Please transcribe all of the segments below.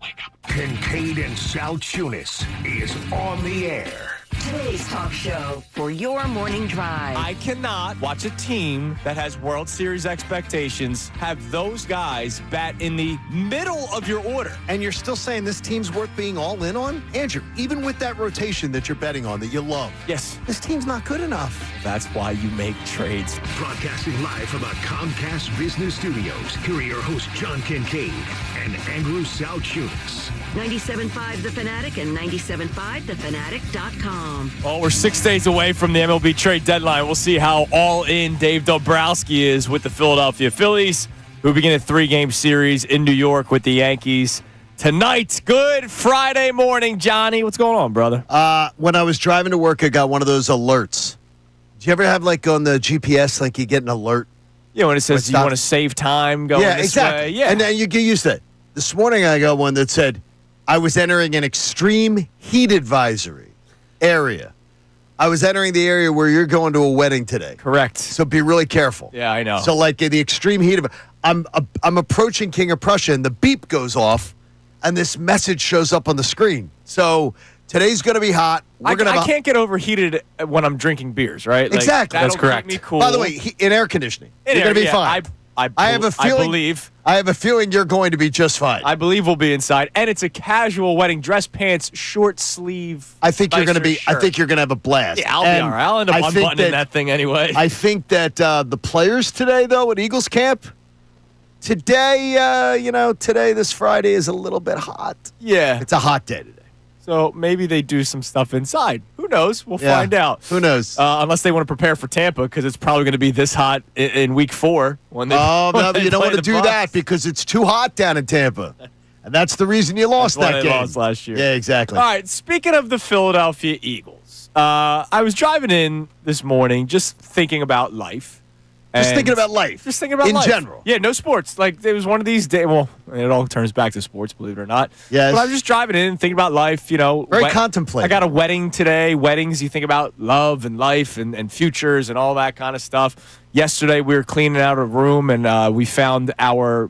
Kincade and Salciunas is on the air. Today's talk show for your morning drive. I cannot watch a team that has World Series expectations have those guys bat in the middle of your order. And you're still saying this team's worth being all in on? Andrew, even with that rotation that you're betting on that you love. Yes. This team's not good enough. That's why you make trades. Broadcasting live from the Comcast Business Studios, here are your hosts, John Kincade and Andrew Salciunas. 97.5 The Fanatic and 97.5thefanatic.com. Well, we're 6 days away from the MLB trade deadline. We'll see how all-in Dave Dombrowski is with the Philadelphia Phillies, who begin a 3-game series in New York with the Yankees tonight. Good Friday morning, Johnny. What's going on, brother? When I was driving to work, I got one of those alerts. Do you ever have, like, on the GPS, like, you get an alert? Yeah, when it says you want to save time going this exactly. way. Yeah, and then you get used to it. This morning, I got one that said, I was entering an extreme heat advisory area. I was entering the area where you're going to a wedding today. Correct. So be really careful. Yeah, I know. So like the extreme heat of I'm approaching King of Prussia and the beep goes off and this message shows up on the screen. So today's going to be hot. I can't get overheated when I'm drinking beers, right? Like, exactly. That's correct. Keep me cool. By the way, in air conditioning, you're going to be fine. I have a feeling you're going to be just fine. I believe we'll be inside, and it's a casual wedding, dress pants, short sleeve. I think you're going to be. Shirt. I think you're going to have a blast. Yeah, I'll be all right. I'll end up unbuttoning that thing anyway. I think that the players today, though, at Eagles camp, today, this Friday is a little bit hot. Yeah, it's a hot day today. So maybe they do some stuff inside. Who knows? We'll find out. Who knows? Unless they want to prepare for Tampa, because it's probably going to be this hot in Week 4. You don't want to do that because it's too hot down in Tampa. And that's the reason you lost that game. They lost last year. Yeah, exactly. All right, speaking of the Philadelphia Eagles, I was driving in this morning just thinking about life. Just thinking about life. In general. Yeah, no sports. Like, it was one of these days. Well, it all turns back to sports, believe it or not. Yes. But I was just driving in thinking about life, Very contemplative. I got a wedding today. Weddings, you think about love and life and futures and all that kind of stuff. Yesterday, we were cleaning out a room, and we found our,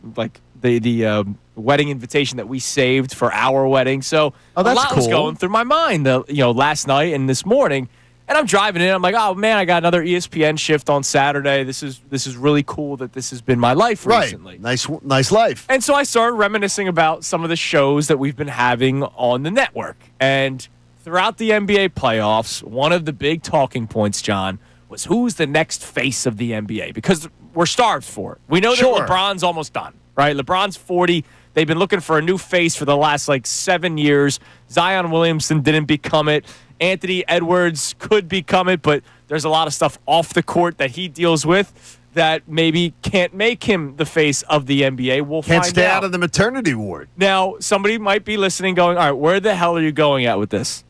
the wedding invitation that we saved for our wedding. So a lot was going through my mind, last night and this morning. And I'm driving in. I'm like, oh man, I got another ESPN shift on Saturday. This is really cool that this has been my life recently. Right, nice life. And so I started reminiscing about some of the shows that we've been having on the network. And throughout the NBA playoffs, one of the big talking points, John, was who's the next face of the NBA? Because we're starved for it. We know that LeBron's almost done, right? LeBron's 40. They've been looking for a new face for the last 7 years. Zion Williamson didn't become it. Anthony Edwards could become it, but there's a lot of stuff off the court that he deals with that maybe can't make him the face of the NBA. We'll find out. Can't stay out of the maternity ward. Now, somebody might be listening going, all right, where the hell are you going at with this?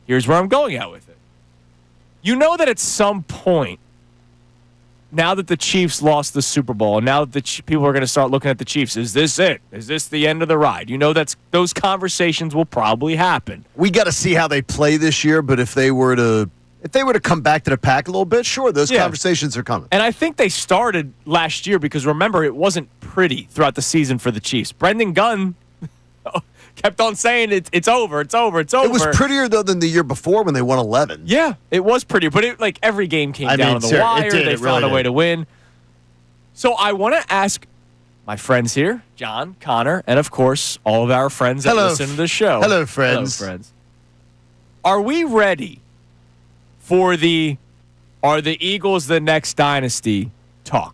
Here's where I'm going at with it. You know that at some point, now that the Chiefs lost the Super Bowl, and now that people are going to start looking at the Chiefs, is this it? Is this the end of the ride? You know those conversations will probably happen. We got to see how they play this year, but if they were to come back to the pack a little bit, sure, those conversations are coming. And I think they started last year because, remember, it wasn't pretty throughout the season for the Chiefs. Brendan Gunn kept on saying it's over. It was prettier, though, than the year before when they won 11. Yeah, it was prettier. But every game came down to the wire. They found a way to win. So I want to ask my friends here, John, Connor, and, of course, all of our friends that listen to the show. Hello, friends. Are we ready for are the Eagles the next dynasty talk?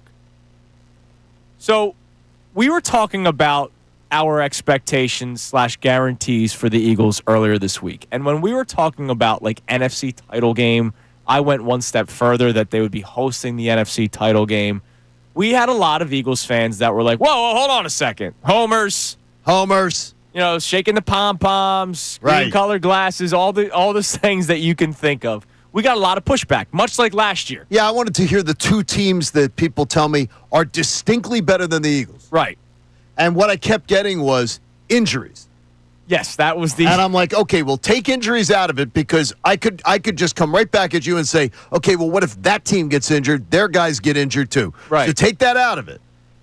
So we were talking about our expectations / guarantees for the Eagles earlier this week. And when we were talking about NFC title game, I went one step further that they would be hosting the NFC title game. We had a lot of Eagles fans that were like, whoa, hold on a second. Homers. Shaking the pom-poms, green-colored glasses, all the things that you can think of. We got a lot of pushback, much like last year. Yeah, I wanted to hear the two teams that people tell me are distinctly better than the Eagles. Right. And what I kept getting was injuries. Yes, that was the... And I'm like, okay, well, take injuries out of it because I could just come right back at you and say, okay, well, what if that team gets injured? Their guys get injured too. Right. So take that out of it.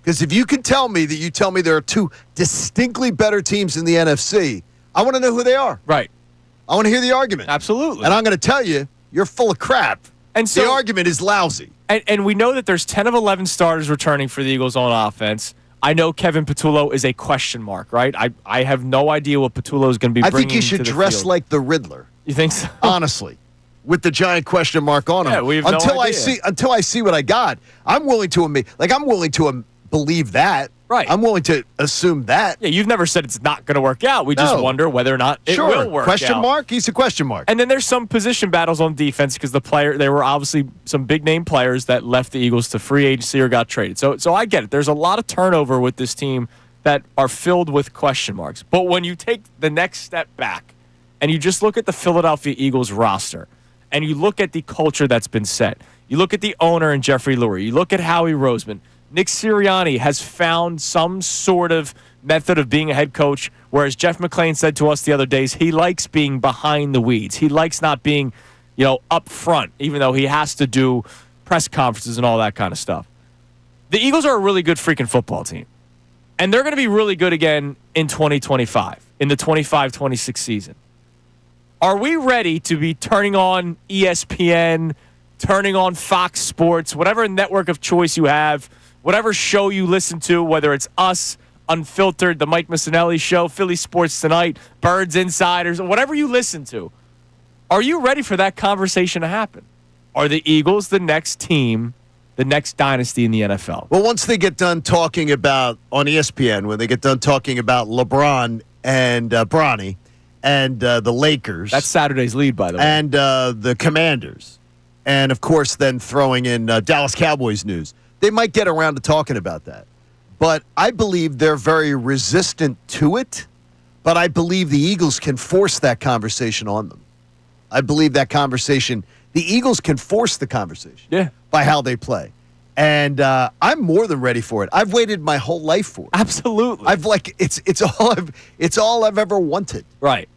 Because if you can tell me that you tell me there are two distinctly better teams in the NFC, I want to know who they are. Right. I want to hear the argument. Absolutely. And I'm going to tell you, you're full of crap. And so, the argument is lousy. And we know that there's 10 of 11 starters returning for the Eagles on offense. I know Kevin Patullo is a question mark, right? I have no idea what Patullo is going to be bringing to the field. I think you should dress like the Riddler. You think so? Honestly. With the giant question mark on him. Yeah, we have until no idea. Until I see what I got, I'm willing to believe that. Right. I'm willing to assume that. Yeah, you've never said it's not going to work out. We just wonder whether or not it will work question out. mark? He's a question mark. And then there's some position battles on defense because there were obviously some big name players that left the Eagles to free agency or got traded. So I get it. There's a lot of turnover with this team that are filled with question marks. But when you take the next step back and you just look at the Philadelphia Eagles roster and you look at the culture that's been set, you look at the owner and Jeffrey Lurie, you look at Howie Roseman, Nick Sirianni has found some sort of method of being a head coach, whereas Jeff McClain said to us the other days he likes being behind the weeds. He likes not being, up front, even though he has to do press conferences and all that kind of stuff. The Eagles are a really good freaking football team. And they're going to be really good again in 2025, in the 25-26 season. Are we ready to be turning on ESPN, turning on Fox Sports, whatever network of choice you have, whatever show you listen to, whether it's us, Unfiltered, the Mike Missanelli Show, Philly Sports Tonight, Birds Insiders, whatever you listen to, are you ready for that conversation to happen? Are the Eagles the next team, the next dynasty in the NFL? Well, once they get done talking about, on ESPN, when they get done talking about LeBron and Bronny and the Lakers. That's Saturday's lead, by the way. And the Commanders. And, of course, then throwing in Dallas Cowboys news. They might get around to talking about that. But I believe they're very resistant to it. But I believe the Eagles can force that conversation on them. I believe that conversation, the Eagles can force the conversation by how they play. And I'm more than ready for it. I've waited my whole life for it. Absolutely. It's all I've ever wanted. Right.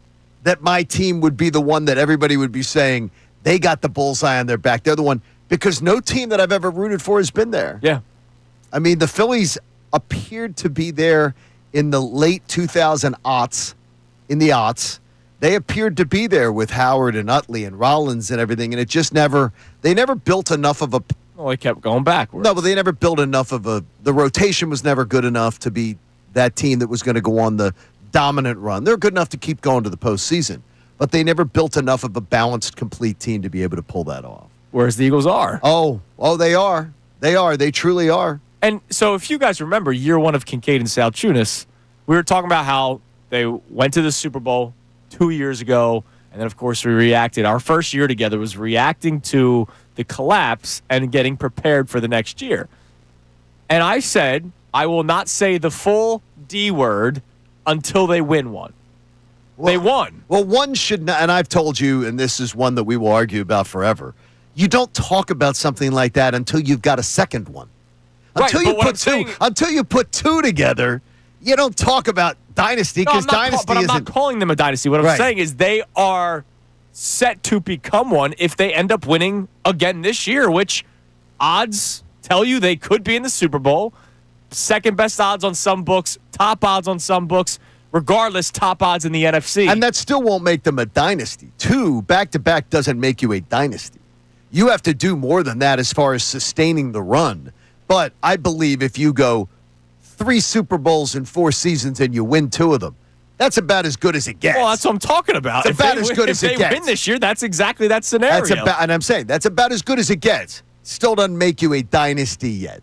That my team would be the one that everybody would be saying, they got the bullseye on their back. They're the one. Because no team that I've ever rooted for has been there. Yeah. I mean, the Phillies appeared to be there in the late 2000 aughts, in the aughts. They appeared to be there with Howard and Utley and Rollins and everything, and it just they never built enough of a... Well, they kept going backwards. No, but they never built enough of the rotation was never good enough to be that team that was going to go on the dominant run. They're good enough to keep going to the postseason, but they never built enough of a balanced, complete team to be able to pull that off. Whereas the Eagles are. Oh, they are. They are. They truly are. And so if you guys remember year one of Kincade and Salciunas, we were talking about how they went to the Super Bowl 2 years ago, and then, of course, we reacted. Our first year together was reacting to the collapse and getting prepared for the next year. And I said, I will not say the full D word until they win one. Well, they won. Well, one should not, and I've told you, and this is one that we will argue about forever, you don't talk about something like that until you've got a second one. Until you put two together, you don't talk about dynasty because dynasty but I'm not calling them a dynasty. What I'm saying is they are set to become one if they end up winning again this year, which odds tell you they could be in the Super Bowl. Second best odds on some books, top odds on some books. Regardless, top odds in the NFC. And that still won't make them a dynasty. 2 back-to-back doesn't make you a dynasty. You have to do more than that as far as sustaining the run. But I believe if you go 3 Super Bowls in 4 seasons and you win 2 of them, that's about as good as it gets. Well, that's what I'm talking about. It's about as good as it gets. If they win this year, that's exactly that scenario. And I'm saying that's about as good as it gets. Still doesn't make you a dynasty yet.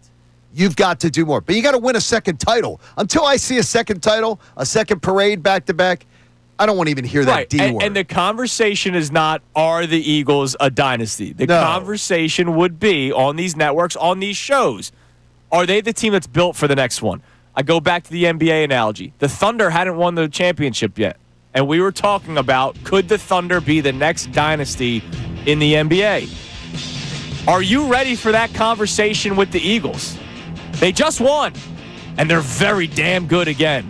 You've got to do more. But you got to win a second title. Until I see a second title, a second parade back-to-back, I don't want to even hear that D word. And the conversation is not, are the Eagles a dynasty? The conversation would be on these networks, on these shows, are they the team that's built for the next one? I go back to the NBA analogy. The Thunder hadn't won the championship yet. And we were talking about, could the Thunder be the next dynasty in the NBA? Are you ready for that conversation with the Eagles? They just won, and they're very damn good again.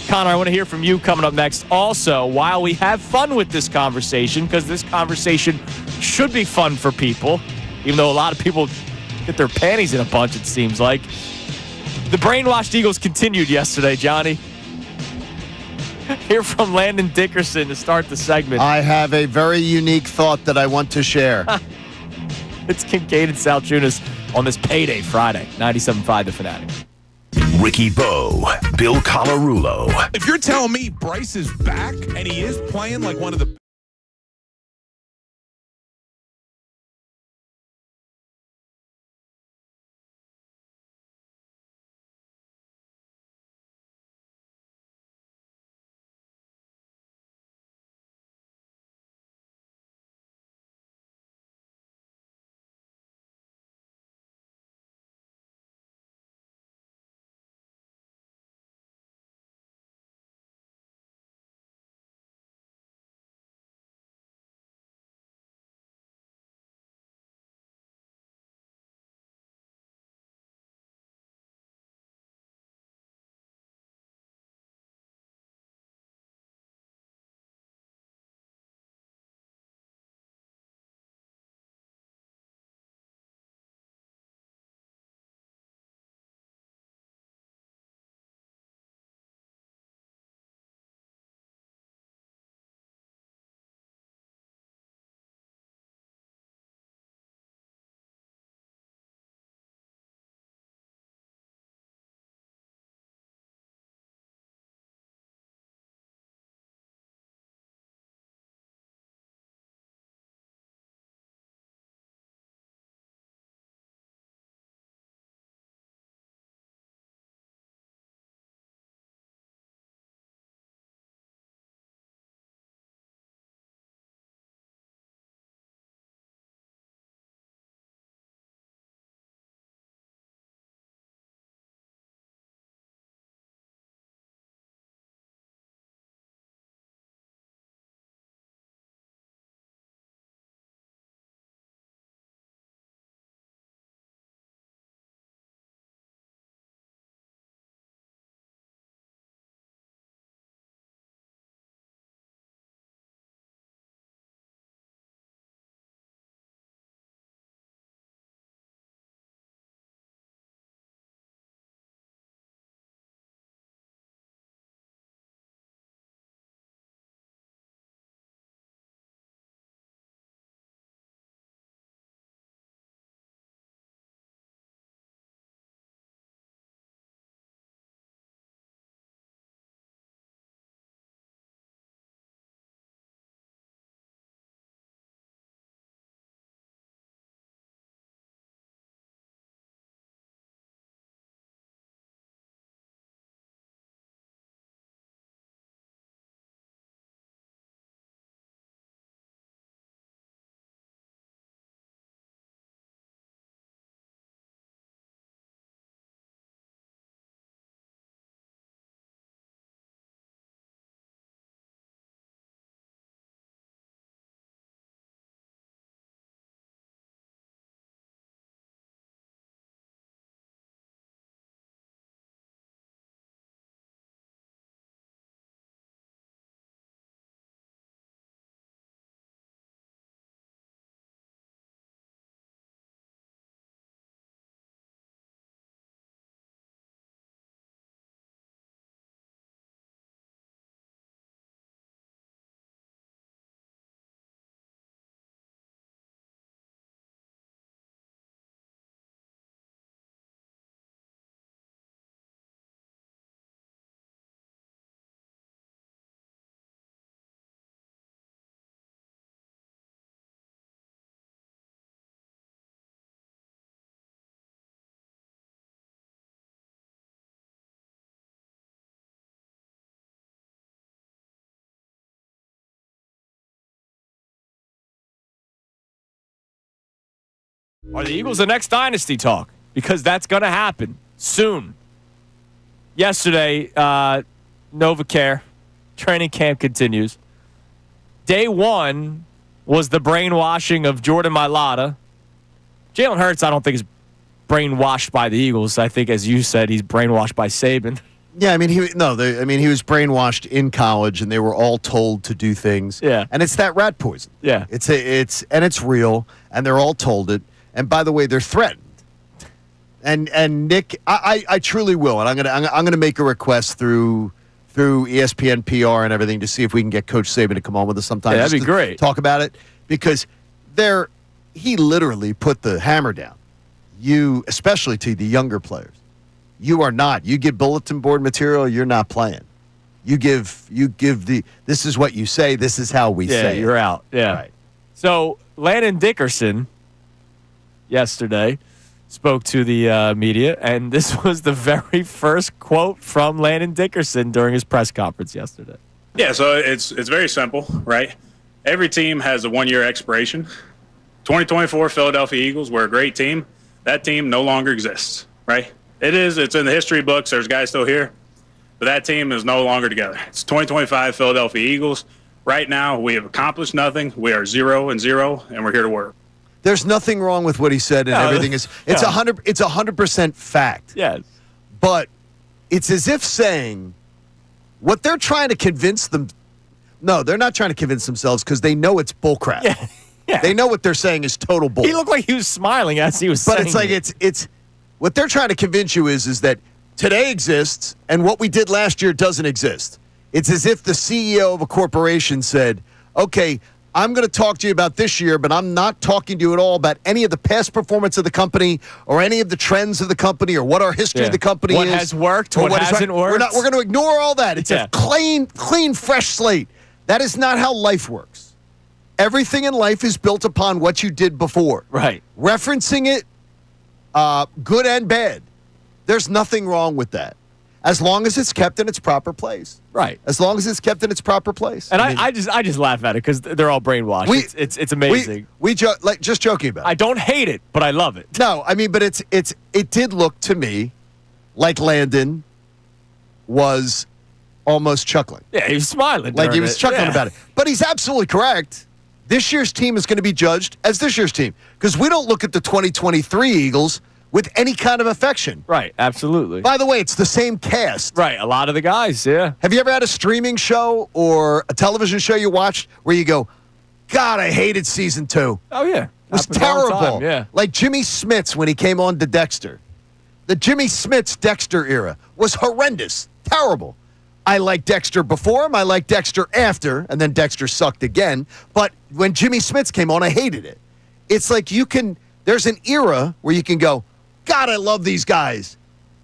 Connor, I want to hear from you coming up next. Also, while we have fun with this conversation, because this conversation should be fun for people, even though a lot of people get their panties in a bunch, it seems like. The brainwashed Eagles continued yesterday, Johnny. Hear from Landon Dickerson to start the segment. I have a very unique thought that I want to share. It's Kincade Salciunas on this payday Friday, 97.5 The Fanatic. Ricky Bo, Bill Colarulo. If you're telling me Bryce is back and he is playing like one of the Are the Eagles the next dynasty talk? Because that's going to happen soon. Yesterday, NovaCare training camp continues. Day one was the brainwashing of Jordan Mailata. Jalen Hurts, I don't think is brainwashed by the Eagles. I think, as you said, he's brainwashed by Saban. Yeah, I mean, he was brainwashed in college, and they were all told to do things. Yeah, and it's that rat poison. Yeah, it's real, and they're all told it. And by the way, they're threatened. And Nick, I truly will, and I'm gonna make a request through ESPN PR and everything to see if we can get Coach Saban to come on with us sometime. Yeah, that'd be great. Talk about it, because he literally put the hammer down. You, especially to the younger players, you are not. You give bulletin board material, you're not playing. You give this is what you say, this is how we say you're it. out. Yeah. Right. So Landon Dickerson yesterday spoke to the media, and this was the very first quote from Landon Dickerson during his press conference yesterday. Yeah, so it's very simple, right? Every team has a 1-year expiration. 2024 Philadelphia Eagles were a great team. That team no longer exists, right? It's in the history books. There's guys still here, but that team is no longer together. It's 2025 Philadelphia Eagles. Right now, we have accomplished nothing. We are 0-0, and we're here to work. There's nothing wrong with what he said, and everything is. It's 100% fact. Yes, but it's as if saying what they're trying to convince them. No, they're not trying to convince themselves because they know it's bullcrap. Yeah. They know what they're saying is total bull. He looked like he was smiling as he was saying But it's like it's what they're trying to convince you is that today exists and what we did last year doesn't exist. It's as if the CEO of a corporation said, "Okay, I'm going to talk to you about this year, but I'm not talking to you at all about any of the past performance of the company or any of the trends of the company or what our history of the company what is. What has worked, what hasn't worked. We're going to ignore all that. It's a clean, fresh slate. That is not how life works. Everything in life is built upon what you did before. Right. Referencing it, good and bad. There's nothing wrong with that. As long as it's kept in its proper place. Right. As long as it's kept in its proper place. And I just laugh at it because they're all brainwashed. It's amazing. Just joking about it. I don't hate it, but I love it. No, I mean, but it did look to me like Landon was almost chuckling. Yeah, he was smiling. Like he was chuckling about it. But he's absolutely correct. This year's team is going to be judged as this year's team because we don't look at the 2023 Eagles with any kind of affection. Right, absolutely. By the way, it's the same cast. Right, a lot of the guys, yeah. Have you ever had a streaming show or a television show you watched where you go, God, I hated season 2. Oh, yeah. It was Happens all the terrible. time, yeah. Like Jimmy Smits when he came on to Dexter. The Jimmy Smits Dexter era was horrendous. Terrible. I liked Dexter before him. I liked Dexter after. And then Dexter sucked again. But when Jimmy Smits came on, I hated it. It's like there's an era where you can go, God, I love these guys.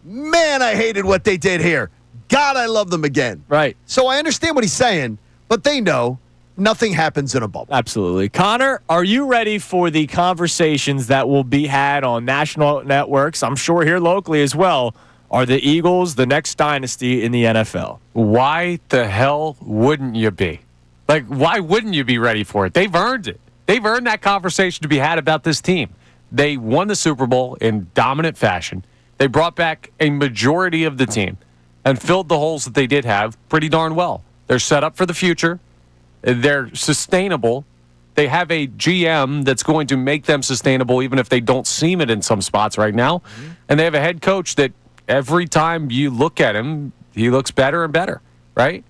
Man, I hated what they did here. God, I love them again. Right. So I understand what he's saying, but they know nothing happens in a bubble. Absolutely. Connor, are you ready for the conversations that will be had on national networks? I'm sure here locally as well. Are the Eagles the next dynasty in the NFL? Why the hell wouldn't you be? Like, why wouldn't you be ready for it? They've earned it. They've earned that conversation to be had about this team. They won the Super Bowl in dominant fashion. They brought back a majority of the team and filled the holes that they did have pretty darn well. They're set up for the future. They're sustainable. They have a GM that's going to make them sustainable even if they don't seem it in some spots right now. Mm-hmm. And they have a head coach that every time you look at him, he looks better and better, right?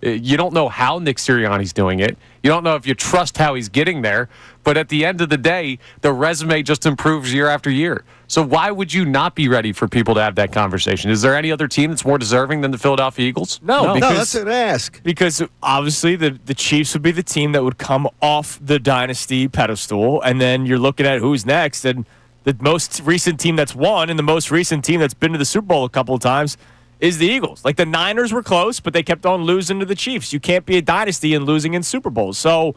You don't know how Nick Sirianni's doing it. You don't know if you trust how he's getting there. But at the end of the day, the resume just improves year after year. So why would you not be ready for people to have that conversation? Is there any other team that's more deserving than the Philadelphia Eagles? No, that's an ask. Because obviously the Chiefs would be the team that would come off the dynasty pedestal, and then you're looking at who's next. And the most recent team that's won and the most recent team that's been to the Super Bowl a couple of times is the Eagles. Like the Niners were close, but they kept on losing to the Chiefs. You can't be a dynasty and losing in Super Bowls. So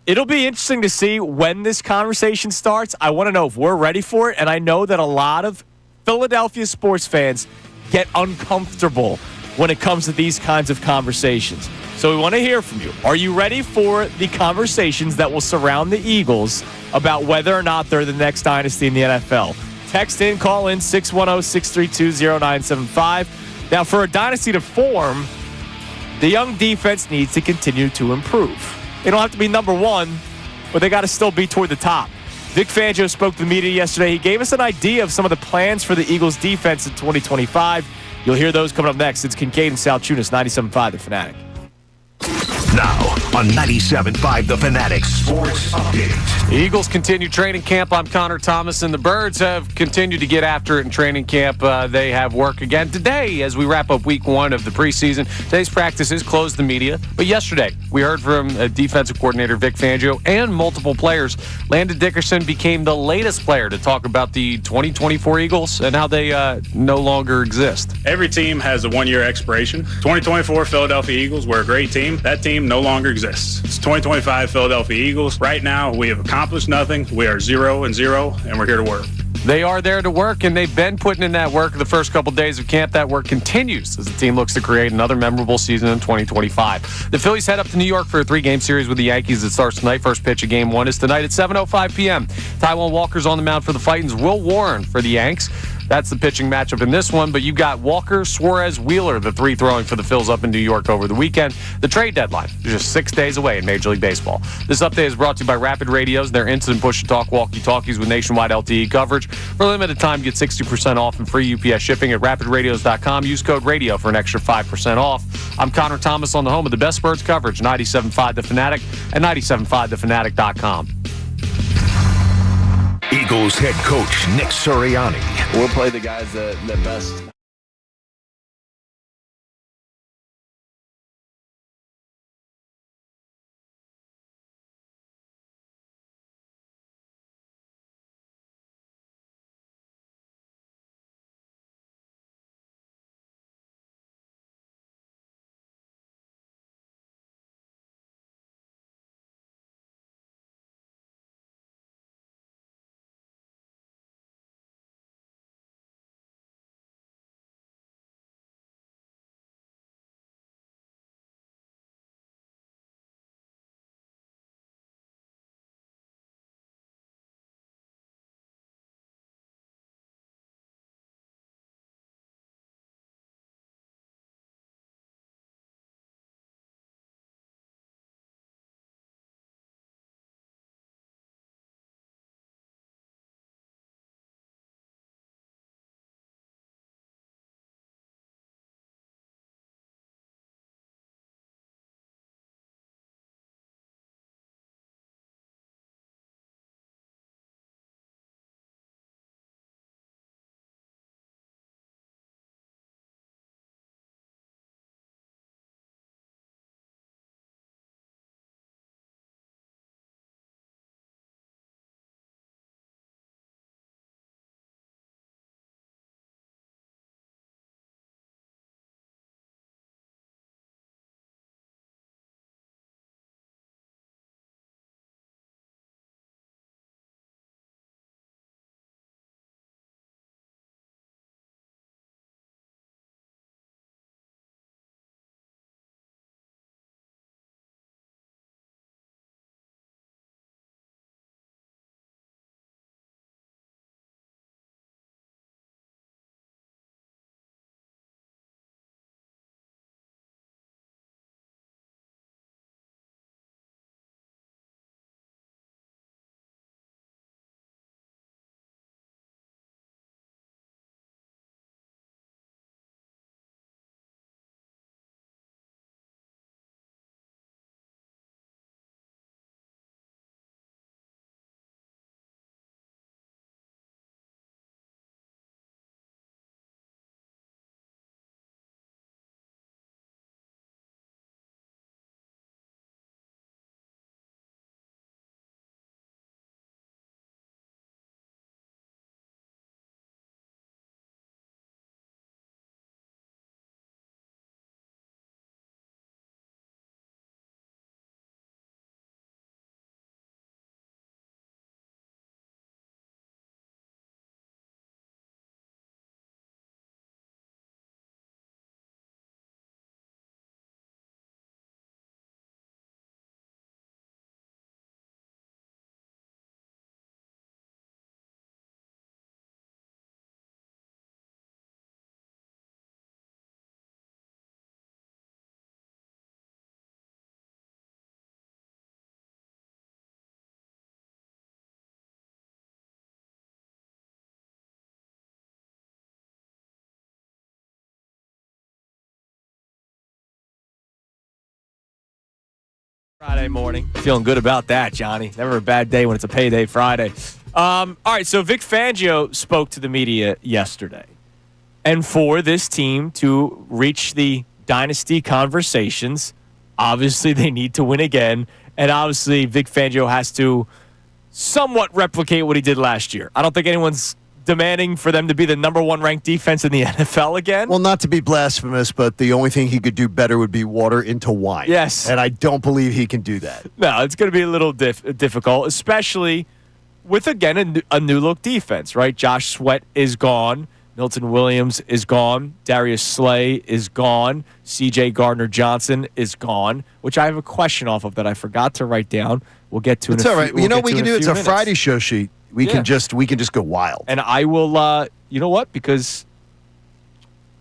it'll be interesting to see when this conversation starts. I want to know if we're ready for it, and I know that a lot of Philadelphia sports fans get uncomfortable when it comes to these kinds of conversations. So we want to hear from you. Are you ready for the conversations that will surround the Eagles about whether or not they're the next dynasty in the NFL? Text in, call in 610-632-0975. Now, for a dynasty to form, the young defense needs to continue to improve. They don't have to be number one, but they got to still be toward the top. Vic Fangio spoke to the media yesterday. He gave us an idea of some of the plans for the Eagles defense in 2025. You'll hear those coming up next. It's Kincade and Salciunas, 97.5 The Fanatic. Now, on 97.5 The Fanatic Sports Update. The Eagles continue training camp. I'm Connor Thomas, and the Birds have continued to get after it in training camp. They have work again today as we wrap up week 1 of the preseason. Today's practice is closed to the media, but yesterday we heard from defensive coordinator Vic Fangio and multiple players. Landon Dickerson became the latest player to talk about the 2024 Eagles and how they no longer exist. Every team has a one-year expiration. 2024 Philadelphia Eagles were a great team. That team no longer exists. It's 2025 Philadelphia Eagles. Right now, we have accomplished nothing. We are 0-0, and we're here to work. They are there to work, and they've been putting in that work the first couple days of camp. That work continues as the team looks to create another memorable season in 2025. The Phillies head up to New York for a 3-game series with the Yankees that starts tonight. First pitch of Game 1 is tonight at 7:05 p.m. Taijuan Walker's on the mound for the Fightins. Will Warren for the Yanks. That's the pitching matchup in this one, but you've got Walker, Suarez, Wheeler, the 3 throwing for the Phils up in New York over the weekend. The trade deadline is just 6 days away in Major League Baseball. This update is brought to you by Rapid Radios, their instant push-to-talk walkie-talkies with nationwide LTE coverage. For a limited time, get 60% off and free UPS shipping at rapidradios.com. Use code RADIO for an extra 5% off. I'm Connor Thomas on the home of the best Birds coverage, 97.5 The Fanatic and 97.5thefanatic.com. Eagles head coach Nick Sirianni. We'll play the guys that best Friday morning. Feeling good about that, Johnny. Never a bad day when it's a payday Friday. All right, so Vic Fangio spoke to the media yesterday. And for this team to reach the Dynasty conversations, obviously they need to win again. And obviously Vic Fangio has to somewhat replicate what he did last year. I don't think anyone's demanding for them to be the number one ranked defense in the NFL again. Well, not to be blasphemous, but the only thing he could do better would be water into wine. Yes. And I don't believe he can do that. No, it's going to be a little difficult, especially with, again, a new look defense, right? Josh Sweat is gone. Milton Williams is gone. Darius Slay is gone. C.J. Gardner-Johnson is gone, which I have a question off of that I forgot to write down. We'll get to it in a few minutes. It's all right. You know what we can do? It's a Friday show sheet. We can just go wild. And I will, you know what? Because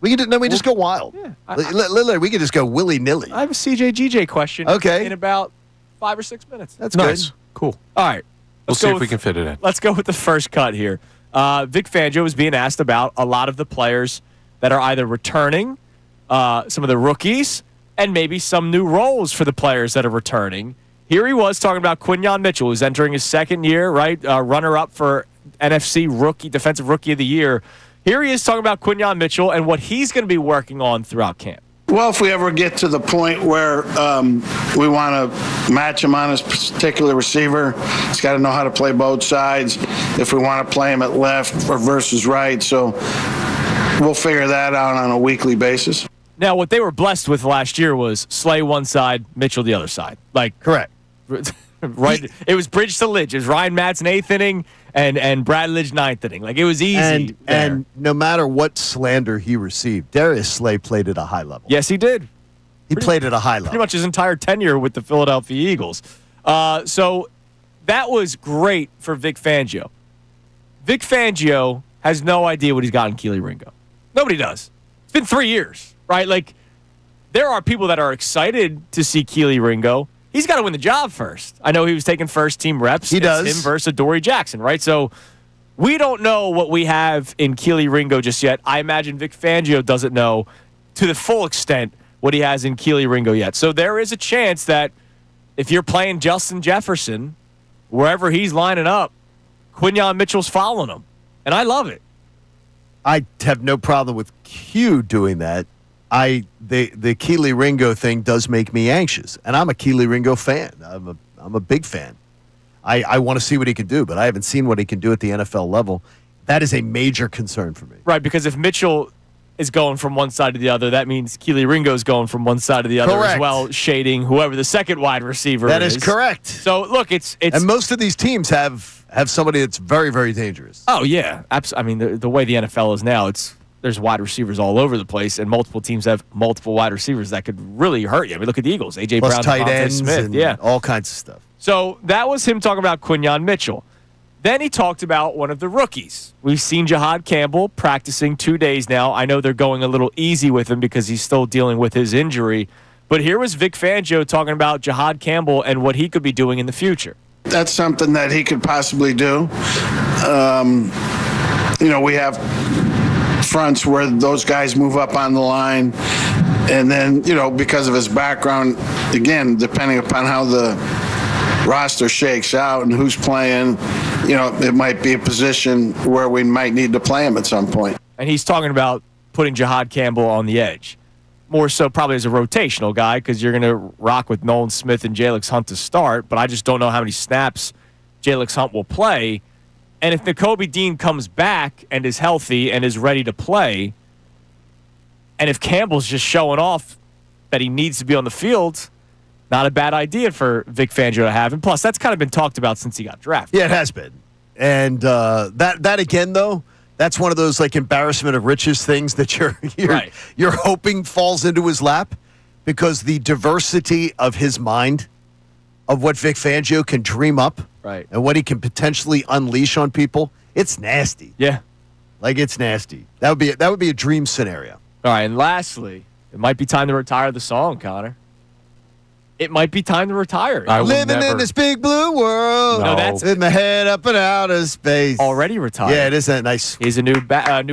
we just go wild. Yeah, Literally, we can just go willy-nilly. I have a CJ question in about 5 or 6 minutes. That's nice. good. Cool. All right. We'll see if we can fit it in. Let's go with the first cut here. Vic Fangio is being asked about a lot of the players that are either returning, some of the rookies, and maybe some new roles for the players that are returning. Here he was talking about Quinyon Mitchell, who's entering his second year, right? Runner-up for NFC Defensive Rookie of the Year. Here he is talking about Quinyon Mitchell and what he's going to be working on throughout camp. Well, if we ever get to the point where we want to match him on his particular receiver, he's got to know how to play both sides. If we want to play him at left or versus right, so we'll figure that out on a weekly basis. Now, what they were blessed with last year was Slay one side, Mitchell the other side. Correct. Right? It was bridge to Lidge. It was Ryan Matz 8th inning and Brad Lidge 9th inning. Like, it was easy. And no matter what slander he received, Darius Slay played at a high level. Yes, he did. He played at a high level. Pretty much his entire tenure with the Philadelphia Eagles. So that was great for Vic Fangio. Vic Fangio has no idea what he's got in Kelee Ringo. Nobody does. It's been 3 years, right? Like, there are people that are excited to see Kelee Ringo. He's got to win the job first. I know he was taking first-team reps. He does. Him versus Adoree Jackson, right? So we don't know what we have in Kelee Ringo just yet. I imagine Vic Fangio doesn't know to the full extent what he has in Kelee Ringo yet. So there is a chance that if you're playing Justin Jefferson, wherever he's lining up, Quinyon Mitchell's following him. And I love it. I have no problem with Q doing that. The Kelee Ringo thing does make me anxious, and I'm a Kelee Ringo fan. I'm a big fan. I want to see what he can do, but I haven't seen what he can do at the NFL level. That is a major concern for me. Right, because if Mitchell is going from one side to the other, that means Kelee Ringo is going from one side to the other Correct. as well, shading whoever the second wide receiver is. That is correct. So look, it's and most of these teams have somebody that's very, very dangerous. Oh yeah, I mean the way the NFL is now, there's wide receivers all over the place, and multiple teams have multiple wide receivers that could really hurt you. I mean, look at the Eagles, A.J. Plus Brown, tight Devontae ends, Smith, and all kinds of stuff. So that was him talking about Quinyon Mitchell. Then he talked about one of the rookies. We've seen Jahad Campbell practicing 2 days now. I know they're going a little easy with him because he's still dealing with his injury. But here was Vic Fangio talking about Jahad Campbell and what he could be doing in the future. That's something that he could possibly do. We have fronts where those guys move up on the line. And then, because of his background, again, depending upon how the roster shakes out and who's playing, it might be a position where we might need to play him at some point. And he's talking about putting Jahad Campbell on the edge. More so probably as a rotational guy because you're going to rock with Nolan Smith and Jalix Hunt to start, but I just don't know how many snaps Jalix Hunt will play. And if Nakobe Dean comes back and is healthy and is ready to play, and if Campbell's just showing off that he needs to be on the field, not a bad idea for Vic Fangio to have. And plus, that's kind of been talked about since he got drafted. Yeah, it has been. And that again, though, that's one of those like embarrassment of riches things that you're hoping falls into his lap because the diversity of his mind, of what Vic Fangio can dream up, right, and what he can potentially unleash on people, it's nasty. Yeah, like it's nasty. That would be a dream scenario. All right, and lastly, it might be time to retire the song, Connor. It might be time to retire. Living in this big blue world. No, that's in the head up and out of space. Already retired. Yeah, it is that nice. He's a new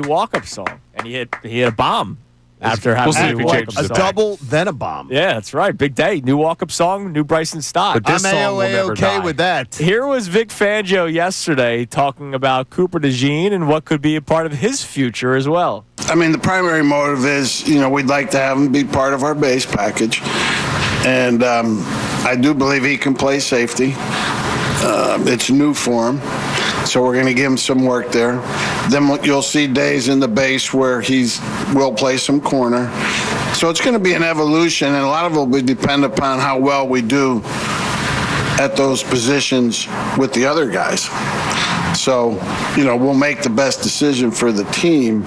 walk-up song, and he hit a bomb after having see if a he walk-up changes A it song. back. double, then a bomb. Yeah, that's right. Big day. New walk-up song, new Bryson Stott. But this I'm song will never okay die. with that. Here was Vic Fangio yesterday talking about Cooper DeJean and what could be a part of his future as well. I mean, the primary motive is, we'd like to have him be part of our base package. And I do believe he can play safety. It's new for him. So we're going to give him some work there. Then you'll see days in the base where will play some corner. So it's going to be an evolution, and a lot of it will be dependent upon how well we do at those positions with the other guys. So, we'll make the best decision for the team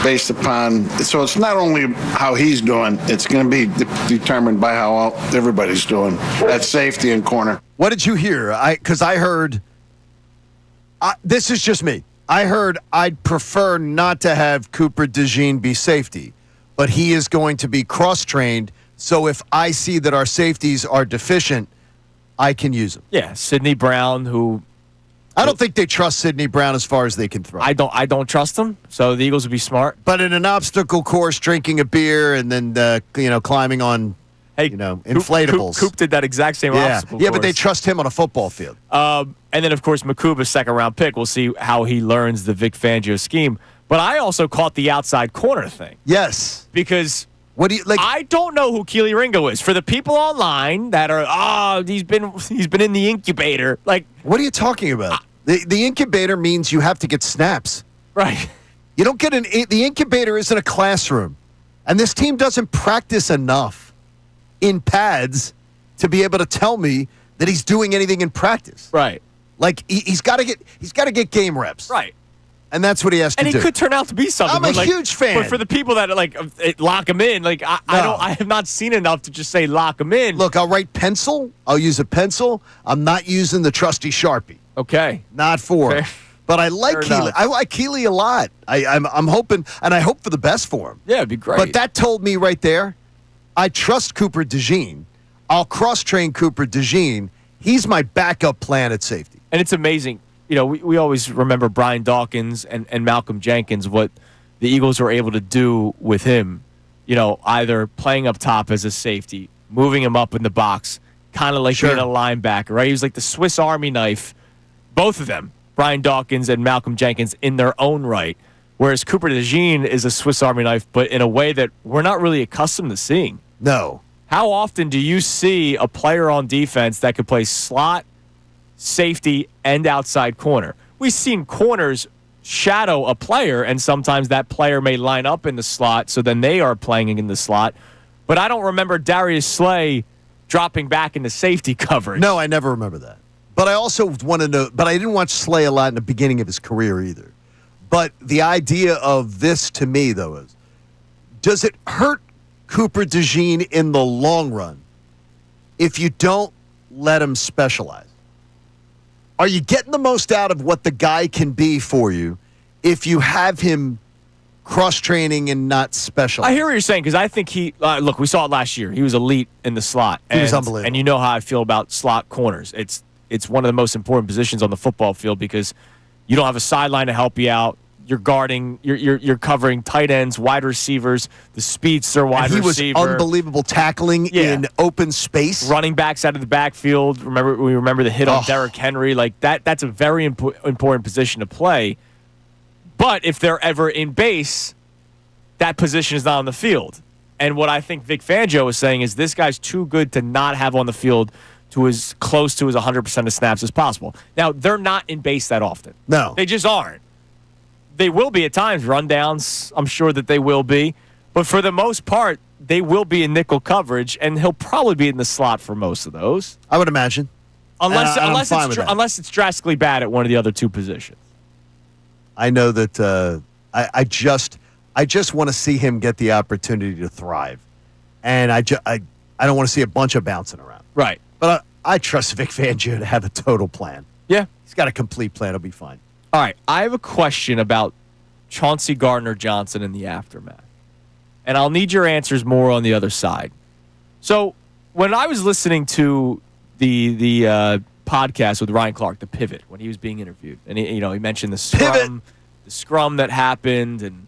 based upon, so it's not only how he's doing, it's going to be determined by how everybody's doing at safety and corner. What did you hear? Because I heard, this is just me. I heard I'd prefer not to have Cooper DeJean be safety, but he is going to be cross-trained, so if I see that our safeties are deficient, I can use him. Yeah, Sidney Brown, who I don't think they trust Sidney Brown as far as they can throw. I don't trust him, so the Eagles would be smart. But in an obstacle course, drinking a beer and then climbing on inflatables. Coop did that exact same obstacle but they course. trust him on a football field. And then, of course, Makuba's second-round pick. We'll see how he learns the Vic Fangio scheme. But I also caught the outside corner thing. Yes. Because what do you like? I don't know who Keely Ringo is. For the people online that are, he's been in the incubator. Like, what are you talking about? The incubator means you have to get snaps. Right. You don't get the incubator isn't a classroom. And this team doesn't practice enough in pads to be able to tell me that he's doing anything in practice. Right. Like he's got to get game reps. Right. And that's what he has to do. And he could turn out to be something. I'm a huge fan. But for the people that lock him in, I have not seen enough to just say lock him in. Look, I'll write pencil. I'll use a pencil. I'm not using the trusty Sharpie. Okay. Not for him. But I like Keely. I like Keely a lot. I'm hoping, and I hope for the best for him. Yeah, it'd be great. But that told me right there, I trust Cooper DeJean. I'll cross-train Cooper DeJean. He's my backup plan at safety. And it's amazing. We always remember Brian Dawkins and Malcolm Jenkins, what the Eagles were able to do with him, either playing up top as a safety, moving him up in the box, kind of like being a linebacker, right? He was like the Swiss Army knife, both of them, Brian Dawkins and Malcolm Jenkins, in their own right, whereas Cooper DeJean is a Swiss Army knife, but in a way that we're not really accustomed to seeing. No. How often do you see a player on defense that could play slot, safety, and outside corner? We've seen corners shadow a player, and sometimes that player may line up in the slot, so then they are playing in the slot. But I don't remember Darius Slay dropping back into safety coverage. No, I never remember that. But I also want to know, but I didn't watch Slay a lot in the beginning of his career either. But the idea of this to me, though, is does it hurt Cooper DeJean in the long run if you don't let him specialize? Are you getting the most out of what the guy can be for you if you have him cross-training and not specialized? I hear what you're saying, because I think look, we saw it last year. He was elite in the slot. He was unbelievable. And you know how I feel about slot corners. It's one of the most important positions on the football field because you don't have a sideline to help you out. You're guarding, you're covering tight ends, wide receivers, the speedster wide receiver. He was unbelievable tackling in open space. Running backs out of the backfield. We remember the hit on Derrick Henry. Like that's a very important position to play. But if they're ever in base, that position is not on the field. And what I think Vic Fangio is saying is this guy's too good to not have on the field to as close to his 100% of snaps as possible. Now, they're not in base that often. No. They just aren't. They will be at times, rundowns. I'm sure that they will be. But for the most part, they will be in nickel coverage, and he'll probably be in the slot for most of those. I would imagine. Unless it's drastically bad at one of the other two positions. I know that I just want to see him get the opportunity to thrive. And I don't want to see a bunch of bouncing around. Right. But I trust Vic Fangio to have a total plan. Yeah. He's got a complete plan. He'll be fine. All right. I have a question about Chauncey Gardner-Johnson in the aftermath. And I'll need your answers more on the other side. So when I was listening to the podcast with Ryan Clark, The Pivot, when he was being interviewed, and he mentioned the scrum that happened, and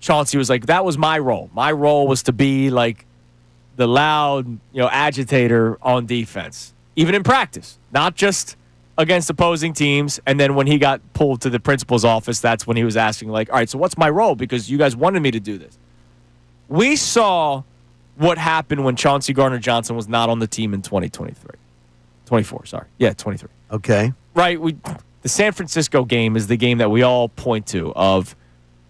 Chauncey was like, that was my role. My role was to be like the loud, agitator on defense, even in practice, not just against opposing teams. And then when he got pulled to the principal's office, that's when he was asking, like, all right, so what's my role? Because you guys wanted me to do this. We saw what happened when Chauncey Gardner-Johnson was not on the team in 2023. 24, sorry. Yeah, 23. Okay. Right. The San Francisco game is the game that we all point to of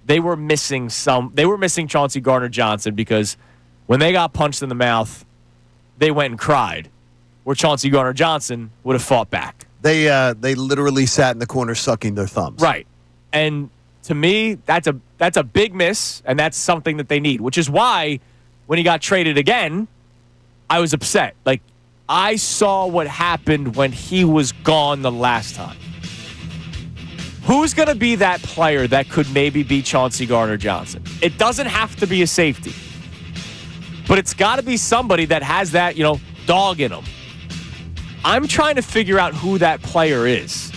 they were missing Chauncey Gardner-Johnson because when they got punched in the mouth, they went and cried, where Chauncey Gardner-Johnson would have fought back. They literally sat in the corner sucking their thumbs. Right. And to me, that's a big miss, and that's something that they need, which is why when he got traded again, I was upset. Like, I saw what happened when he was gone the last time. Who's going to be that player that could maybe be Chauncey Gardner-Johnson? It doesn't have to be a safety, but it's got to be somebody that has that, dog in him. I'm trying to figure out who that player is.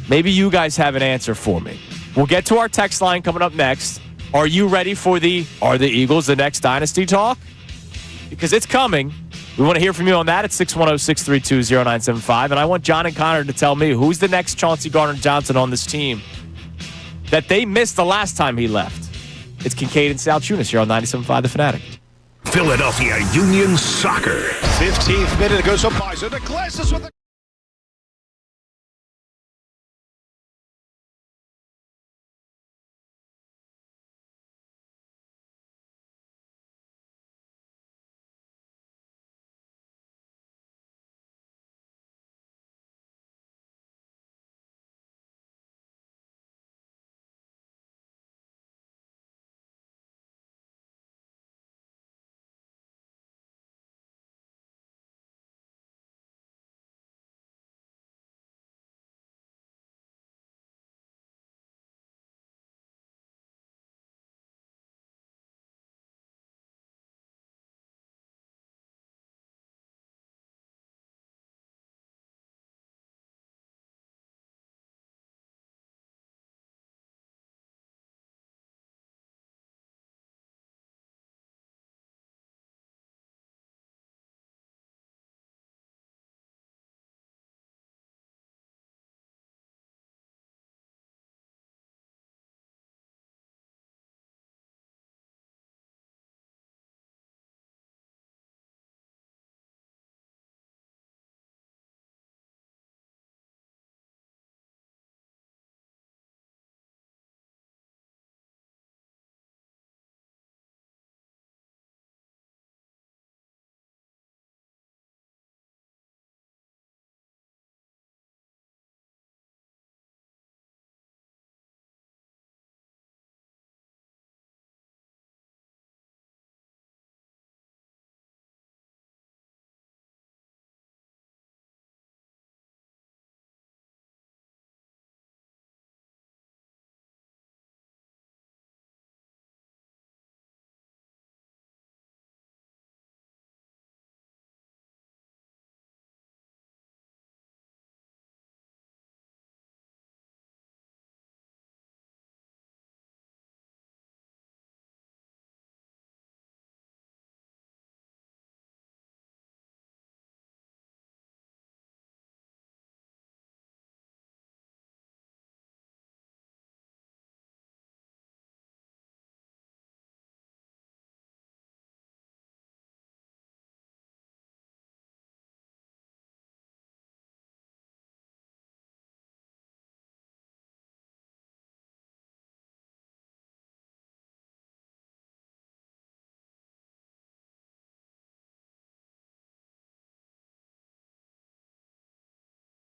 Maybe you guys have an answer for me. We'll get to our text line coming up next. Are you ready for Are the Eagles the next Dynasty talk? Because it's coming. We want to hear from you on that at 610-632-0975. And I want John and Connor to tell me who's the next Chauncey Gardner-Johnson on this team that they missed the last time he left. It's Kincade and Salciunas here on 97.5 The Fanatic. Philadelphia Union Soccer. 15th minute, it goes to Pfizer. The glasses with the...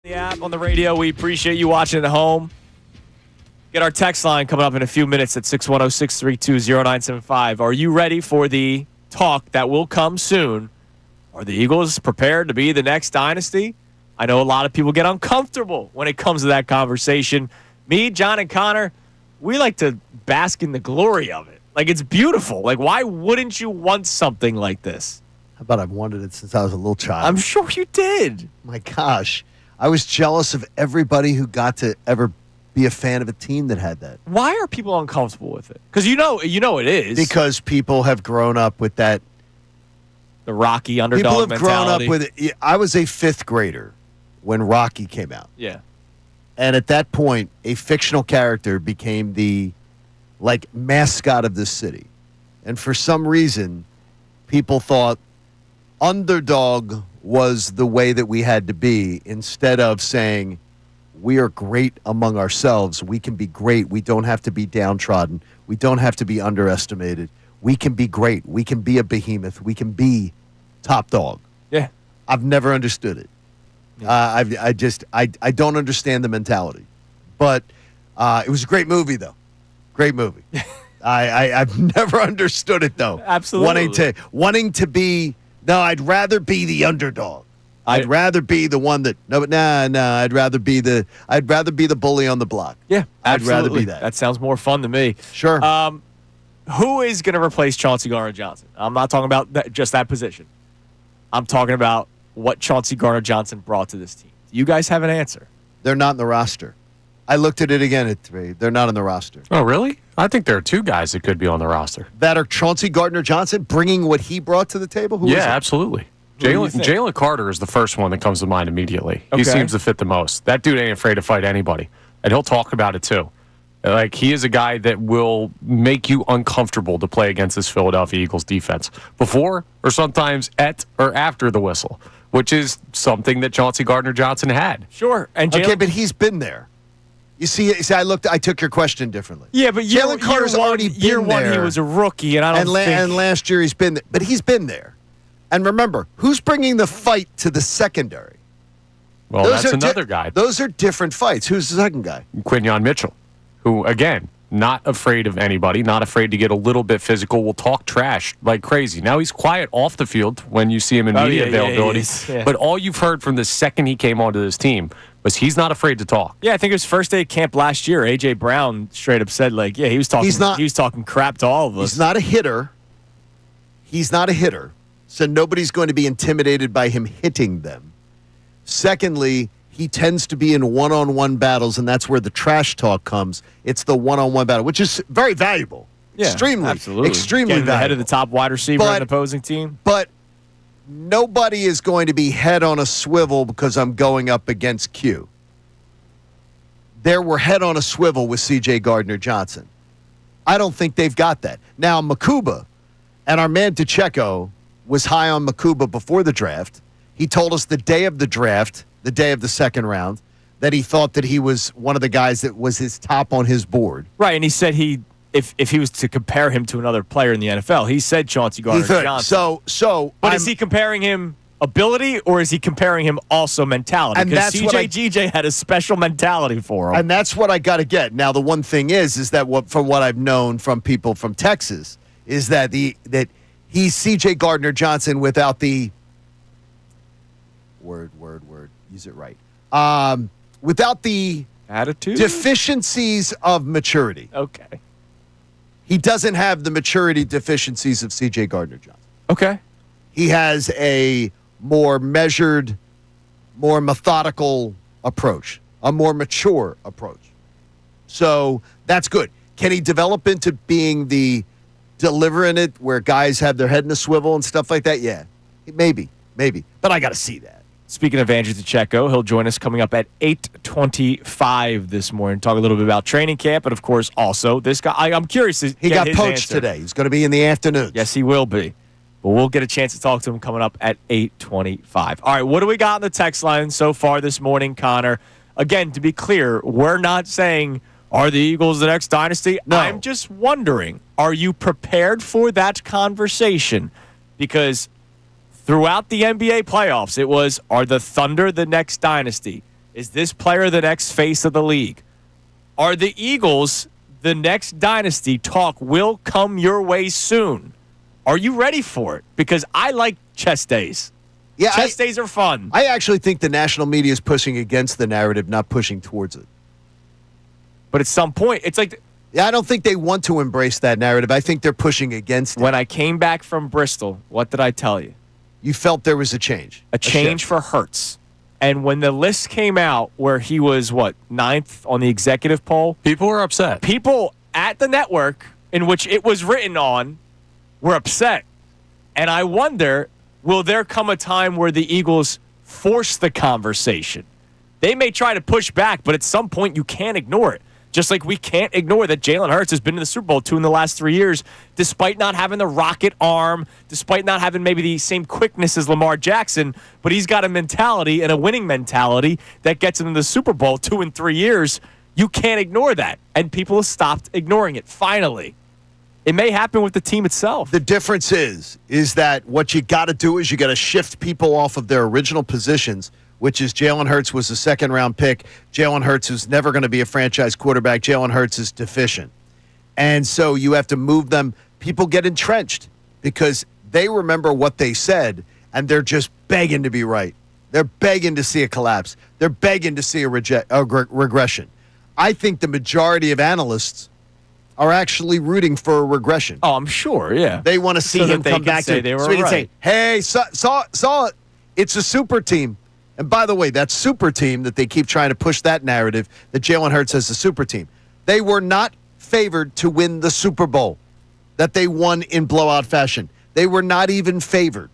The app on the radio. We appreciate you watching at home. Get our text line coming up in a few minutes at 610-632-0975. Are you ready for the talk that will come soon? Are the Eagles prepared to be the next dynasty? I know a lot of people get uncomfortable when it comes to that conversation. Me, John, and Connor, we like to bask in the glory of it. Like, it's beautiful. Like, why wouldn't you want something like this? How about I've wanted it since I was a little child? I'm sure you did. My gosh. I was jealous of everybody who got to ever be a fan of a team that had that. Why are people uncomfortable with it? Because you know it is. Because people have grown up with that. The Rocky underdog People have mentality. grown up with it. I was a 5th grader when Rocky came out. Yeah. And at that point, a fictional character became the mascot of this city. And for some reason, people thought underdog was the way that we had to be, instead of saying we are great among ourselves. We can be great. We don't have to be downtrodden. We don't have to be underestimated. We can be great. We can be a behemoth. We can be top dog. Yeah. I've never understood it. I don't understand the mentality. But it was a great movie, though. Great movie. I've never understood it, though. Absolutely. Wanting to be. No, I'd rather be the underdog. I'd rather be the one that. No, but I'd rather be the bully on the block. Yeah, I'd rather absolutely. be that. That sounds more fun to me. Sure. Who is going to replace Chauncey Gardner-Johnson? I'm not talking about just that position. I'm talking about what Chauncey Gardner-Johnson brought to this team. Do you guys have an answer? They're not in the roster. I looked at it again at 3. They're not in the roster. Oh, really? I think there are 2 guys that could be on the roster. That are Chauncey Gardner-Johnson bringing what he brought to the table? Who is it? Absolutely. Who do you think? Jalen Carter is the first one that comes to mind immediately. Okay. He seems to fit the most. That dude ain't afraid to fight anybody, and he'll talk about it too. Like, he is a guy that will make you uncomfortable to play against this Philadelphia Eagles defense before or sometimes at or after the whistle, which is something that Chauncey Gardner-Johnson had. Sure. And Okay, but he's been there. You see, I took your question differently. Yeah, but Jalen Carter's already been year one, there. he was a rookie, and I don't think. And last year he's been there. But he's been there. And remember, who's bringing the fight to the secondary? Well, that's another guy. Those are different fights. Who's the second guy? Quinyon Mitchell, who, again, not afraid of anybody, not afraid to get a little bit physical, will talk trash like crazy. Now, he's quiet off the field when you see him in media availability. Yeah. But all you've heard from the second he came onto this team was he's not afraid to talk. Yeah, I think it was first day of camp last year. A.J. Brown straight up said, he was talking. He was talking crap to all of us. He's not a hitter. So nobody's going to be intimidated by him hitting them. Secondly, he tends to be in one-on-one battles, and that's where the trash talk comes. It's the one-on-one battle, which is very valuable. Yeah, extremely Getting valuable. ahead of the top wide receiver on the opposing team. But nobody is going to be head on a swivel because I'm going up against Q. There were head on a swivel with C.J. Gardner-Johnson. I don't think they've got that. Now, Makuba and our man DeCecco was high on Makuba before the draft. He told us the day of the draft, the day of the second round, that he thought that he was one of the guys that was his top on his board. Right, and he said if he was to compare him to another player in the NFL, he said Chauncey Gardner-Johnson. But is he comparing him ability, or is he comparing him also mentality? Because CJ had a special mentality for him. And that's what I got to get. Now, the one thing is that from what I've known from people from Texas, is that he's C.J. Gardner-Johnson without the word. Use it right. Without the attitude, deficiencies of maturity. Okay. He doesn't have the maturity deficiencies of C.J. Gardner-Johnson. Okay. He has a more measured, more methodical approach, a more mature approach. So that's good. Can he develop into being the delivering it where guys have their head in a swivel and stuff like that? Yeah, maybe. But I got to see that. Speaking of Andrew DeCecco, he'll join us coming up at 8:25 this morning. Talk a little bit about training camp, and of course, also this guy. I'm curious. He got poached today. He's going to be in the afternoon. Yes, he will be. But we'll get a chance to talk to him coming up at 8:25. All right, what do we got on the text line so far this morning, Connor? Again, to be clear, we're not saying, are the Eagles the next dynasty? No. I'm just wondering, are you prepared for that conversation? Because throughout the NBA playoffs, it was, are the Thunder the next dynasty? Is this player the next face of the league? Are the Eagles the next dynasty? Talk will come your way soon. Are you ready for it? Because I like chess days. Yeah, chess days are fun. I actually think the national media is pushing against the narrative, not pushing towards it. But at some point, it's like... Yeah, I don't think they want to embrace that narrative. I think they're pushing against it. When I came back from Bristol, what did I tell you? You felt there was a change. A change for Hurts. And when the list came out where he was, ninth on the executive poll? People were upset. People at the network in which it was written on were upset. And I wonder, will there come a time where the Eagles force the conversation? They may try to push back, but at some point you can't ignore it. Just like we can't ignore that Jalen Hurts has been to the Super Bowl 2 in the last 3 years, despite not having the rocket arm, despite not having maybe the same quickness as Lamar Jackson, but he's got a mentality and a winning mentality that gets him to the Super Bowl 2 in 3 years. You can't ignore that. And people have stopped ignoring it, finally. It may happen with the team itself. The difference is that what you got to do is you got to shift people off of their original positions, which is Jalen Hurts was a second-round pick. Jalen Hurts is never going to be a franchise quarterback. Jalen Hurts is deficient. And so you have to move them. People get entrenched because they remember what they said, and they're just begging to be right. They're begging to see a collapse. They're begging to see a regression. I think the majority of analysts are actually rooting for a regression. Oh, I'm sure, yeah. They want to see him come back to they were so we can right. say, hey, saw it. It's a super team. And by the way, that super team that they keep trying to push that narrative that Jalen Hurts has a super team, they were not favored to win the Super Bowl that they won in blowout fashion. They were not even favored.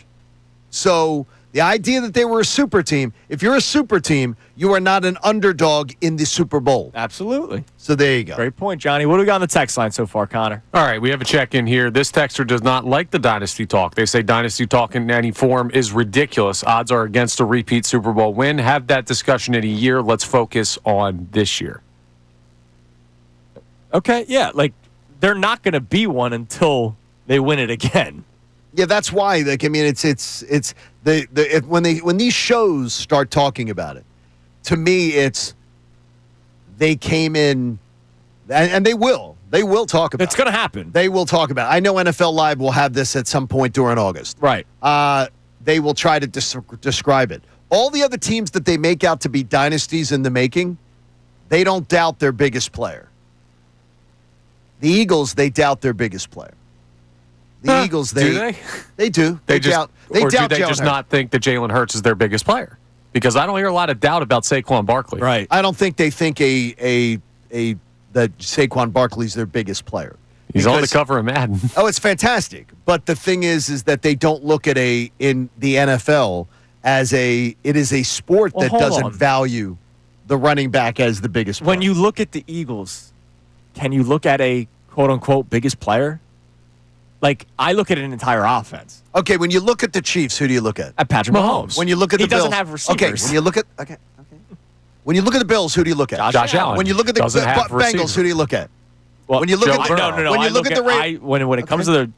So the idea that they were a super team, if you're a super team, you are not an underdog in the Super Bowl. Absolutely. So there you go. Great point, Johnny. What do we got on the text line so far, Connor? All right, we have a check-in here. This texter does not like the Dynasty talk. They say Dynasty talk in any form is ridiculous. Odds are against a repeat Super Bowl win. Have that discussion in a year. Let's focus on this year. Okay, yeah. They're not going to be one until they win it again. Yeah, that's why. When these shows start talking about it, to me, it's they came in, and they will talk about it. It's going to happen. They will talk about it. I know NFL Live will have this at some point during August. Right. They will try to describe it. All the other teams that they make out to be dynasties in the making, they don't doubt their biggest player. The Eagles, they doubt their biggest player. The Eagles, do they? They do. They doubt. do they Jalen just Hurts. not think that Jalen Hurts is their biggest player? Because I don't hear a lot of doubt about Saquon Barkley. Right. I don't think they think that Saquon Barkley's their biggest player. He's on the cover of Madden. Oh, it's fantastic. But the thing is that they don't look at in the NFL as it is a sport that doesn't value the running back as the biggest player. When you look at the Eagles, can you look at a quote-unquote biggest player? I look at an entire offense. Okay, when you look at the Chiefs, who do you look at? At Patrick Mahomes. When you look at the Bills, he doesn't have receivers. Okay, when you look at when you look at the Bills, who do you look at? Josh Allen. When you look at the Bengals, who do you look at? Well, when you look at no. When you look at the Ravens, when it comes to the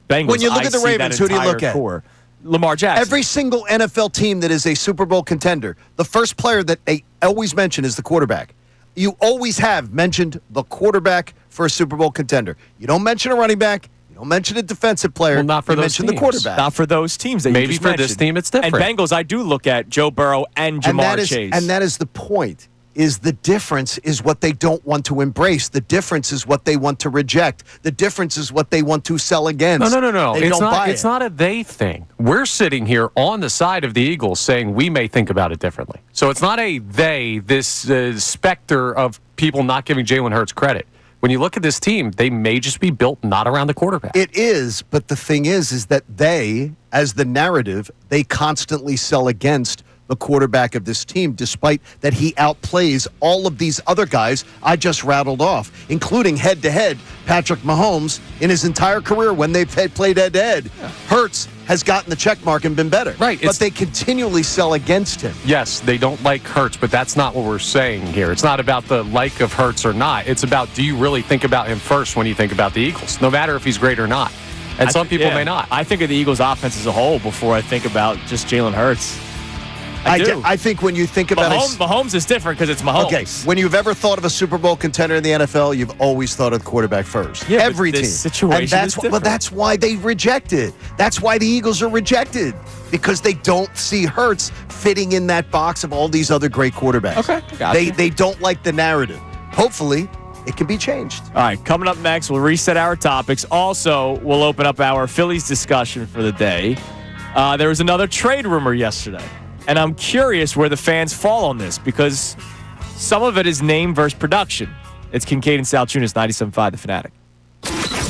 Bengals, when you look at the Ravens, who do you look at? Core. Lamar Jackson. Every single NFL team that is a Super Bowl contender, the first player that they always mention is the quarterback. You always have mentioned the quarterback for a Super Bowl contender. You don't mention a running back. You don't mention a defensive player. Well, not for you those mention teams. the quarterback. Not for those teams that Maybe you just for mentioned. this team, it's different. And Bengals, I do look at Joe Burrow and Jamar Chase. And that is the point. Is the difference is what they don't want to embrace. The difference is what they want to reject. The difference is what they want to sell against. No. They don't buy It's not a they thing. We're sitting here on the side of the Eagles saying we may think about it differently. So it's not a they, this specter of people not giving Jalen Hurts credit. When you look at this team, they may just be built not around the quarterback. It is, but the thing is that they, as the narrative, they constantly sell against the quarterback of this team, despite that he outplays all of these other guys I just rattled off, including head-to-head Patrick Mahomes in his entire career when they've played head-to-head. Yeah. Hurts has gotten the check mark and been better. Right. But they continually sell against him. Yes, they don't like Hurts, but that's not what we're saying here. It's not about the like of Hurts or not. It's about, do you really think about him first when you think about the Eagles, no matter if he's great or not? And some people may not. I think of the Eagles' offense as a whole before I think about just Jalen Hurts. I do. I think when you think about Mahomes is different because it's Mahomes. Okay, when you've ever thought of a Super Bowl contender in the NFL, you've always thought of the quarterback first. Yeah, every but team. this situation is different. That's why they reject it. That's why the Eagles are rejected, because they don't see Hurts fitting in that box of all these other great quarterbacks. Okay, gotcha. They don't like the narrative. Hopefully, it can be changed. All right, coming up next, we'll reset our topics. Also, we'll open up our Phillies discussion for the day. There was another trade rumor yesterday. And I'm curious where the fans fall on this because some of it is name versus production. It's Kincade and Salciunas, 97.5 The Fanatic.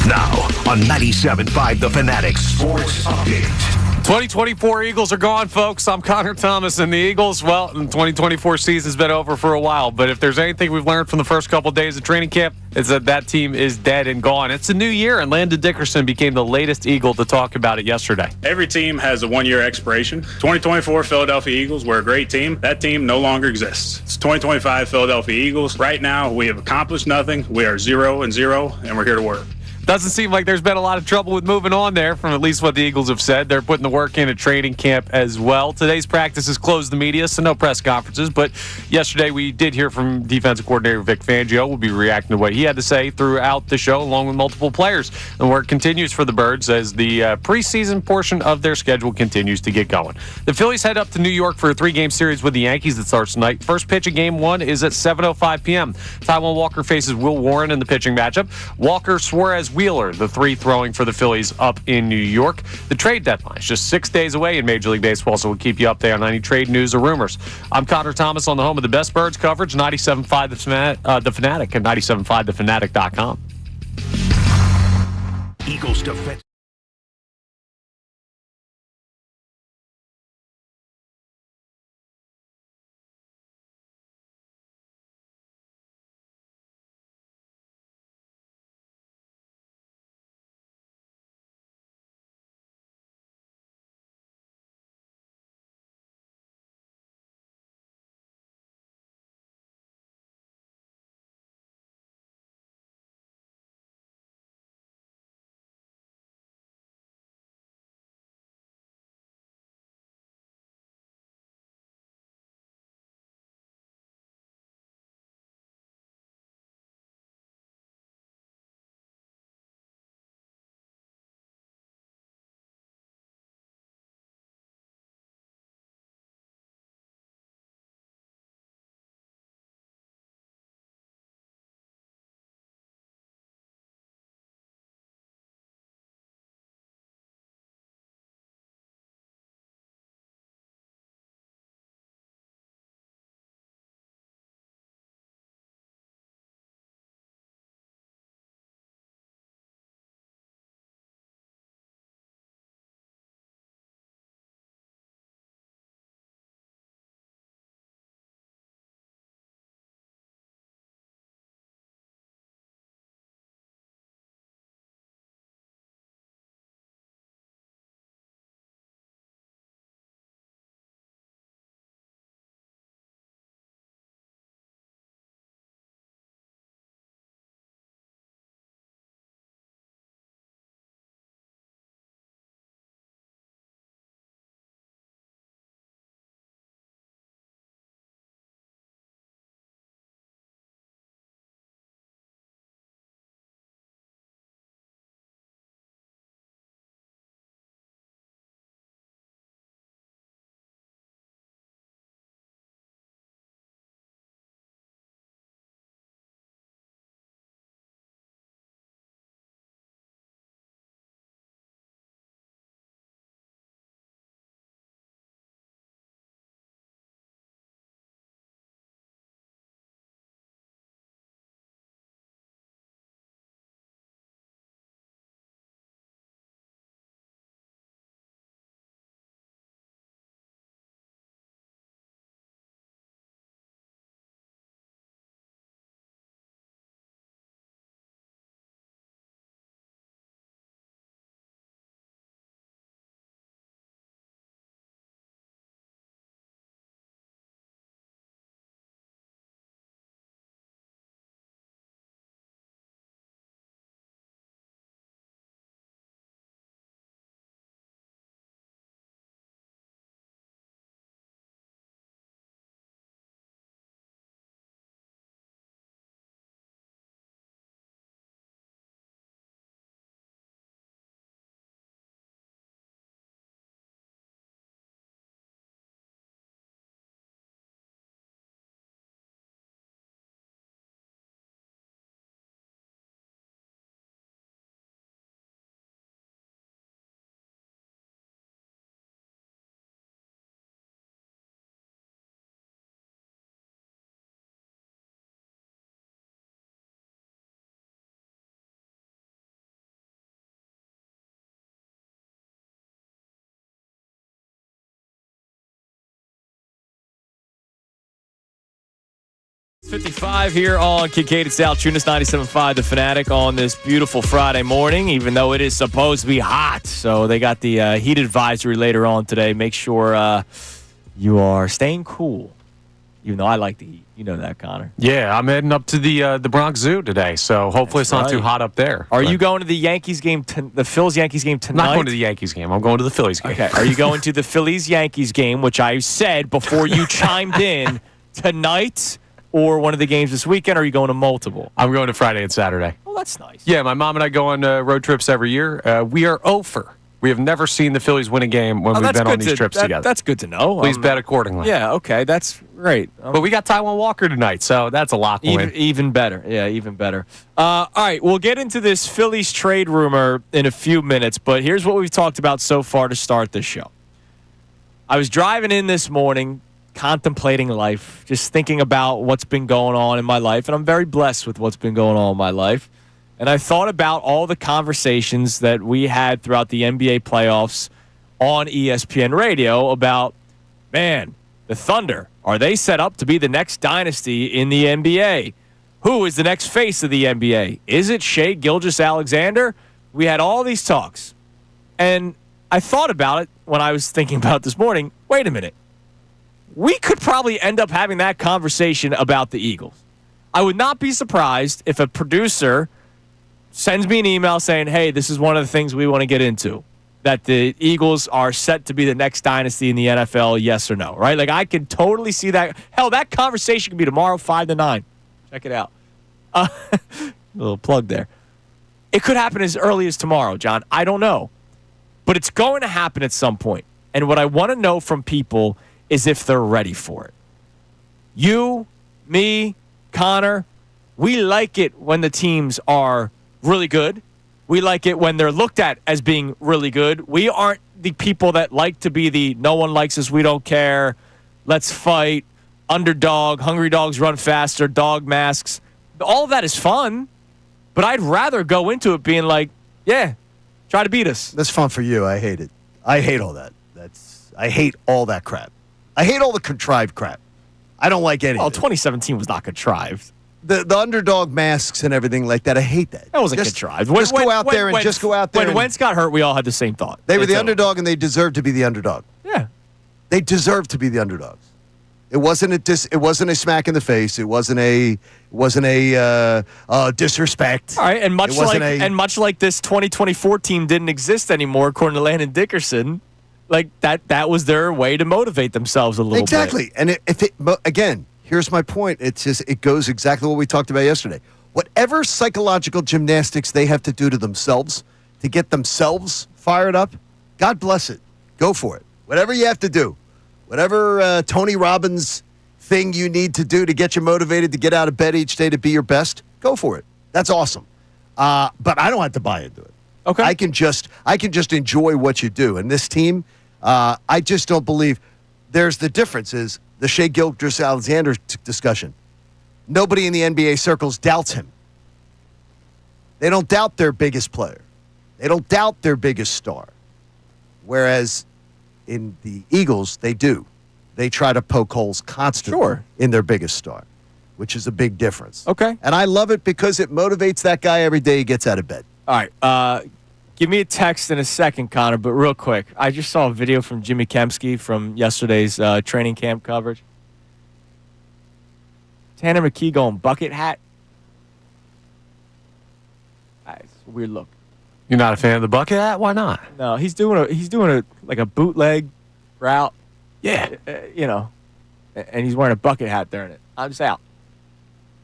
Now on 97.5 The Fanatic Sports Update. 2024 Eagles are gone, folks. I'm Connor Thomas, and the Eagles, well, the 2024 season's been over for a while, but if there's anything we've learned from the first couple of days of training camp, it's that team is dead and gone. It's a new year, and Landon Dickerson became the latest Eagle to talk about it yesterday. Every team has a one-year expiration. 2024 Philadelphia Eagles were a great team. That team no longer exists. It's 2025 Philadelphia Eagles. Right now, we have accomplished nothing. We are 0-0, and we're here to work. Doesn't seem like there's been a lot of trouble with moving on there from at least what the Eagles have said. They're putting the work in at training camp as well. Today's practices closed the media, so no press conferences. But yesterday we did hear from defensive coordinator Vic Fangio. We'll be reacting to what he had to say throughout the show, along with multiple players. And work continues for the Birds as the preseason portion of their schedule continues to get going. The Phillies head up to New York for a 3-game series with the Yankees that starts tonight. First pitch of Game 1 is at 7:05 p.m. Taijuan Walker faces Will Warren in the pitching matchup. Walker, Suarez, Wheeler, the 3 throwing for the Phillies up in New York. The trade deadline is just 6 days away in Major League Baseball, so we'll keep you up there on any trade news or rumors. I'm Connor Thomas on the home of the best Birds coverage, 97.5 The Fanatic, and 97.5thefanatic.com. Eagles defense. 7:55 here on Kincade Salciunas, 97.5 The Fanatic on this beautiful Friday morning, even though it is supposed to be hot. So they got the heat advisory later on today. Make sure you are staying cool, even though I like the heat. You know that, Connor. Yeah, I'm heading up to the Bronx Zoo today, so hopefully it's not too hot up there. Are you going to the Yankees game, the Phillies-Yankees game tonight? I'm not going to the Yankees game. I'm going to the Phillies game. Okay. Are you going to the Phillies-Yankees game, which I said before you chimed in, tonight or one of the games this weekend? Or are you going to multiple? I'm going to Friday and Saturday. Oh, that's nice. Yeah, my mom and I go on road trips every year. We are over. We have never seen the Phillies win a game when we've been on these trips together. That's good to know. Please bet accordingly. Yeah, okay, that's great. But we got Taiwan Walker tonight, so that's a lock win. Even better. Yeah, even better. All right, we'll get into this Phillies trade rumor in a few minutes, but here's what we've talked about so far to start this show. I was driving in this morning, contemplating life, just thinking about what's been going on in my life, and I'm very blessed with what's been going on in my life. And I thought about all the conversations that we had throughout the NBA playoffs on ESPN radio about, man, the Thunder, are they set up to be the next dynasty in the NBA? Who is the next face of the NBA? Is it Shai Gilgeous-Alexander? We had all these talks. And I thought about it when I was thinking about it this morning. Wait a minute. We could probably end up having that conversation about the Eagles. I would not be surprised if a producer sends me an email saying, hey, this is one of the things we want to get into, that the Eagles are set to be the next dynasty in the NFL, yes or no, right? Like, I can totally see that. Hell, that conversation could be tomorrow, 5 to 9. Check it out. Little plug there. It could happen as early as tomorrow, John. I don't know. But it's going to happen at some point. And what I want to know from people is if they're ready for it. You, me, Connor, we like it when the teams are really good. We like it when they're looked at as being really good. We aren't the people that like to be the no one likes us, we don't care, let's fight, underdog, hungry dogs run faster, dog masks. All of that is fun, but I'd rather go into it being like, yeah, try to beat us. That's fun for you. I hate it. I hate all that. I hate all that crap. I hate all the contrived crap. I don't like any. Oh, 2017 was not contrived. The underdog masks and everything like that, I hate that. That wasn't contrived. Just go out there and When Wentz got hurt, we all had the same thought. They were the underdog, and they deserved to be the underdog. Yeah. They deserved to be the underdogs. It wasn't a smack in the face. It wasn't a disrespect. All right, and much like this 2024 team didn't exist anymore, according to Landon Dickerson, like that was their way to motivate themselves a little bit. Exactly. And again, here's my point. It goes exactly what we talked about yesterday. Whatever psychological gymnastics they have to do to themselves to get themselves fired up, God bless it. Go for it. Whatever you have to do. Whatever Tony Robbins thing you need to do to get you motivated to get out of bed each day to be your best, go for it. That's awesome. But I don't have to buy into it. Okay. I can just enjoy what you do. And this team, I just don't believe there's the difference is the Shai Gilgeous-Alexander discussion. Nobody in the NBA circles doubts him. They don't doubt their biggest player. They don't doubt their biggest star. Whereas in the Eagles, they do. They try to poke holes constantly in their biggest star, which is a big difference. Okay. And I love it because it motivates that guy every day he gets out of bed. All right. Give me a text in a second, Connor, but real quick. I just saw a video from Jimmy Kempski from yesterday's training camp coverage. Tanner McKee going bucket hat. It's a weird look. You're not a fan of the bucket hat? Why not? No, he's doing a bootleg route. Yeah, and he's wearing a bucket hat during it. I'm just out.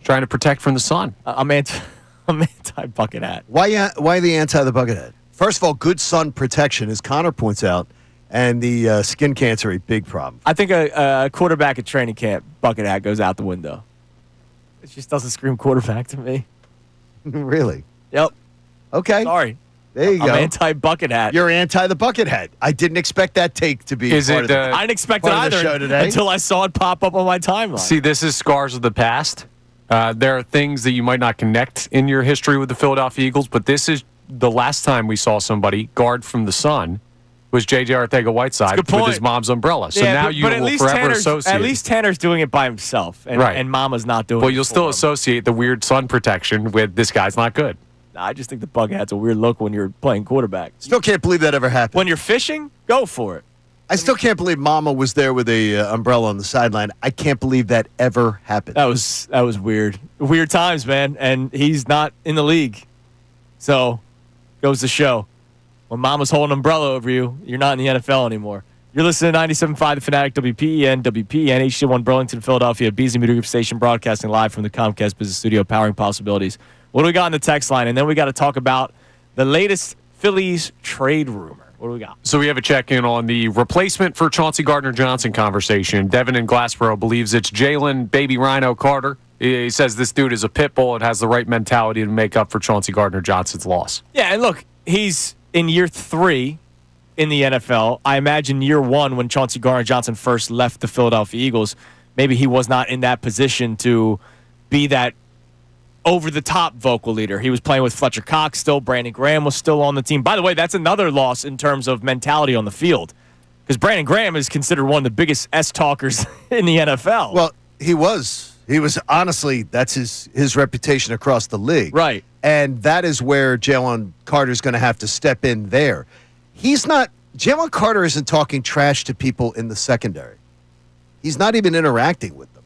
Trying to protect from the sun. I'm anti-bucket hat. Why the anti the bucket hat? First of all, good sun protection, as Connor points out, and the skin cancer a big problem. I think a quarterback at training camp bucket hat goes out the window. It just doesn't scream quarterback to me. Really? Yep. Okay. Sorry. There you go. I'm anti-bucket hat. You're anti the bucket hat. I didn't expect that take to be Is part it, of the, I didn't expect it part of the either show today. until I saw it pop up on my timeline. See, this is scars of the past. There are things that you might not connect in your history with the Philadelphia Eagles, but this is the last time we saw somebody guard from the sun was J.J. Arcega-Whiteside Good with point. his mom's umbrella. So Yeah, now but you at will least forever associate. At least Tanner's doing it by himself, and Mama's not doing it. Well, you'll still for him. associate the weird sun protection with this guy's not good. I just think the bug hat's a weird look when you're playing quarterback. Still can't believe that ever happened. When you're fishing, go for it. I still can't believe Mama was there with a umbrella on the sideline. I can't believe that ever happened. That was weird. Weird times, man. And he's not in the league. So, goes to show. When Mama's holding an umbrella over you, you're not in the NFL anymore. You're listening to 97.5 The Fanatic, WPEN, HD1 Burlington, Philadelphia, Beasley Media Group Station, broadcasting live from the Comcast Business Studio, powering possibilities. What do we got in the text line? And then we got to talk about the latest Phillies trade rumor. What do we got? So we have a check-in on the replacement for Chauncey Gardner-Johnson conversation. Devin in Glassboro believes it's Jalen Baby Rhino Carter. He says this dude is a pit bull and has the right mentality to make up for Chauncey Gardner-Johnson's loss. Yeah, and look, he's in year 3 in the NFL. I imagine year 1 when Chauncey Gardner-Johnson first left the Philadelphia Eagles, maybe he was not in that position to be that over-the-top vocal leader. He was playing with Fletcher Cox still. Brandon Graham was still on the team. By the way, that's another loss in terms of mentality on the field because Brandon Graham is considered one of the biggest S-talkers in the NFL. Well, he was. He was, honestly, that's his reputation across the league. Right. And that is where Jalen Carter's going to have to step in there. Jalen Carter isn't talking trash to people in the secondary. He's not even interacting with them.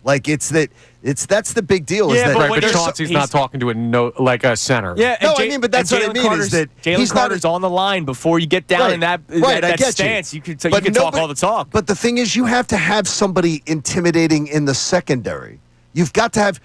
Like, that's the big deal. Yeah, but Chauncey's not talking to a center. Yeah, but that's what I mean is that Jalen Carter's on the line before you get down in that stance. You can talk all the talk. But the thing is, you have to have somebody intimidating in the secondary. You've got to have.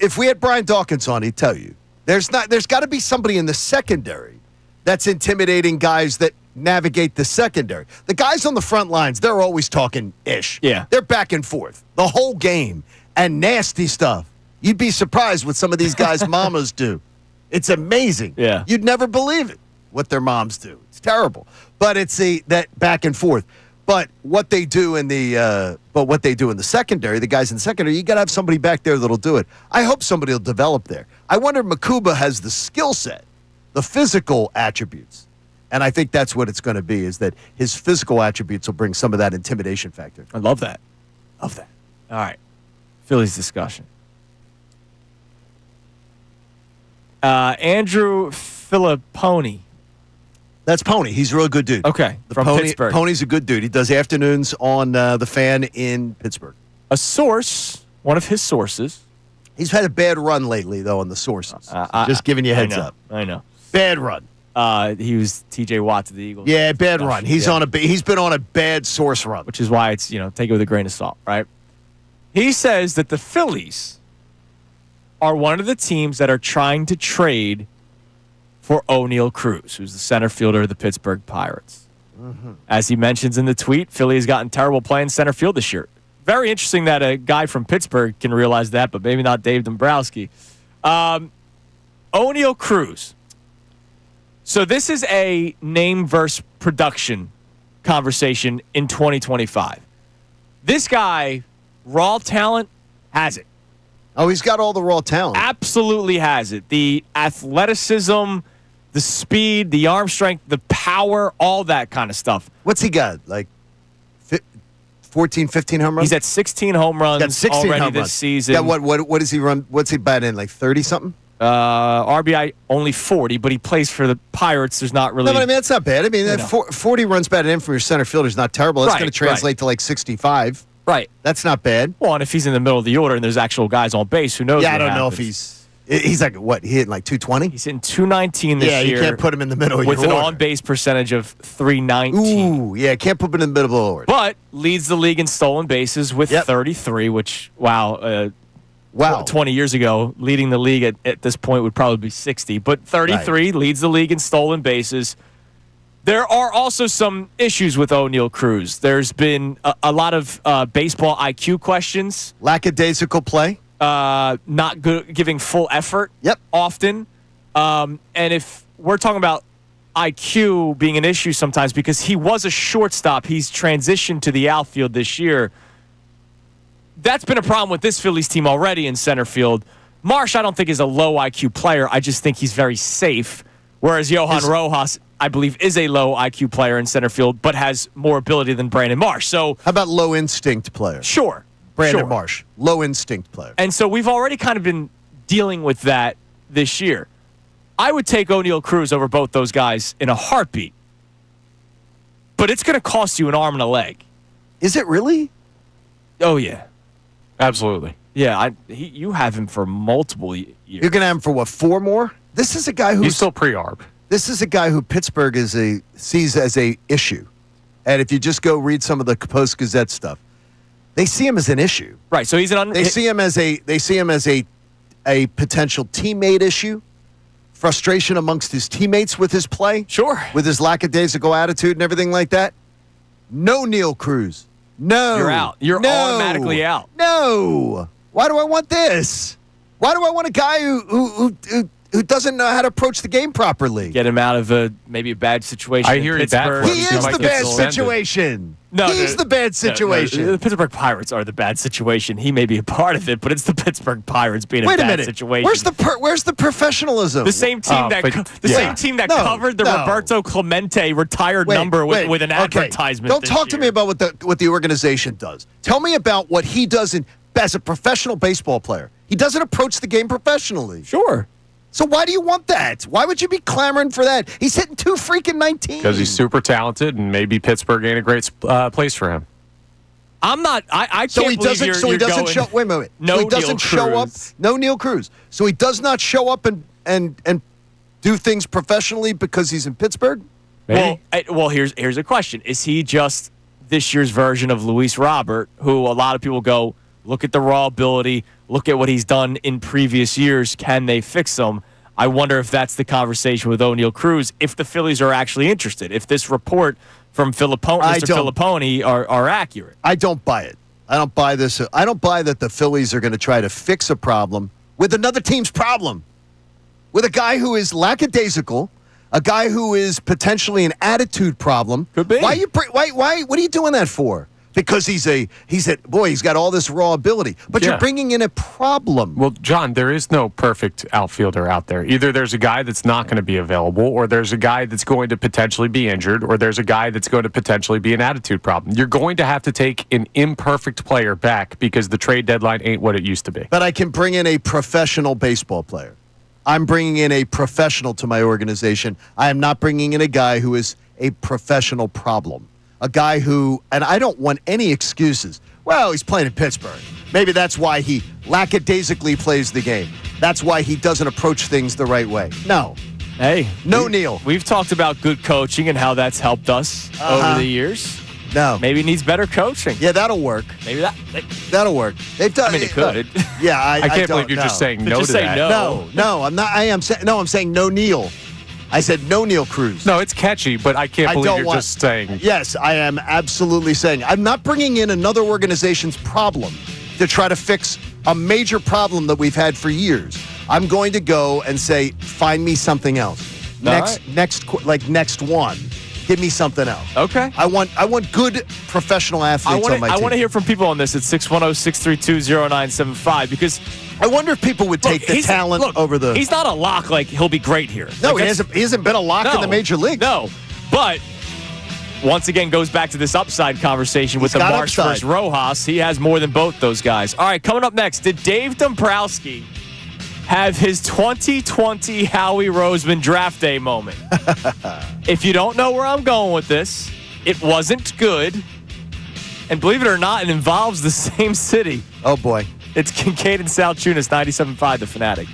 If we had Brian Dawkins on, he'd tell you there's got to be somebody in the secondary that's intimidating guys that navigate the secondary. The guys on the front lines, they're always talking ish. Yeah. They're back and forth the whole game and nasty stuff. You'd be surprised what some of these guys' mamas do. It's amazing. Yeah. You'd never believe it, what their moms do. It's terrible. But it's that back and forth. But what they do in the secondary, the guys in the secondary, you got to have somebody back there that'll do it. I hope somebody will develop there. I wonder if Makuba has the skill set, the physical attributes. And I think that's what it's going to be, is that his physical attributes will bring some of that intimidation factor. I love that. Love that. All right. Phillies discussion. Andrew Filipponi. That's Pony. He's a real good dude. Okay, from Pittsburgh. Pony's a good dude. He does afternoons on The Fan in Pittsburgh. A source, one of his sources. He's had a bad run lately, though, on the sources. Just giving you a heads up. I know. Bad run. He was T.J. Watt to the Eagles. Yeah, bad run. He's been on a bad source run, which is why it's take it with a grain of salt, right? He says that the Phillies are one of the teams that are trying to trade for O'Neal Cruz, who's the center fielder of the Pittsburgh Pirates. Mm-hmm. As he mentions in the tweet, Philly has gotten terrible play in center field this year. Very interesting that a guy from Pittsburgh can realize that, but maybe not Dave Dombrowski. O'Neal Cruz. So this is a name versus production conversation in 2025. This guy, raw talent, has it. Oh, he's got all the raw talent. Absolutely has it. The athleticism, the speed, the arm strength, the power, all that kind of stuff. What's he got? Like 14, 15 home runs? He's at 16 home runs already this season. Yeah, what does he run? What's he batting in, like 30-something? RBI only 40, but he plays for the Pirates. There's not really... No, but I mean, that's not bad. I mean, 40 runs batted in from your center fielder is not terrible. That's going to translate to like 65. Right. That's not bad. Well, and if he's in the middle of the order and there's actual guys on base, who knows? Yeah, I don't know if he's like, what, he hitting like 220? He's hitting 219 this year. Yeah, you can't put him in the middle of your order. With an on-base percentage of 319. Ooh, yeah, can't put him in the middle of the order. But leads the league in stolen bases with 33, which, wow. 20 years ago, leading the league at this point would probably be 60. But 33 leads the league in stolen bases. There are also some issues with O'Neal Cruz. There's been a lot of baseball IQ questions. Lackadaisical play. Not good, giving full effort often. And if we're talking about IQ being an issue sometimes, because he was a shortstop, he's transitioned to the outfield this year. That's been a problem with this Phillies team already in center field. Marsh, I don't think, is a low IQ player. I just think he's very safe. Whereas Johan Rojas, I believe, is a low IQ player in center field, but has more ability than Brandon Marsh. So, how about low instinct player? Sure. Brandon Marsh, low instinct player. And so we've already kind of been dealing with that this year. I would take O'Neal Cruz over both those guys in a heartbeat. But it's going to cost you an arm and a leg. Is it really? Oh, yeah. Absolutely. Yeah, you have him for multiple years. You're going to have him for, what, 4 more? This is a guy He's still pre-arb. This is a guy who Pittsburgh sees as a issue. And if you just go read some of the Post-Gazette stuff, they see him as an issue. Right, so he's They see him as a potential teammate issue, frustration amongst his teammates with his play. Sure. With his lackadaisical attitude and everything like that. No Neil Cruz. No. You're out. You're automatically out. No. Why do I want this? Why do I want a guy who doesn't know how to approach the game properly? Get him out of maybe a bad situation. I hear you that. He is the bad situation. He's the bad situation. No, the Pittsburgh Pirates are the bad situation. He may be a part of it, but it's the Pittsburgh Pirates being a bad situation. Where's the professionalism? The same team that covered the Roberto Clemente retired number with an advertisement. Don't talk to me about what the organization does. Tell me about what he does as a professional baseball player. He doesn't approach the game professionally. Sure. So why do you want that? Why would you be clamoring for that? He's hitting 2 freaking 19. Because he's super talented, and maybe Pittsburgh ain't a great place for him. I'm not. I can't believe you're going. Wait a minute. No, so he doesn't show up. No Neil Cruz. So he does not show up and do things professionally because he's in Pittsburgh. Maybe. Well, here's a question: is he just this year's version of Luis Robert, who a lot of people go, look at the raw ability, look at what he's done in previous years. Can they fix him? I wonder if that's the conversation with O'Neal Cruz, if the Phillies are actually interested, if this report from Mr. Filippone are accurate. I don't buy it. I don't buy this. I don't buy that the Phillies are going to try to fix a problem with another team's problem. With a guy who is lackadaisical, a guy who is potentially an attitude problem. Could be. Why? What are you doing that for? Because he's got all this raw ability. But you're bringing in a problem. Well, John, there is no perfect outfielder out there. Either there's a guy that's not going to be available, or there's a guy that's going to potentially be injured, or there's a guy that's going to potentially be an attitude problem. You're going to have to take an imperfect player back because the trade deadline ain't what it used to be. But I can bring in a professional baseball player. I'm bringing in a professional to my organization. I am not bringing in a guy who is a professional problem. A guy who, and I don't want any excuses. Well, he's playing in Pittsburgh. Maybe that's why he lackadaisically plays the game. That's why he doesn't approach things the right way. No. Hey. Neil. We've talked about good coaching and how that's helped us over the years. No. Maybe it needs better coaching. Yeah, that'll work. Maybe that'll work. They've done. I mean, it could. Yeah, I can't believe you're just saying no to that. No, I'm not. I'm saying no Neil. I said no Neil Cruz. No, it's catchy, but I can't believe you're just saying. Yes, I am absolutely saying. I'm not bringing in another organization's problem to try to fix a major problem that we've had for years. I'm going to go and say, find me something else. Next one. Give me something else. Okay. I want good professional athletes on my team. I want to hear from people on this at 610-632-0975 because I wonder if people would take the talent over the. He's not a lock like he'll be great here. No, he hasn't been a lock in the major league. No, but once again goes back to this upside conversation with the Marsh versus Rojas. He has more than both those guys. All right, coming up next, did Dave Dombrowski have his 2020 Howie Roseman draft day moment? If you don't know where I'm going with this, it wasn't good. And believe it or not, it involves the same city. Oh, boy. It's Kincade and Salciunas, 97.5 The Fanatic.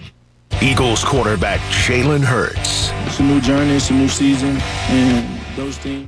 Eagles quarterback Jalen Hurts. It's a new journey, it's a new season, and those teams.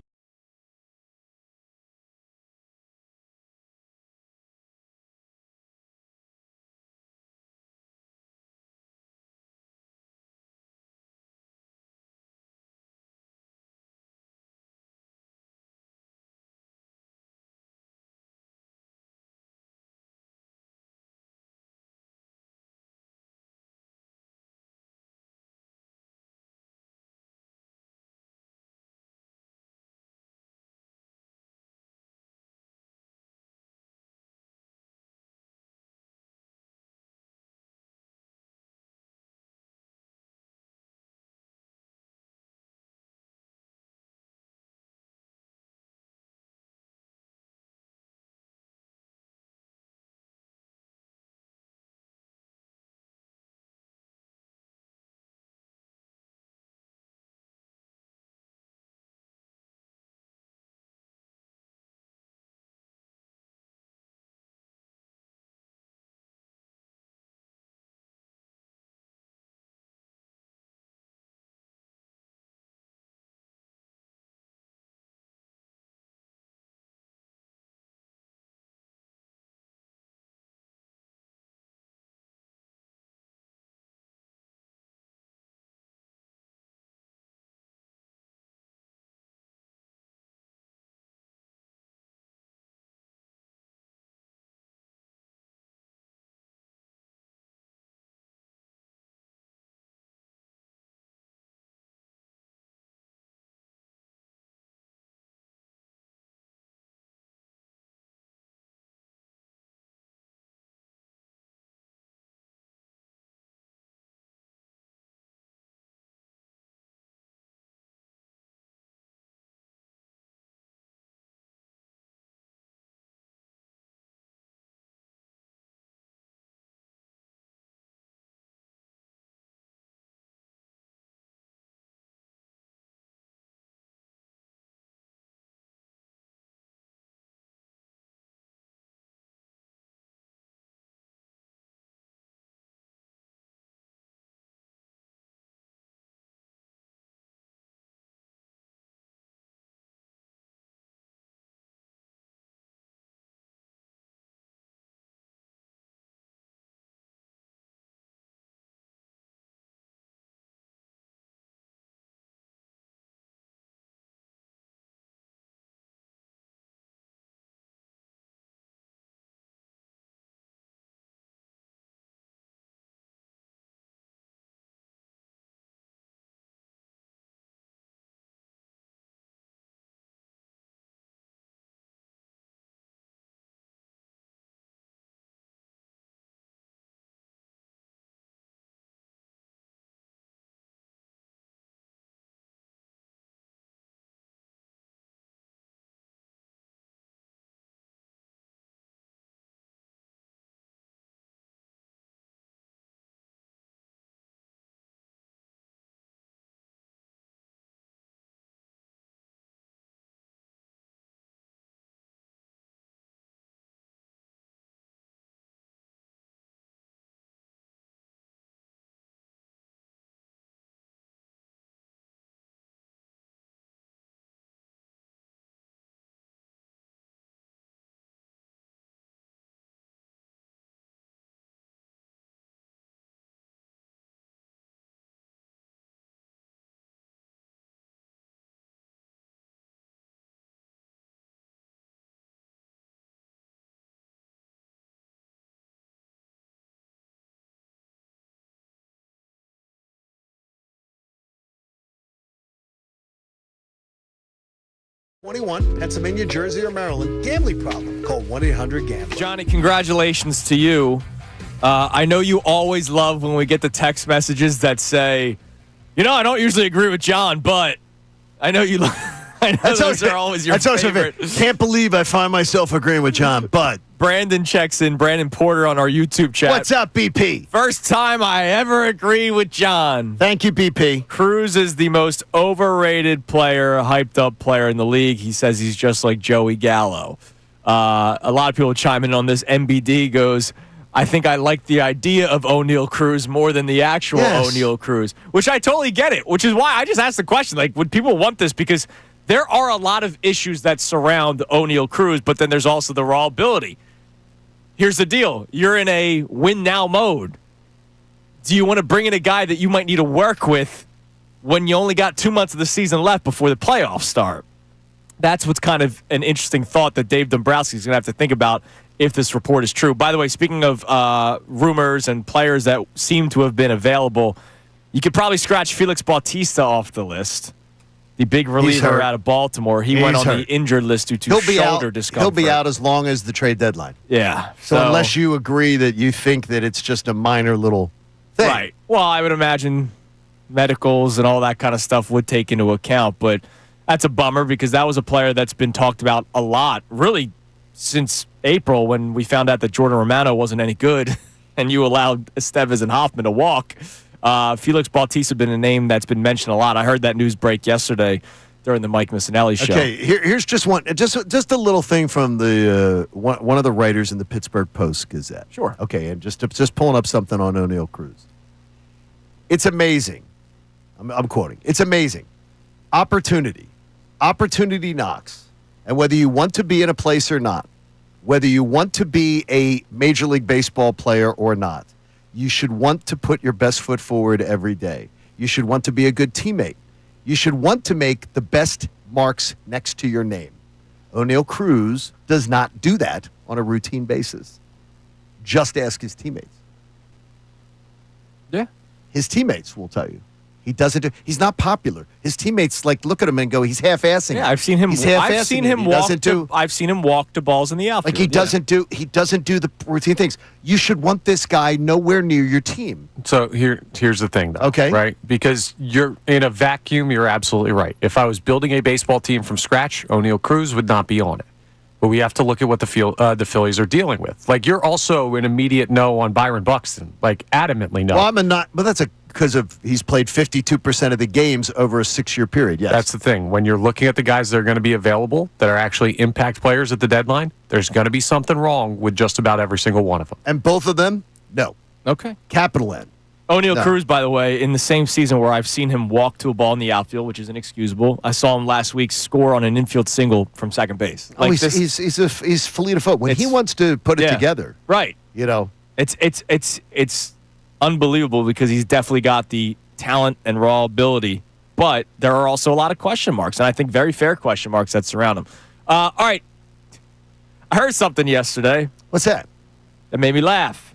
21, Pennsylvania, Jersey, or Maryland. Gambling problem. Call 1-800-GAMBLER. Johnny, congratulations to you. I know you always love when we get the text messages that say, I don't usually agree with John, but I know you I know those are always your favorite. Can't believe I find myself agreeing with John, but Brandon checks in. Brandon Porter on our YouTube chat. What's up, BP? First time I ever agree with John. Thank you, BP. Cruz is the most overrated player, hyped up player in the league. He says he's just like Joey Gallo. A lot of people chime in on this. MBD goes, I think I like the idea of O'Neal Cruz more than the actual O'Neal Cruz, which I totally get it, which is why I just asked the question. Like, would people want this? Because there are a lot of issues that surround O'Neal Cruz, but then there's also the raw ability. Here's the deal. You're in a win-now mode. Do you want to bring in a guy that you might need to work with when you only got 2 months of the season left before the playoffs start? That's what's kind of an interesting thought that Dave Dombrowski is going to have to think about if this report is true. By the way, speaking of rumors and players that seem to have been available, you could probably scratch Felix Bautista off the list. The big reliever out of Baltimore. He went on the injured list due to shoulder discomfort. He'll be out as long as the trade deadline. Yeah. So unless you agree that you think that it's just a minor little thing. Right. Well, I would imagine medicals and all that kind of stuff would take into account, but that's a bummer because that was a player that's been talked about a lot, really, since April when we found out that Jordan Romano wasn't any good and you allowed Estevez and Hoffman to walk. Felix Bautista has been a name that's been mentioned a lot. I heard that news break yesterday during the Mike Missanelli show. Okay, here's just one, just a little thing from the one of the writers in the Pittsburgh Post-Gazette. Sure. Okay, and just pulling up something on O'Neal Cruz. It's amazing. I'm quoting. It's amazing. Opportunity knocks, and whether you want to be in a place or not, whether you want to be a Major League Baseball player or not, you should want to put your best foot forward every day. You should want to be a good teammate. You should want to make the best marks next to your name. O'Neal Cruz does not do that on a routine basis. Just ask his teammates. Yeah. His teammates will tell you. He doesn't do. He's not popular. His teammates look at him and go, "He's half-assing." Yeah, I've seen him. I've seen him walk to balls in the outfield. Like he doesn't do the routine things. You should want this guy nowhere near your team. So here's the thing, though. Okay, right? Because you're in a vacuum. You're absolutely right. If I was building a baseball team from scratch, O'Neal Cruz would not be on it. But we have to look at what the Phillies are dealing with. Like you're also an immediate no on Byron Buxton, like adamantly no. Well, I'm a not, but that's because he's played 52% of the games over a 6-year period. Yes, that's the thing. When you're looking at the guys that are going to be available, that are actually impact players at the deadline, there's going to be something wrong with just about every single one of them. And both of them, no. Okay. Capital N. O'Neal Cruz, by the way, in the same season where I've seen him walk to a ball in the outfield, which is inexcusable. I saw him last week score on an infield single from second base. Like he's fleet of foot when he wants to put it together. Right. It's unbelievable because he's definitely got the talent and raw ability, but there are also a lot of question marks, and I think very fair question marks that surround him. All right. I heard something yesterday. What's that? That made me laugh.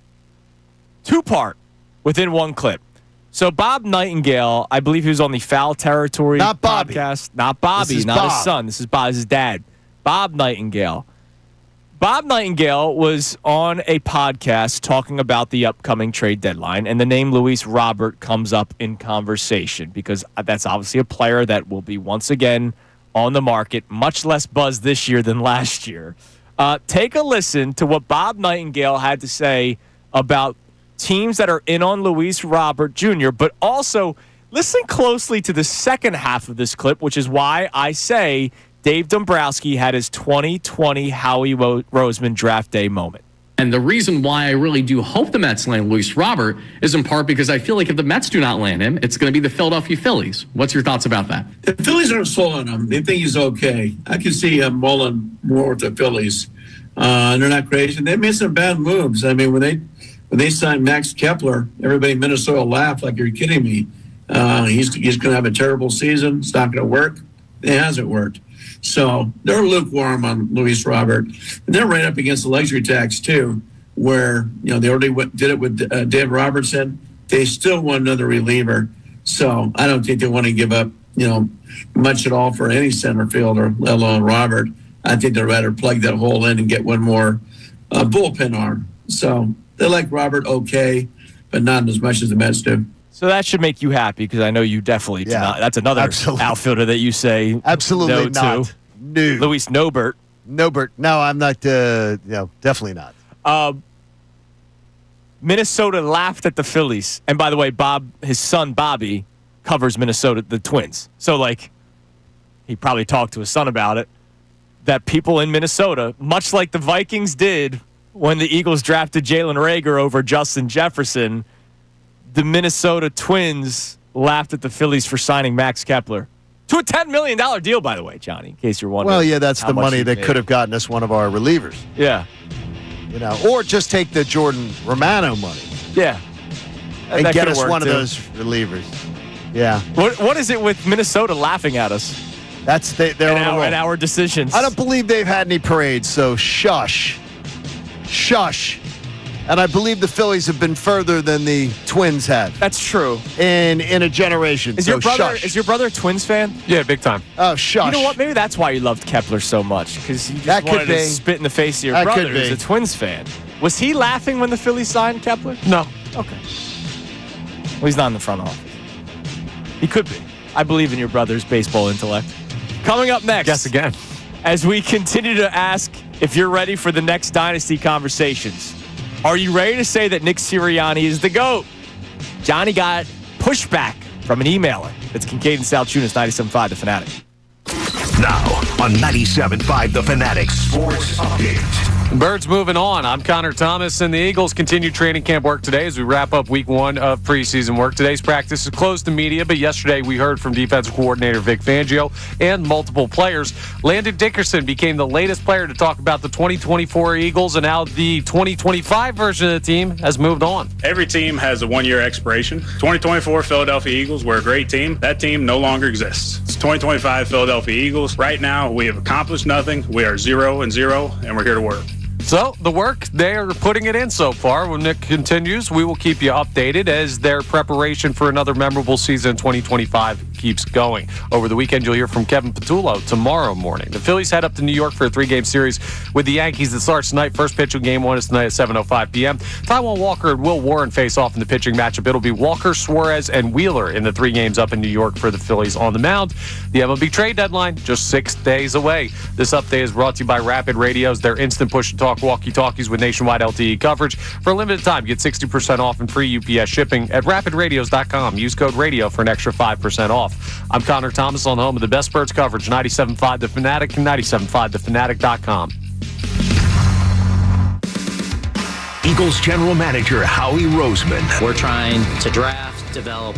2-part. Within one clip. So Bob Nightingale, I believe he was on the Foul Territory podcast. Not Bobby, not his son. This is his dad. Bob Nightingale. Bob Nightingale was on a podcast talking about the upcoming trade deadline, and the name Luis Robert comes up in conversation because that's obviously a player that will be once again on the market, much less buzz this year than last year. Take a listen to what Bob Nightingale had to say about teams that are in on Luis Robert Jr., but also listen closely to the second half of this clip, which is why I say Dave Dombrowski had his 2020 Howie Roseman draft day moment. And the reason why I really do hope the Mets land Luis Robert is in part because I feel like if the Mets do not land him, it's going to be the Philadelphia Phillies. What's your thoughts about that? The Phillies aren't sold on him. They think he's okay. I can see him mulling more with the Phillies. They're not crazy. They made some bad moves. I mean, when they signed Max Kepler, everybody in Minnesota laughed like, you're kidding me. He's going to have a terrible season. It's not going to work. It hasn't worked. So they're lukewarm on Luis Robert. And they're right up against the luxury tax, too, where they already did it with Dave Robertson. They still want another reliever. So I don't think they want to give up much at all for any center fielder, let alone Robert. I think they'd rather plug that hole in and get one more bullpen arm. So they like Robert okay, but not as much as the Mets do. So that should make you happy because I know you definitely do not. That's another outfielder that you say absolutely no not. to. No. Luis Nobert. Nobert. No, I'm not. Definitely not. Minnesota laughed at the Phillies. And by the way, his son Bobby covers Minnesota, the Twins. So he probably talked to his son about it. That people in Minnesota, much like the Vikings did when the Eagles drafted Jalen Reagor over Justin Jefferson, the Minnesota Twins laughed at the Phillies for signing Max Kepler to a $10 million deal, by the way, Johnny, in case you're wondering. Well, yeah, that's the money that could have gotten us one of our relievers. Yeah. Or just take the Jordan Romano money. Yeah. And get us one of those relievers. Yeah. What is it with Minnesota laughing at us? They're and our decisions. I don't believe they've had any parades, so shush. Shush. And I believe the Phillies have been further than the Twins have. That's true. In a generation. Is your brother a Twins fan? Yeah, big time. Oh, shush. You know what? Maybe that's why you loved Kepler so much, because you just wanted to spit in the face of your brother who's a Twins fan. Was he laughing when the Phillies signed Kepler? No. Okay. Well, he's not in the front office. He could be. I believe in your brother's baseball intellect. Coming up next. Guess again. As we continue to ask if you're ready for the next Dynasty conversations. Are you ready to say that Nick Sirianni is the GOAT? Johnny got pushback from an emailer. It's Kincade Salciunas, 97.5 The Fanatic. Now on 97.5 The Fanatic Sports Update. Birds moving on. I'm Connor Thomas, and the Eagles continue training camp work today as we wrap up week 1 of preseason work. Today's practice is closed to media, but yesterday we heard from defensive coordinator Vic Fangio and multiple players. Landon Dickerson became the latest player to talk about the 2024 Eagles, and now the 2025 version of the team has moved on. Every team has a one-year expiration. 2024 Philadelphia Eagles were a great team. That team no longer exists. It's 2025 Philadelphia Eagles. Right now, we have accomplished nothing. We are 0-0, and we're here to work. So, the work, they're putting it in so far. When it continues, we will keep you updated as their preparation for another memorable season in 2025 keeps going. Over the weekend, you'll hear from Kevin Patullo tomorrow morning. The Phillies head up to New York for a 3-game series with the Yankees that starts tonight. First pitch of Game 1 is tonight at 7:05 p.m. Taijuan Walker and Will Warren face off in the pitching matchup. It'll be Walker, Suarez, and Wheeler in the 3 games up in New York for the Phillies on the mound. The MLB trade deadline just 6 days away. This update is brought to you by Rapid Radios, their instant push-to-talk walkie-talkies with nationwide LTE coverage. For a limited time, get 60% off and free UPS shipping at rapidradios.com. Use code RADIO for an extra 5% off. I'm Connor Thomas on the home of the best Birds coverage, 97.5 The Fanatic and 97.5thefanatic.com. Eagles General Manager Howie Roseman. We're trying to draft, develop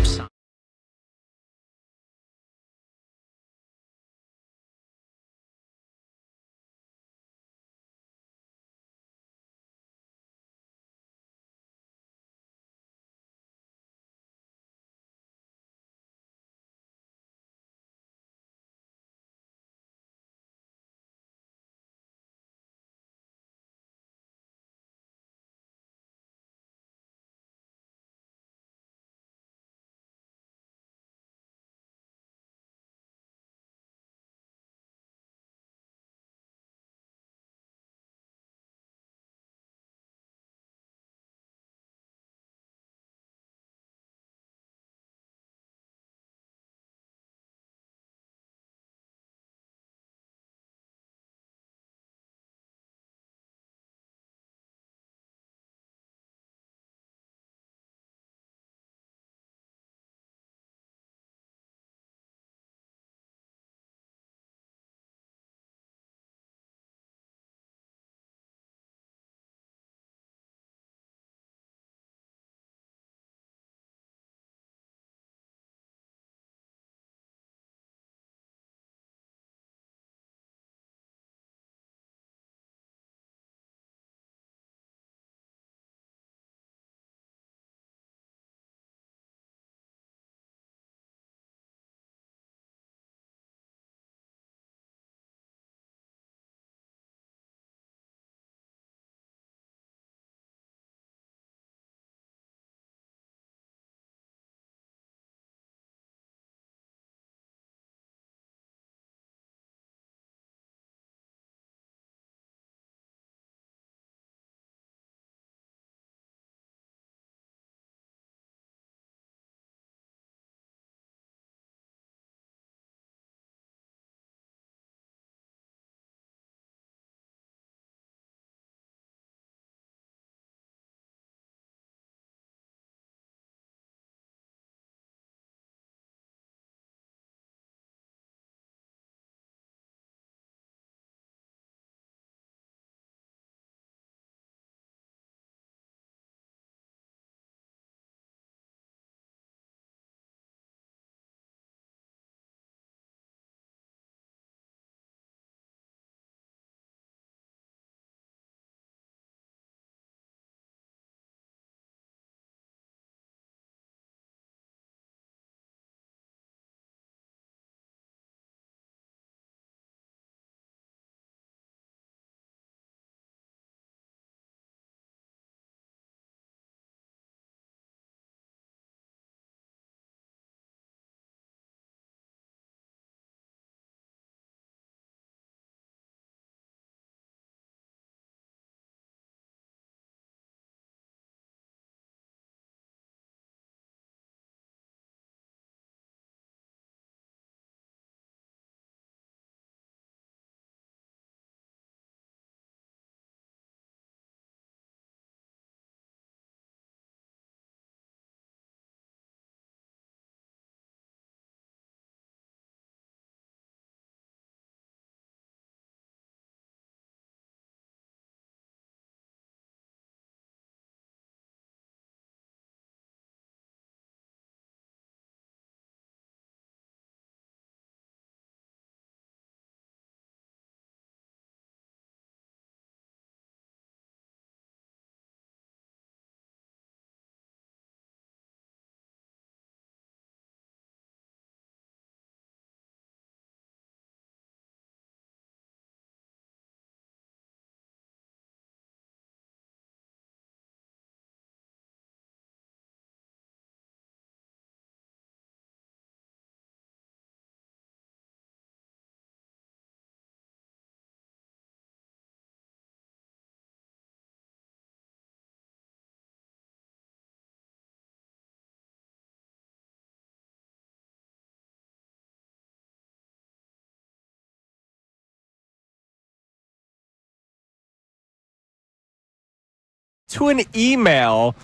to an email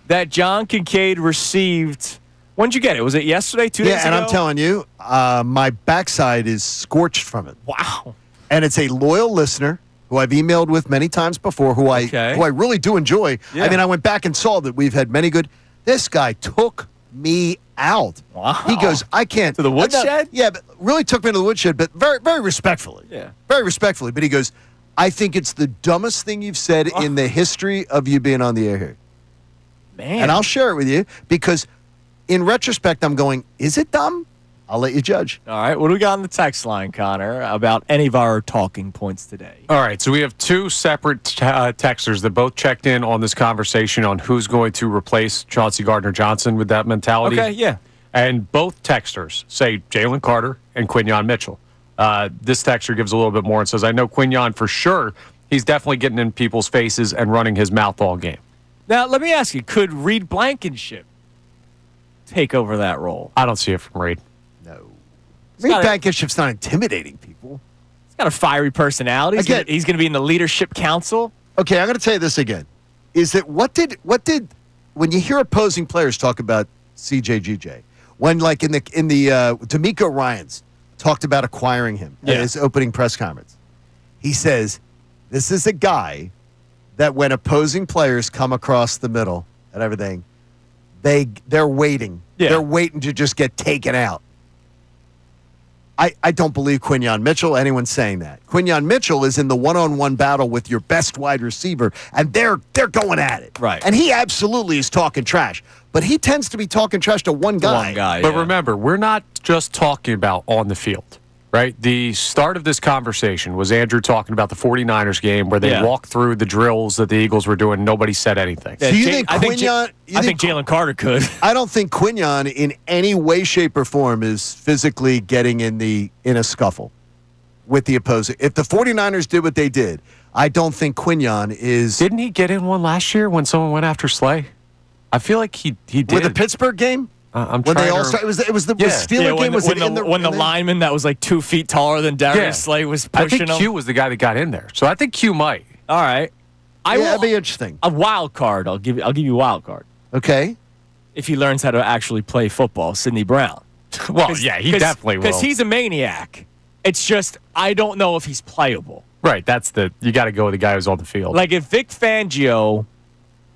that John Kincade received. When did you get it? Was it yesterday, 2 days ago? Yeah, and I'm telling you, my backside is scorched from it. Wow. And it's a loyal listener who I've emailed with many times before, who I really do enjoy. Yeah. I mean, I went back and saw that we've had many good. This guy took me out. Wow. He goes, I can't. To the woodshed? Yeah, but really took me to the woodshed, but very, very respectfully. Yeah. Very respectfully. But he goes, I think it's the dumbest thing you've said in the history of you being on the air here. Man. And I'll share it with you because in retrospect, I'm going, is it dumb? I'll let you judge. All right. What do we got on the text line, Connor, about any of our talking points today? All right, so we have two separate texters that both checked in on this conversation on who's going to replace Chauncey Gardner-Johnson with that mentality. Okay, yeah. And both texters say Jalen Carter and Quinyon Mitchell. This texter gives a little bit more and says, I know Quinyon for sure. He's definitely getting in people's faces and running his mouth all game. Now, let me ask you, could Reed Blankenship take over that role? I don't see it from Reed. No. Reed Blankenship's not intimidating people. He's got a fiery personality. Again, He's going to be in the leadership council. Okay, I'm going to tell you this again. Is that what did when you hear opposing players talk about CJGJ, when like in the D'Amico Ryans talked about acquiring him at his opening press conference, he says this is a guy that when opposing players come across the middle and everything, they're waiting. Yeah. They're waiting to just get taken out. I don't believe Quinyon Mitchell, anyone's saying that. Quinyon Mitchell is in the one-on-one battle with your best wide receiver, and they're going at it. Right. And he absolutely is talking trash. But he tends to be talking trash to one guy. But remember, we're not just talking about on the field, right? The start of this conversation was Andrew talking about the 49ers game where they walked through the drills that the Eagles were doing. Nobody said anything. Do you think Quinyon... I think Jalen Carter could. I don't think Quinyon in any way, shape, or form is physically getting in a scuffle with the opposing. If the 49ers did what they did, I don't think Quinyon is... Didn't he get in one last year when someone went after Slay? I feel like he did. With the Pittsburgh game? I'm when trying they all to... started, it was the Steeler game. When the lineman that was like 2 feet taller than Darius Slay was pushing him. I think Q was the guy that got in there, so I think Q might. All right, that'd be interesting. A wild card. I'll give you a wild card. Okay, if he learns how to actually play football, Sidney Brown. Well, yeah, he definitely will. Because he's a maniac. It's just I don't know if he's playable. Right. You got to go with the guy who's on the field. Like if Vic Fangio,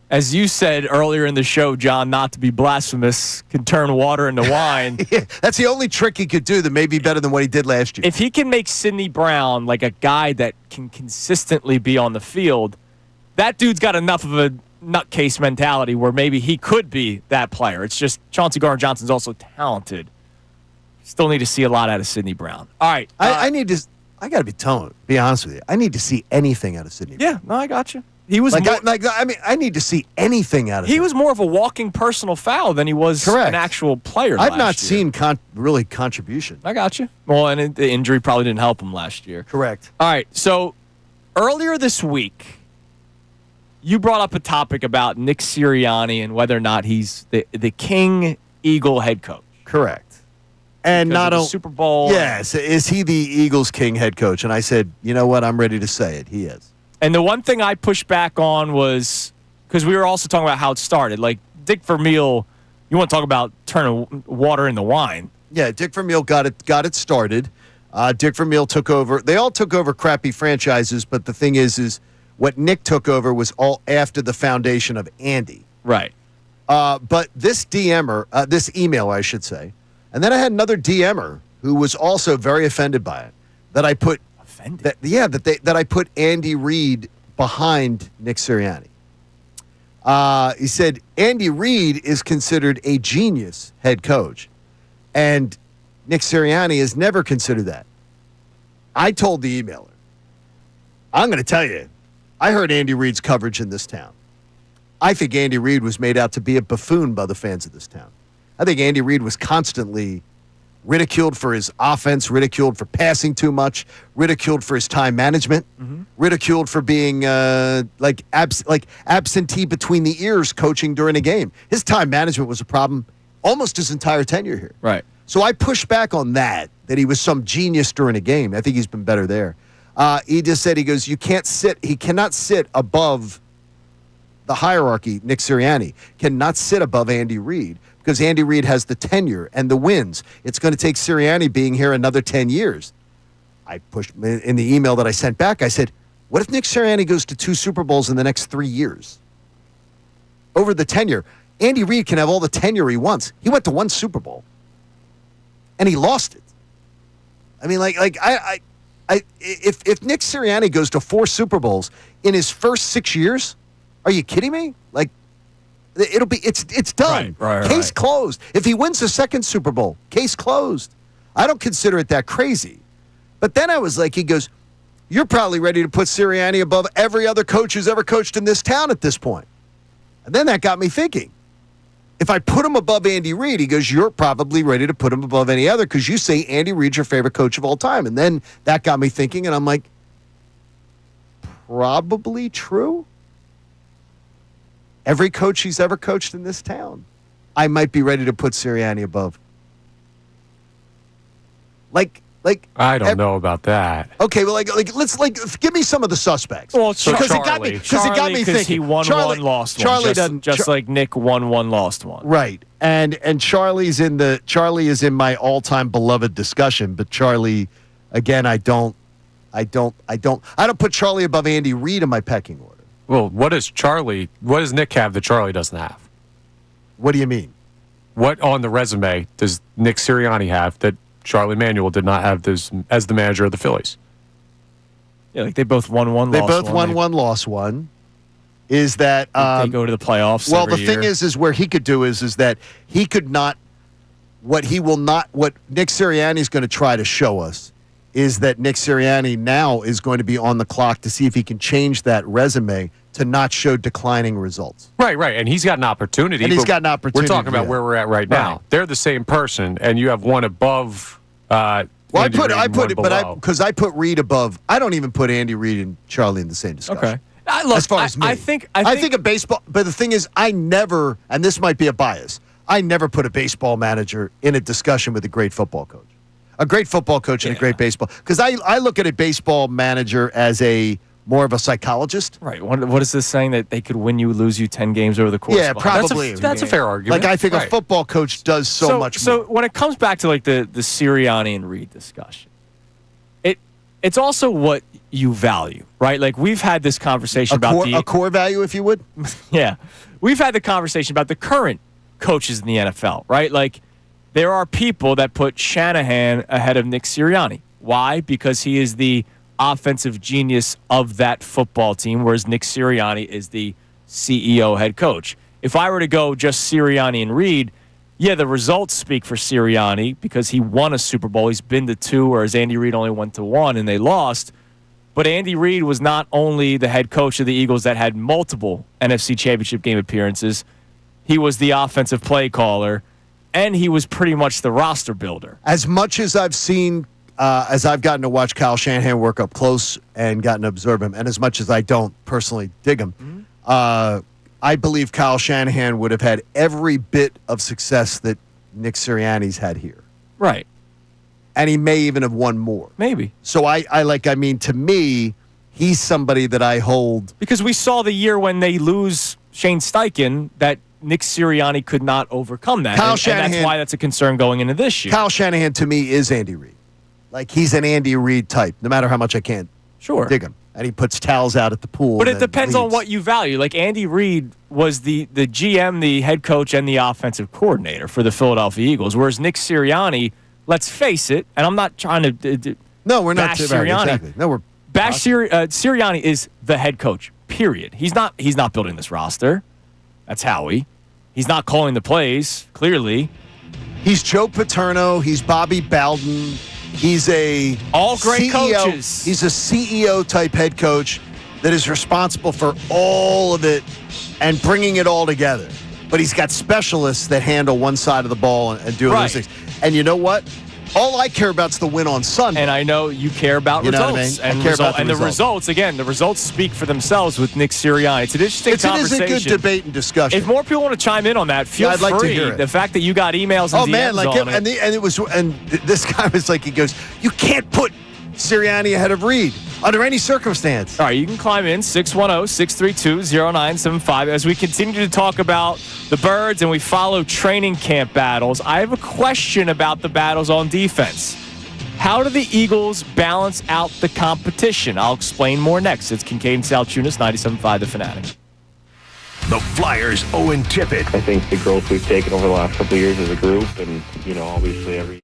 as you said earlier in the show, John, not to be blasphemous, can turn water into wine. Yeah, that's the only trick he could do that may be better than what he did last year. If he can make Sidney Brown like a guy that can consistently be on the field, that dude's got enough of a nutcase mentality where maybe he could be that player. It's just Chauncey Gardner-Johnson's also talented. Still need to see a lot out of Sidney Brown. All right. I got to be honest with you. I need to see anything out of Sidney Brown. Yeah, no, I got you. He was I need to see anything out of him. He was more of a walking personal foul than he was an actual player. I've not seen really contribution. I got you. Well, and the injury probably didn't help him last year. Correct. All right. So earlier this week, you brought up a topic about Nick Sirianni and whether or not he's the King Eagle head coach. Correct. And because not of a the Super Bowl. Yes. Is he the Eagles King head coach? And I said, you know what? I'm ready to say it. He is. And the one thing I pushed back on was because we were also talking about how it started. Like Dick Vermeil, you want to talk about turning water into wine? Yeah, Dick Vermeil got it started. Dick Vermeil took over. They all took over crappy franchises, but the thing is what Nick took over was all after the foundation of Andy. Right. But this this emailer, I should say, and then I had another DMer who was also very offended by it. That I put that I put Andy Reid behind Nick Sirianni. He said Andy Reid is considered a genius head coach, and Nick Sirianni is never considered that. I told the emailer, I'm going to tell you, I heard Andy Reid's coverage in this town. I think Andy Reid was made out to be a buffoon by the fans of this town. I think Andy Reid was constantly ridiculed for his offense, ridiculed for passing too much, ridiculed for his time management, ridiculed for being absentee between the ears coaching during a game. His time management was a problem almost his entire tenure here. Right. So I pushed back on that he was some genius during a game. I think he's been better there. He just said, he cannot sit above the hierarchy, Nick Sirianni cannot sit above Andy Reid because Andy Reid has the tenure and the wins. It's going to take Sirianni being here another 10 years. I pushed in the email that I sent back, I said, what if Nick Sirianni goes to 2 Super Bowls in the next 3 years? Over the tenure. Andy Reid can have all the tenure he wants. He went to 1 Super Bowl, and he lost it. I mean, if Nick Sirianni goes to 4 Super Bowls in his first 6 years, are you kidding me? It's done. Right, case closed. If he wins the 2nd Super Bowl, case closed. I don't consider it that crazy. But then I was like, he goes, you're probably ready to put Sirianni above every other coach who's ever coached in this town at this point. And then that got me thinking. If I put him above Andy Reid, he goes, you're probably ready to put him above any other because you say Andy Reid's your favorite coach of all time. And then that got me thinking, and I'm like, probably true. Every coach he's ever coached in this town, I might be ready to put Sirianni above. I don't know about that. Okay, well, let's give me some of the suspects. Well, because it got me thinking. He won one, lost one. Charlie just like Nick won one, lost one. Right, and Charlie is in my all-time beloved discussion. But Charlie, again, I don't put Charlie above Andy Reid in my pecking order. Well, what does Nick have that Charlie doesn't have? What do you mean? What on the resume does Nick Sirianni have that Charlie Manuel did not have this as the manager of the Phillies? Yeah, they both won one, lost one. They both won one, lost one. Is that they go to the playoffs? Well, the thing is where he could do is that he could not. What Nick Sirianni is going to try to show us is that Nick Sirianni now is going to be on the clock to see if he can change that resume to not show declining results. Right, and he's got an opportunity. And he's got an opportunity. We're talking about where we're at right now. They're the same person, and you have one above. I put Reid above. I don't even put Andy Reid and Charlie in the same discussion. Okay. As far as me, I think a baseball. But the thing is, I never, and this might be a bias, I never put a baseball manager in a discussion with a great football coach. A great football coach and a great baseball. Because I look at a baseball manager as more of a psychologist. Right. What is this saying that they could win you, lose you 10 games over the course? Yeah, probably. That's a fair argument. I think a football coach does so much more. So when it comes back to the Sirianni and Reid discussion, it's also what you value, right? We've had this conversation about a core value, if you would. Yeah. We've had the conversation about the current coaches in the NFL, right? There are people that put Shanahan ahead of Nick Sirianni. Why? Because he is the offensive genius of that football team, whereas Nick Sirianni is the CEO head coach. If I were to go just Sirianni and Reid, yeah, the results speak for Sirianni because he won a Super Bowl. He's been to 2, whereas Andy Reid only went to 1, and they lost. But Andy Reid was not only the head coach of the Eagles that had multiple NFC Championship game appearances, he was the offensive play caller, and he was pretty much the roster builder. As much as I've seen, as I've gotten to watch Kyle Shanahan work up close and gotten to observe him, and as much as I don't personally dig him, I believe Kyle Shanahan would have had every bit of success that Nick Sirianni's had here. Right. And he may even have won more. Maybe. So to me, he's somebody that I hold. Because we saw the year when they lose Shane Steichen that Nick Sirianni could not overcome that. And that's why that's a concern going into this year. Kyle Shanahan, to me, is Andy Reid. He's an Andy Reid type, no matter how much I can't dig him. And he puts towels out at the pool. But it depends on what you value. Andy Reid was the GM, the head coach, and the offensive coordinator for the Philadelphia Eagles, whereas Nick Sirianni, let's face it, and I'm not trying to no, we're not bash Sirianni. Exactly. No, we're Sirianni is the head coach. Period. He's not building this roster. That's Howie. He's not calling the plays. Clearly, he's Joe Paterno. He's Bobby Bowden. He's all great CEO. Coaches. He's a CEO type head coach that is responsible for all of it and bringing it all together. But he's got specialists that handle one side of the ball and do those things. And you know what? All I care about is the win on Sunday. And I know you care about results. I care about the results, again, the results speak for themselves with Nick Sirianni. It's an interesting conversation. It is a good debate and discussion. If more people want to chime in on that, feel free. I'd like to hear it. The fact that you got emails and DMs on it. And this guy was like, he goes, you can't put Sirianni ahead of Reid. under any circumstance. All right, you can climb in 610-632-0975 as we continue to talk about the Birds and we follow training camp battles. I have a question about the battles on defense. How do the Eagles balance out the competition? I'll explain more next. It's Kincade Salciunas, 97.5 The Fanatic. The Flyers' Owen Tippett. I think the growth we've taken over the last couple of years as a group, and, obviously every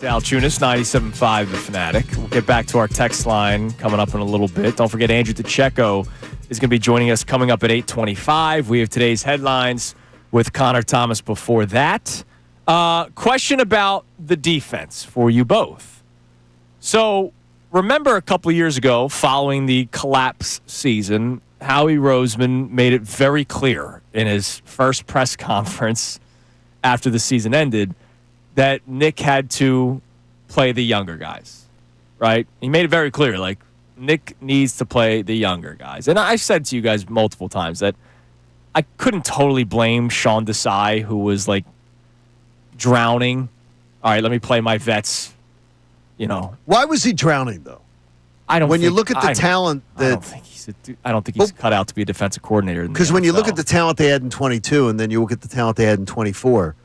Salciunas, 97.5 The Fanatic. We'll get back to our text line coming up in a little bit. Don't forget, Andrew DeCecco is going to be joining us coming up at 8:25. We have today's headlines with Connor Thomas before that. Question about the defense for you both. So, remember a couple of years ago, following the collapse season, Howie Roseman made it very clear in his first press conference after the season ended that Nick had to play the younger guys, right? He made it very clear, like, Nick needs to play the younger guys. And I said to you guys multiple times that I couldn't totally blame Sean Desai, who was, like, drowning. All right, let me play my vets, Why was he drowning, though? When you look at the talent that... I don't think he's cut out to be a defensive coordinator. Because when you look at the talent they had in 22 and then you look at the talent they had in 24...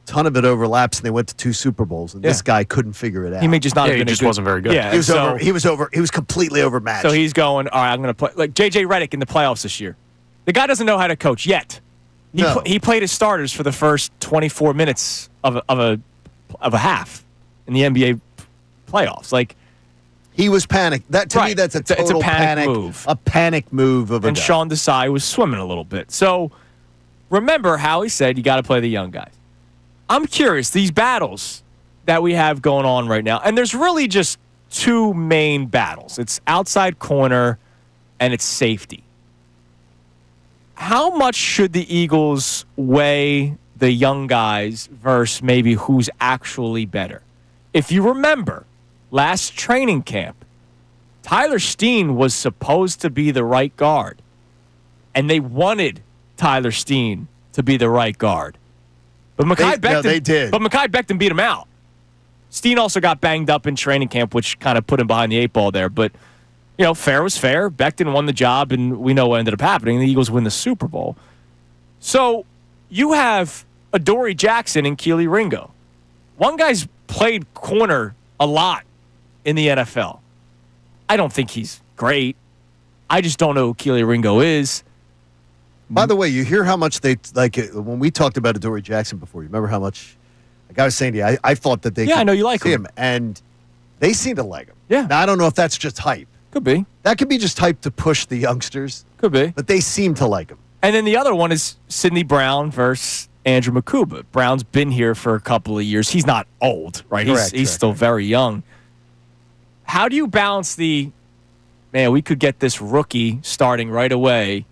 ton of it overlaps, and they went to 2 Super Bowls, and this guy couldn't figure it out. He may just not have he been just a good, wasn't very good. Yeah, He was completely overmatched. So he's going, all right, I'm going to play. Like J.J. Redick in the playoffs this year. The guy doesn't know how to coach yet. He played his starters for the first 24 minutes of a half in the NBA playoffs. Like, he was panicked. That to me, that's a total it's a panic move. A panic move of a And guy. Sean Desai was swimming a little bit. So remember how he said you got to play the young guys. I'm curious, these battles that we have going on right now, and there's really just 2 main battles. It's outside corner and it's safety. How much should the Eagles weigh the young guys versus maybe who's actually better? If you remember, last training camp, Tyler Steen was supposed to be the right guard, and they wanted Tyler Steen to be the right guard. But Mekhi Becton, they did. But Mekhi Becton beat him out. Steen also got banged up in training camp, which kind of put him behind the 8 ball there. But, fair was fair. Becton won the job, and we know what ended up happening. The Eagles win the Super Bowl. So you have Adoree Jackson and Keely Ringo. One guy's played corner a lot in the NFL. I don't think he's great. I just don't know who Keely Ringo is. By the way, you hear how much they like it, when we talked about Adoree Jackson before. You remember how much? Like I was saying to you, I thought that they. Yeah, could I know you like see him, and they seem to like him. Yeah. Now I don't know if that's just hype. Could be. That could be just hype to push the youngsters. Could be. But they seem to like him. And then the other one is Sidney Brown versus Andrew Makuba. Brown's been here for a couple of years. He's not old, right? He's still very young. How do you balance man, we could get this rookie starting right away.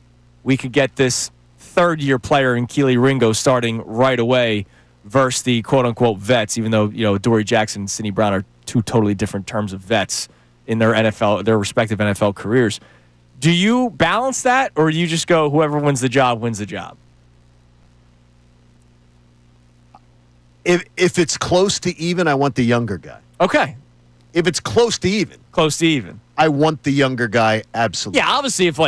We could get this third-year player in Keely Ringo starting right away versus the quote-unquote vets, even though, Adoree Jackson and Sidney Brown are 2 totally different terms of vets in their respective NFL careers. Do you balance that, or do you just go whoever wins the job wins the job? If it's close to even, I want the younger guy. Okay. If it's close to even, I want the younger guy absolutely. Yeah, obviously, if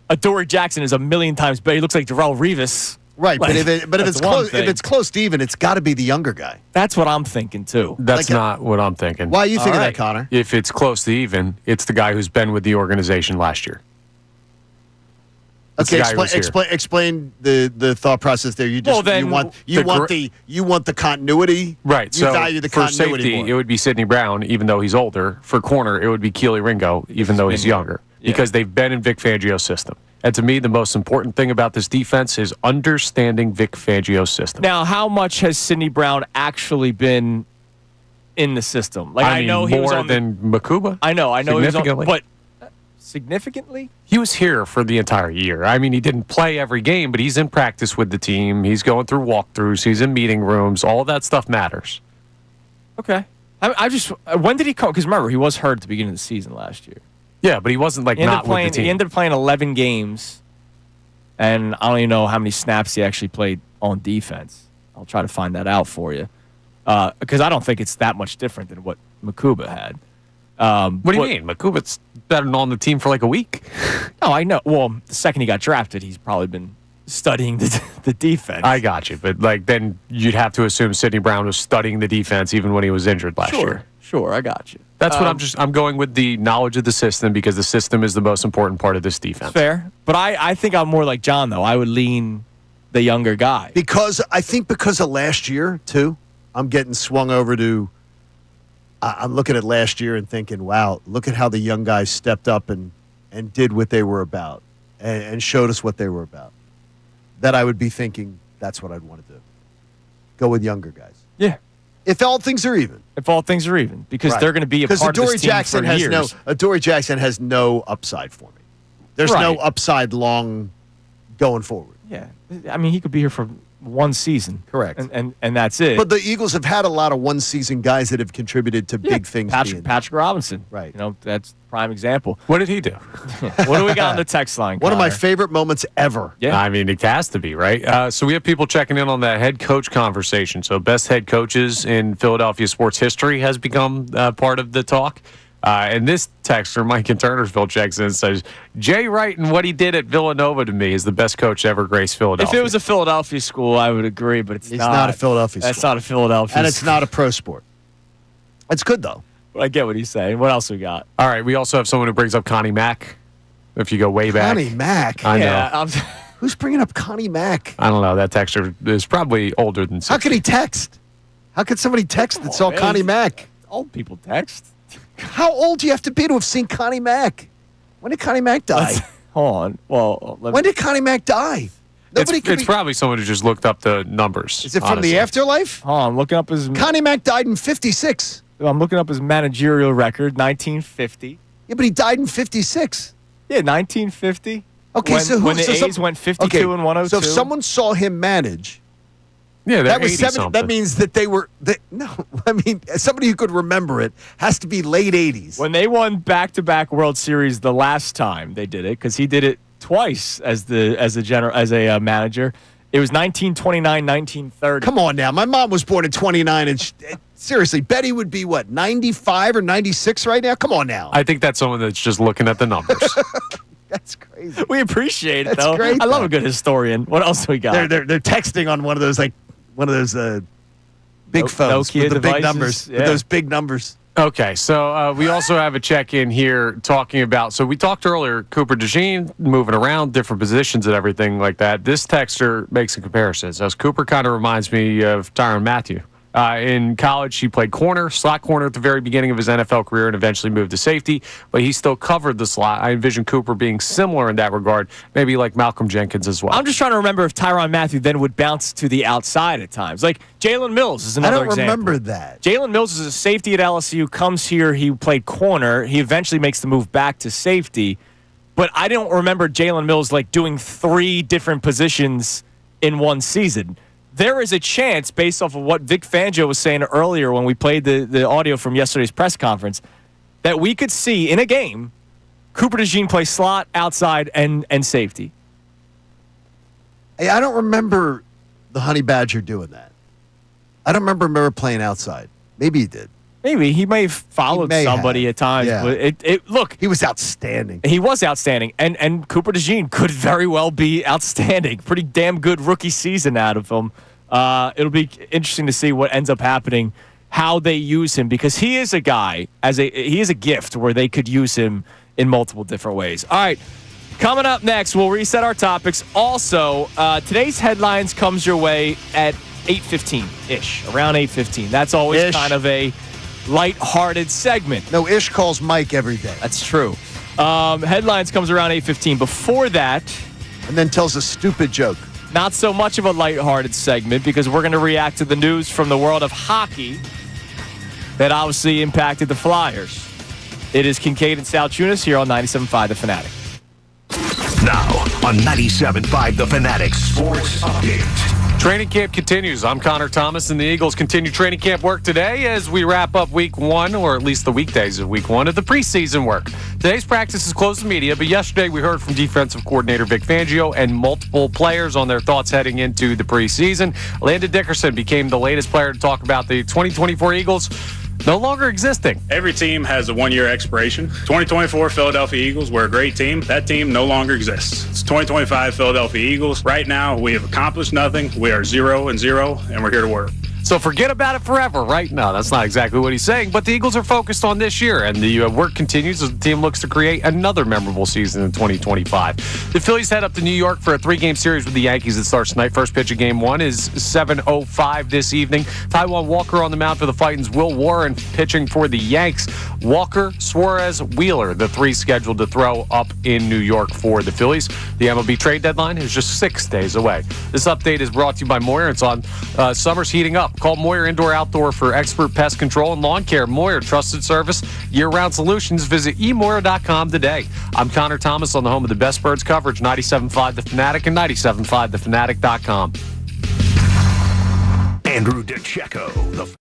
Adoree Jackson is a million times better, he looks like Darrell Revis. Right, but if it's close to even, it's got to be the younger guy. That's what I'm thinking too. That's not what I'm thinking. Why are you thinking that, Connor? If it's close to even, it's the guy who's been with the organization last year. Okay, explain the thought process there. You just you want the continuity, right? You value the for continuity safety, more. It would be Sidney Brown, even though he's older. For corner, it would be Keely Ringo, even though he's younger, because they've been in Vic Fangio's system. And to me, the most important thing about this defense is understanding Vic Fangio's system. Now, how much has Sidney Brown actually been in the system? I know he was more than Makuba. I know he was on, but significantly? He was here for the entire year. I mean, he didn't play every game, but he's in practice with the team. He's going through walkthroughs. He's in meeting rooms. All of that stuff matters. Okay. When did he come? Because remember, he was hurt at the beginning of the season last year. Yeah, but he wasn't not with the team. He ended up playing 11 games, and I don't even know how many snaps he actually played on defense. I'll try to find that out for you, because I don't think it's that much different than what Makuba had. What do you mean? Makuba's been on the team for like a week. Oh, I know. Well, the second he got drafted, he's probably been studying the defense. I got you, but then you'd have to assume Sidney Brown was studying the defense even when he was injured last year. Sure, I got you. That's what I'm going with the knowledge of the system, because the system is the most important part of this defense. Fair. But I think I'm more like John, though. I would lean the younger guy. Because of last year, too, I'm getting swung over to I'm looking at last year and thinking, wow, look at how the young guys stepped up and did what they were about and showed us what they were about. That I would be thinking that's what I'd want to do. Go with younger guys. Yeah. If all things are even. Because they're going to be a part of this team for years. Adoree Jackson has no upside for me. There's no upside long going forward. Yeah. I mean, he could be here for one season. Correct. And that's it. But the Eagles have had a lot of one-season guys that have contributed to big things. Patrick Robinson. Right. That's prime example. What did he do? What do we got on the text line, One of my favorite moments ever. Yeah. I mean, it has to be, right? So we have people checking in on that head coach conversation. So best head coaches in Philadelphia sports history has become part of the talk. And this texter, Mike in Turnersville, checks in and says, Jay Wright and what he did at Villanova to me is the best coach to ever grace Philadelphia. If it was a Philadelphia school, I would agree, but it's not. It's not a Philadelphia school. That's not a Philadelphia And it's not a pro sport. It's good, though. I get what he's saying. What else we got? All right, we also have someone who brings up Connie Mack. If you go way back. Connie Mack? I know. Who's bringing up Connie Mack? I don't know. That texter is probably older than 60. How could he text? How could somebody text that saw Connie Mack? Old people text. How old do you have to be to have seen Connie Mack? When did Connie Mack die? Hold on. Well, when did Connie Mack die? It's probably someone who just looked up the numbers. Is it from the afterlife? Oh, I'm looking up his. Connie Mack died in 56. I'm looking up his managerial record, 1950. Yeah, but he died in 56. Yeah, 1950. Okay, when the A's went 52 and 102. So if someone saw him manage, yeah, that was 70. That means that they were. No, I mean somebody who could remember it has to be late 80s. When they won back-to-back World Series the last time they did it, because he did it twice as a manager. It was 1929, 1930. Come on now, my mom was born in 29, and seriously, Betty would be what 95 or 96 right now. Come on now. I think that's someone that's just looking at the numbers. That's crazy. We appreciate it, That's though. great, I love though. a good historian. What else we got? They're texting on one of those big phones Nokia with the devices. big numbers. Yeah. With those big numbers. Okay, so we also have a check-in here talking about, so we talked earlier, Cooper DeJean moving around, different positions and everything like that. This texter makes a comparison. Says Cooper kind of reminds me of Tyrann Mathieu. In college, he played slot corner at the very beginning of his NFL career and eventually moved to safety, but he still covered the slot. I envision Cooper being similar in that regard, maybe like Malcolm Jenkins as well. I'm just trying to remember if Tyrann Mathieu then would bounce to the outside at times. Like Jalen Mills is another example. I don't remember that. Jalen Mills is a safety at LSU, comes here, he played corner. He eventually makes the move back to safety, but I don't remember Jalen Mills like doing 3 different positions in one season. There is a chance, based off of what Vic Fangio was saying earlier when we played the audio from yesterday's press conference, that we could see in a game Cooper DeJean play slot, outside, and safety. Hey, I don't remember the Honey Badger doing that. I don't remember playing outside. Maybe he did. Maybe he may have followed somebody at times, Yeah. but look, he was outstanding. He was outstanding, and Cooper DeJean could very well be outstanding. Pretty damn good rookie season out of him. It'll be interesting to see what ends up happening, how they use him, because he is a guy he is a gift where they could use him in multiple different ways. All right, coming up next, we'll reset our topics. Also, today's headlines comes your way at 8:15-ish, around 8:15. That's always kind of a light-hearted segment. No, Ish calls Mike every day. That's true. Headlines comes around 8:15. Before that, and then tells a stupid joke. Not so much of a light-hearted segment because we're going to react to the news from the world of hockey that obviously impacted the Flyers. It is Kincade and Salciunas here on 97.5 The Fanatic. Now on 97.5 The Fanatic Sports Update. Training camp continues. I'm Connor Thomas, and the Eagles continue training camp work today as we wrap up week 1, or at least the weekdays of week 1 of the preseason work. Today's practice is closed to media, but yesterday we heard from defensive coordinator Vic Fangio and multiple players on their thoughts heading into the preseason. Landon Dickerson became the latest player to talk about the 2024 Eagles no longer existing. Every team has a 1-year expiration. 2024 Philadelphia Eagles were a great team. That team no longer exists. It's 2025 Philadelphia Eagles. Right now, we have accomplished nothing. We are 0-0, and we're here to work. So forget about it forever, right? No, that's not exactly what he's saying, but the Eagles are focused on this year, and the work continues as the team looks to create another memorable season in 2025. The Phillies head up to New York for a 3-game series with the Yankees that starts tonight. First pitch of game 1 is 7:05 this evening. Taijuan Walker on the mound for the Fightins. Will Warren pitching for the Yanks. Walker, Suarez, Wheeler, the 3 scheduled to throw up in New York for the Phillies. The MLB trade deadline is just 6 days away. This update is brought to you by Moyer. It's on summer's heating up. Call Moyer Indoor Outdoor for expert pest control and lawn care. Moyer, trusted service, year-round solutions. Visit eMoyer.com today. I'm Connor Thomas on the home of the best birds coverage, 97.5 The Fanatic and 97.5thefanatic.com. Andrew DeCecco, the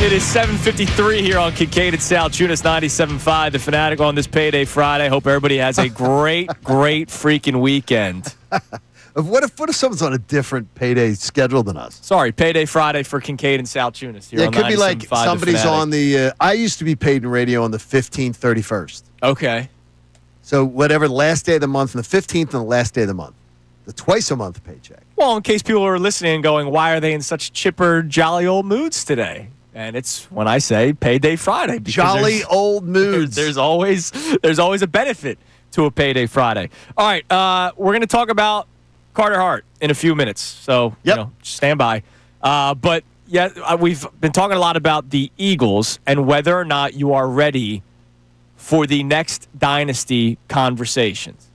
It is 7:53 here on Kincade Salciunas 97.5, The Fanatic on this payday Friday. Hope everybody has a great freaking weekend. What if someone's on a different payday schedule than us? Sorry, payday Friday for Kincade and Salciunas here on it could be like 97.5 somebody's on the. I used to be paid in radio on the 15th, 31st. Okay. So whatever the last day of the month, and the 15th and the last day of the month, the twice a month paycheck. Well, in case people are listening and going, why are they in such chipper, jolly old moods today? And it's when I say payday Friday. Jolly old moods. There's always a benefit to a payday Friday. All right, we're going to talk about Carter Hart in a few minutes. So, stand by. But, we've been talking a lot about the Eagles and whether or not you are ready for the next Dynasty conversations.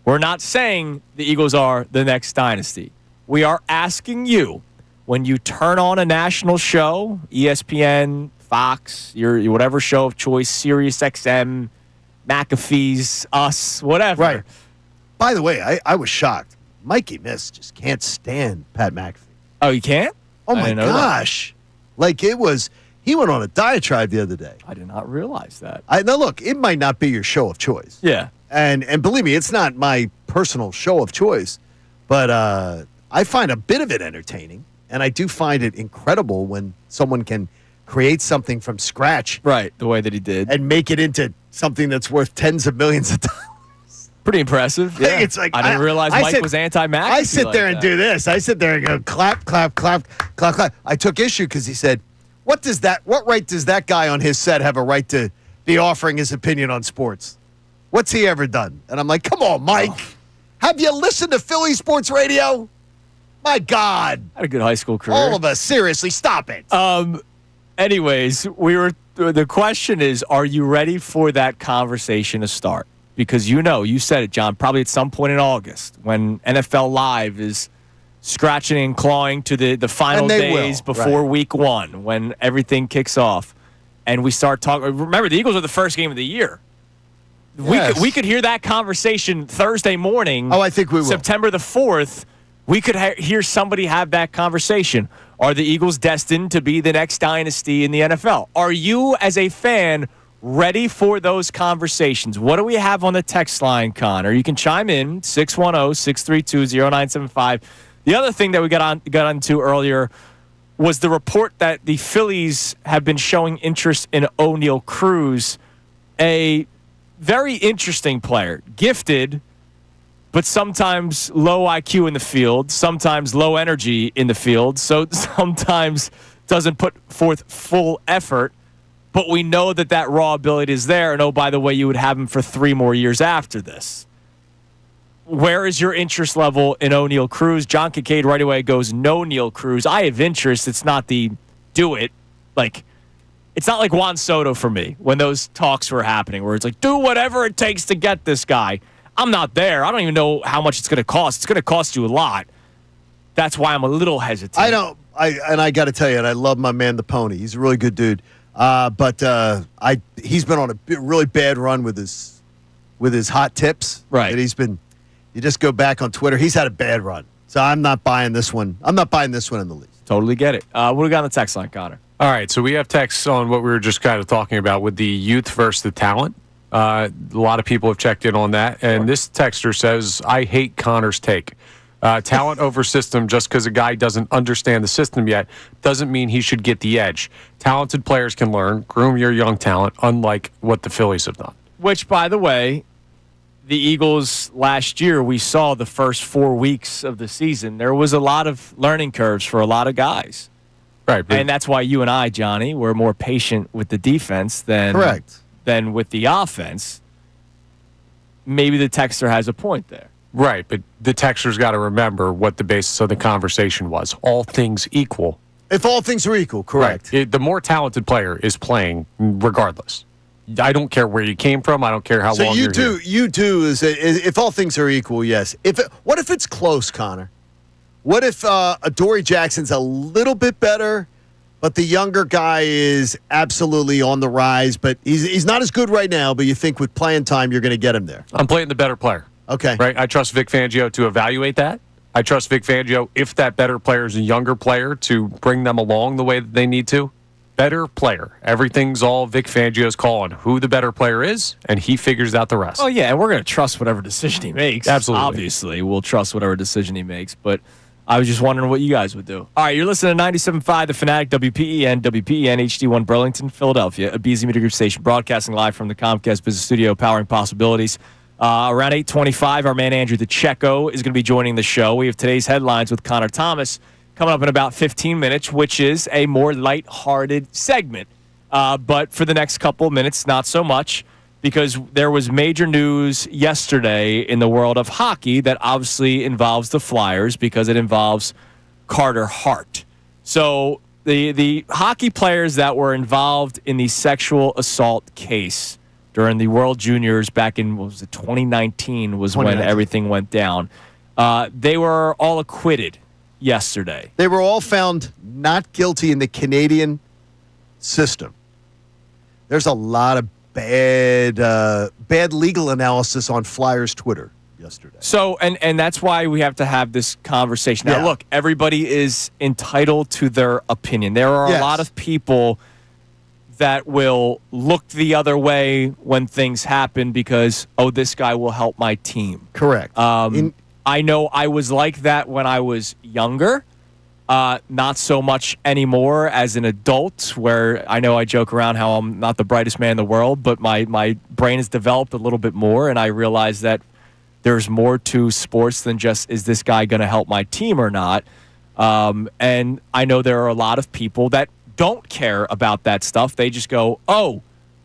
We're not saying the Eagles are the next Dynasty. We are asking you, when you turn on a national show, ESPN, Fox, your whatever show of choice, Sirius XM, McAfee's, Us, whatever. Right. By the way, I was shocked. Mikey Miss just can't stand Pat McAfee. Oh, you can't? Oh, my gosh. Like, he went on a diatribe the other day. I did not realize that. Now, look, it might not be your show of choice. Yeah. And believe me, it's not my personal show of choice, but I find a bit of it entertaining. And I do find it incredible when someone can create something from scratch. Right, the way that he did. And make it into something that's worth tens of millions of dollars. Pretty impressive. Yeah. It's like, I didn't realize Mike was anti-McAfee. I sit there and do this. I sit there and go clap, clap, clap, clap, clap. I took issue because he said, what right does that guy on his set have a right to be offering his opinion on sports? What's he ever done? And I'm like, come on, Mike. Have you listened to Philly sports radio? My God. Had a good high school career. All of us. Seriously, stop it. Anyways, the question is, are you ready for that conversation to start? Because you said it, John, probably at some point in August when NFL Live is scratching and clawing to the final days before week one, when everything kicks off. And we start talking. Remember, the Eagles are the first game of the year. Yes. We could hear that conversation Thursday morning. Oh, I think we will. September the 4th. We could hear somebody have that conversation. Are the Eagles destined to be the next dynasty in the NFL? Are you, as a fan, ready for those conversations? What do we have on the text line, Connor? You can chime in, 610-632-0975. The other thing that we got onto earlier was the report that the Phillies have been showing interest in O'Neal Cruz, a very interesting player, gifted, but sometimes low IQ in the field, sometimes low energy in the field, so sometimes doesn't put forth full effort. But we know that raw ability is there, and by the way, you would have him for 3 more years after this. Where is your interest level in O'Neal Cruz? John Kincade right away goes, no Neal Cruz. I have interest. It's not the do it. It's not like Juan Soto for me when those talks were happening, where it's like, do whatever it takes to get this guy. I'm not there. I don't even know how much it's going to cost. It's going to cost you a lot. That's why I'm a little hesitant. I got to tell you, and I love my man, the Pony. He's a really good dude. But he's been on a really bad run with his hot tips. Right. And you just go back on Twitter. He's had a bad run. So I'm not buying this one. I'm not buying this one in the least. Totally get it. What do we got on the text line, Connor? All right, so we have texts on what we were just kind of talking about with the youth versus the talent. A lot of people have checked in on that. And this texter says, I hate Connor's take. Talent over system, just because a guy doesn't understand the system yet doesn't mean he should get the edge. Talented players can learn, groom your young talent, unlike what the Phillies have done. Which, by the way, the Eagles last year, we saw the first 4 weeks of the season. There was a lot of learning curves for a lot of guys. Right. And that's why you and I, Johnny, were more patient with the defense than with the offense. Maybe the texter has a point there. Right, but the texter's got to remember what the basis of the conversation was. All things equal. If all things are equal, correct. Right. The more talented player is playing regardless. I don't care where you came from. I don't care how long you're here. You do is if all things are equal, yes. What if it's close, Connor? What if Adoree Jackson's a little bit better, but the younger guy is absolutely on the rise, but he's not as good right now, but you think with playing time you're going to get him there? I'm playing the better player. Okay. Right? I trust Vic Fangio to evaluate that. I trust Vic Fangio, if that better player is a younger player, to bring them along the way that they need to. Better player. Everything's all Vic Fangio's call on who the better player is, and he figures out the rest. Oh, yeah, and we're going to trust whatever decision he makes. Absolutely. Obviously, we'll trust whatever decision he makes, but I was just wondering what you guys would do. All right, you're listening to 97.5 The Fanatic, WPEN HD1 Burlington, Philadelphia, a BZ Media Group station, broadcasting live from the Comcast Business Studio, powering possibilities. Around 8:25, our man Andrew DeCecco is going to be joining the show. We have today's headlines with Connor Thomas coming up in about 15 minutes, which is a more lighthearted segment. But for the next couple of minutes, not so much, because there was major news yesterday in the world of hockey that obviously involves the Flyers because it involves Carter Hart. So the hockey players that were involved in the sexual assault case during the World Juniors back in, 2019 was when everything went down. They were all acquitted yesterday. They were all found not guilty in the Canadian system. There's a lot of bad legal analysis on Flyers Twitter yesterday. So, and that's why we have to have this conversation. Now, look, everybody is entitled to their opinion. There are a lot of people that will look the other way when things happen because, this guy will help my team. Correct. I know I was like that when I was younger. Not so much anymore as an adult, where I know I joke around how I'm not the brightest man in the world, but my brain has developed a little bit more, and I realize that there's more to sports than just, is this guy going to help my team or not? And I know there are a lot of people that don't care about that stuff. They just go,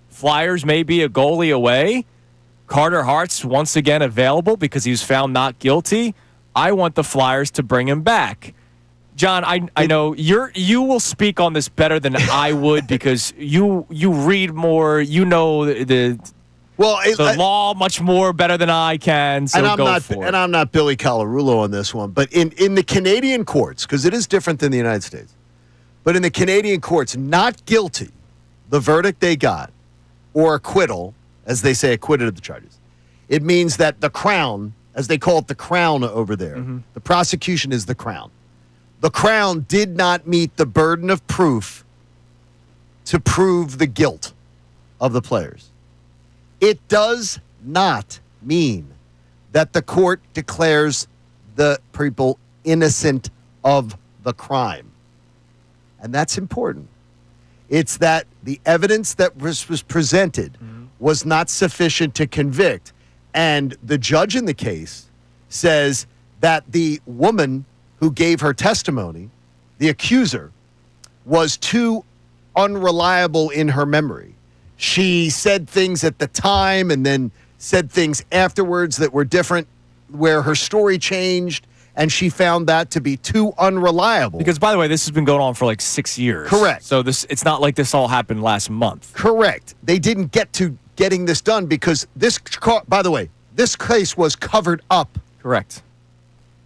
Flyers may be a goalie away. Carter Hart's once again available because he was found not guilty. I want the Flyers to bring him back. John, I know you will speak on this better than I would because you read more, you know the law much more better than I can. So I'm not Billy Colarulo on this one, but in the Canadian courts, because it is different than the United States, but in the Canadian courts, not guilty, the verdict they got, or acquittal, as they say, acquitted of the charges, it means that the Crown, as they call it, the Crown over there, the prosecution is the Crown. The Crown did not meet the burden of proof to prove the guilt of the players. It does not mean that the court declares the people innocent of the crime. And that's important. It's that the evidence that was presented was not sufficient to convict. And the judge in the case says that the woman who gave her testimony, the accuser, was too unreliable in her memory. She said things at the time and then said things afterwards that were different, where her story changed, and she found that to be too unreliable. Because, by the way, this has been going on for like 6 years. Correct. So it's not like this all happened last month. Correct. They didn't get to getting this done because by the way, this case was covered up. Correct.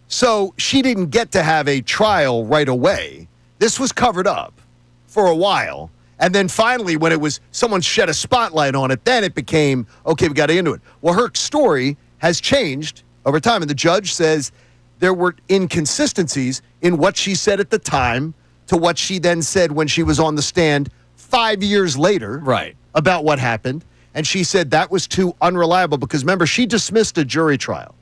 So she didn't get to have a trial right away. This was covered up for a while. And then finally, when someone shed a spotlight on it, then it became, okay, we got to get into it. Well, her story has changed over time. And the judge says there were inconsistencies in what she said at the time to what she then said when she was on the stand 5 years later about what happened. And she said that was too unreliable because, remember, she dismissed a jury trial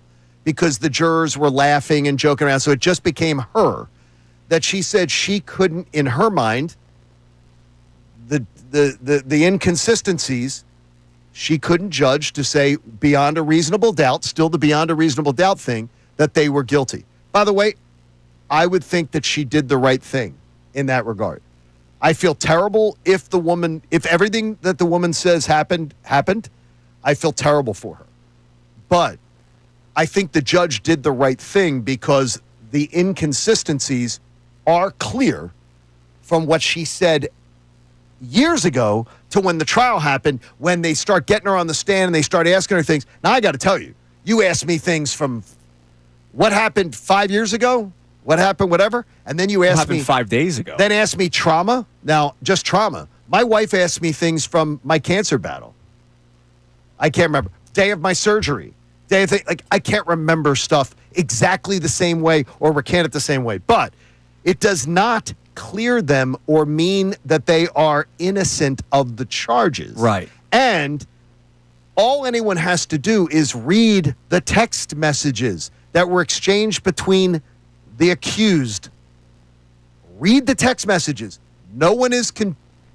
because the jurors were laughing and joking around. So it just became her that she said she couldn't, in her mind, the inconsistencies, she couldn't judge to say beyond a reasonable doubt, still the beyond a reasonable doubt thing, that they were guilty. By the way, I would think that she did the right thing in that regard. I feel terrible if everything that the woman says happened, I feel terrible for her. But I think the judge did the right thing because the inconsistencies are clear from what she said years ago to when the trial happened, when they start getting her on the stand and they start asking her things. Now, I got to tell you, you asked me things from what happened 5 years ago, what happened, whatever, and then you asked me 5 days ago. Then asked me trauma. Now, just trauma. My wife asked me things from my cancer battle. I can't remember. Day of my surgery. I can't remember stuff exactly the same way or recant it the same way. But it does not clear them or mean that they are innocent of the charges. Right. And all anyone has to do is read the text messages that were exchanged between the accused. Read the text messages. No one is